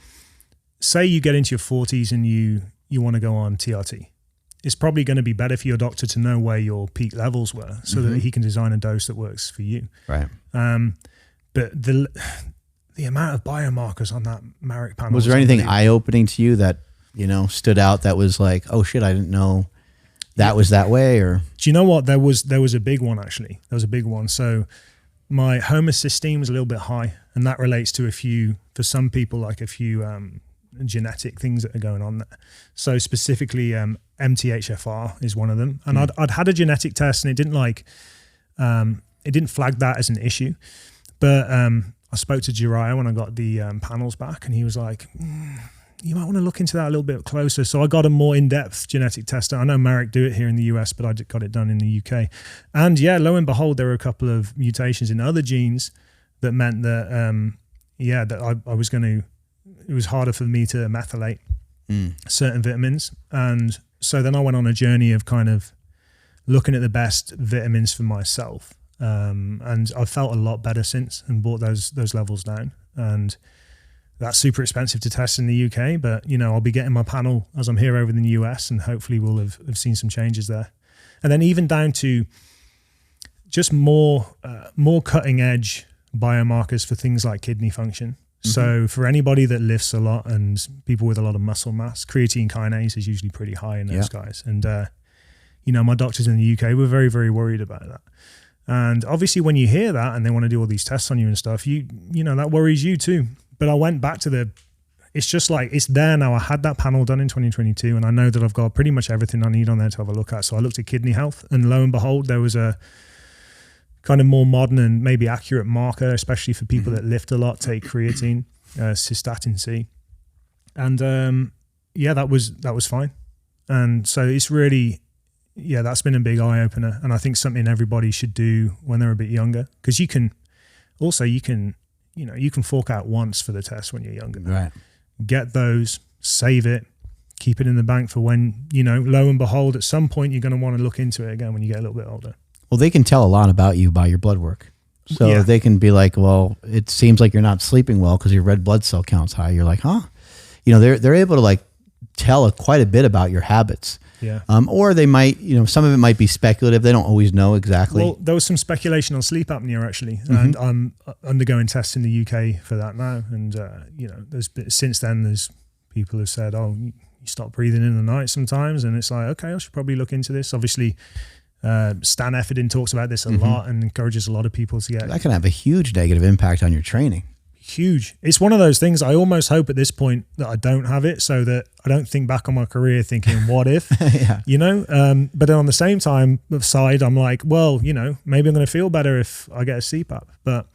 Speaker 1: you get into your 40s and you want to go on TRT. It's probably going to be better for your doctor to know where your peak levels were, so that he can design a dose that works for you.
Speaker 2: Right.
Speaker 1: But the amount of biomarkers on that Marek panel.
Speaker 2: Was there anything eye-opening to you that stood out that was like, oh shit, I didn't know that was that way? Or
Speaker 1: do you know what? There was a big one actually. There was a big one. So my homocysteine was a little bit high, and that relates to for some people, like a few genetic things that are going on there. So specifically, MTHFR is one of them, and I'd had a genetic test, and it didn't flag that as an issue. But I spoke to Jiraiya when I got the panels back, and he was like, you might want to look into that a little bit closer. So I got a more in-depth genetic test. I know Marek do it here in the US, but I got it done in the UK. And yeah, lo and behold, there were a couple of mutations in other genes that meant that, that I was it was harder for me to methylate certain vitamins. And so then I went on a journey of kind of looking at the best vitamins for myself. And I've felt a lot better since, and brought those levels down. And that's super expensive to test in the UK, but I'll be getting my panel as I'm here over in the US, and hopefully we'll have seen some changes there. And then even down to just more cutting edge biomarkers for things like kidney function. So for anybody that lifts a lot and people with a lot of muscle mass, creatine kinase is usually pretty high in those guys. And my doctors in the UK were very, very worried about that. And obviously when you hear that and they want to do all these tests on you and stuff, that worries you too. But I went back to it's just like, it's there now. I had that panel done in 2022, and I know that I've got pretty much everything I need on there to have a look at. So I looked at kidney health, and lo and behold, there was a kind of more modern and maybe accurate marker, especially for people that lift a lot, take creatine, cystatin C. And that was fine. And so it's really, that's been a big eye opener, and I think something everybody should do when they're a bit younger, because you can fork out once for the test when you're younger.
Speaker 2: Right.
Speaker 1: Get those, save it, keep it in the bank for when, lo and behold, at some point you're going to want to look into it again when you get a little bit older.
Speaker 2: Well, they can tell a lot about you by your blood work. So they can be like, well, it seems like you're not sleeping well because your red blood cell count's high. You're like, huh? They're able to like tell quite a bit about your habits.
Speaker 1: Yeah.
Speaker 2: Or they might, some of it might be speculative. They don't always know exactly.
Speaker 1: Well, there was some speculation on sleep apnea actually, and I'm undergoing tests in the UK for that now. And since then, there's people have said, "Oh, you stop breathing in the night sometimes," and it's like, okay, I should probably look into this. Obviously, Stan Efferdin talks about this a lot and encourages a lot of people to get.
Speaker 2: That can have a huge negative impact on your training.
Speaker 1: Huge. It's one of those things. I almost hope at this point that I don't have it, so that I don't think back on my career thinking, what if, but then on the same side, I'm like, well, maybe I'm going to feel better if I get a CPAP, but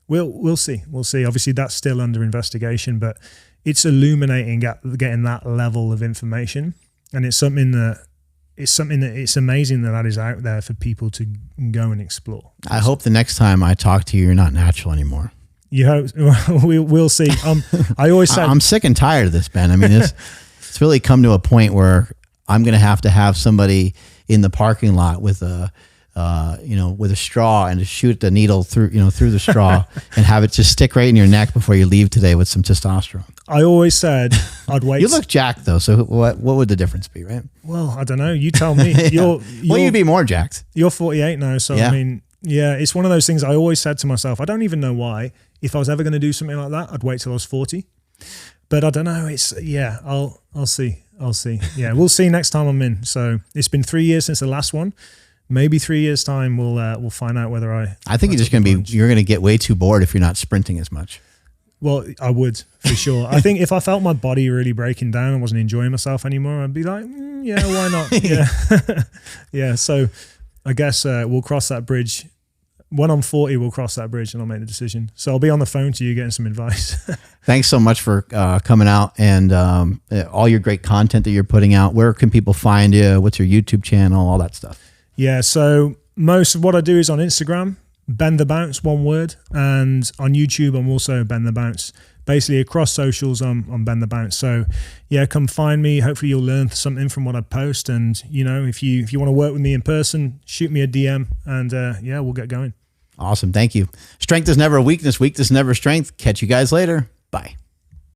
Speaker 1: we'll see. Obviously that's still under investigation, but it's illuminating getting that level of information. And it's something that it's amazing that is out there for people to go and explore.
Speaker 2: I hope the next time I talk to you, you're not natural anymore.
Speaker 1: You hope. We'll see. I always say
Speaker 2: I'm sick and tired of this, Ben. I mean, it's really come to a point where I'm going to have somebody in the parking lot with a straw and to shoot the needle through the straw and have it just stick right in your neck before you leave today with some testosterone.
Speaker 1: I always said I'd wait.
Speaker 2: You look jacked though, so what would the difference be, right?
Speaker 1: Well, I don't know. You tell me.
Speaker 2: You'd be more jacked.
Speaker 1: You're 48 now, so I mean, it's one of those things I always said to myself. I don't even know why. If I was ever going to do something like that, I'd wait till I was 40. But I don't know. I'll see. Yeah, we'll see next time I'm in. So it's been 3 years since the last one. maybe 3 years time, we'll find out whether
Speaker 2: I think you're just going to you're going to get way too bored if you're not sprinting as much.
Speaker 1: Well, I would for sure. I think if I felt my body really breaking down and wasn't enjoying myself anymore, I'd be like, yeah, why not? Yeah. Yeah. So I guess we'll cross that bridge. When I'm 40, we'll cross that bridge and I'll make the decision. So I'll be on the phone to you getting some advice.
Speaker 2: Thanks so much for coming out and all your great content that you're putting out. Where can people find you? What's your YouTube channel? All that stuff. Yeah.
Speaker 1: So most of what I do is on Instagram, Bend the Bounce, one word. And on YouTube, I'm also Bend the Bounce. Basically across socials, I'm Bend the Bounce. So yeah, come find me. Hopefully you'll learn something from what I post. And if you want to work with me in person, shoot me a DM and yeah, we'll get going.
Speaker 2: Awesome. Thank you. Strength is never a weakness. Weakness is never strength. Catch you guys later. Bye.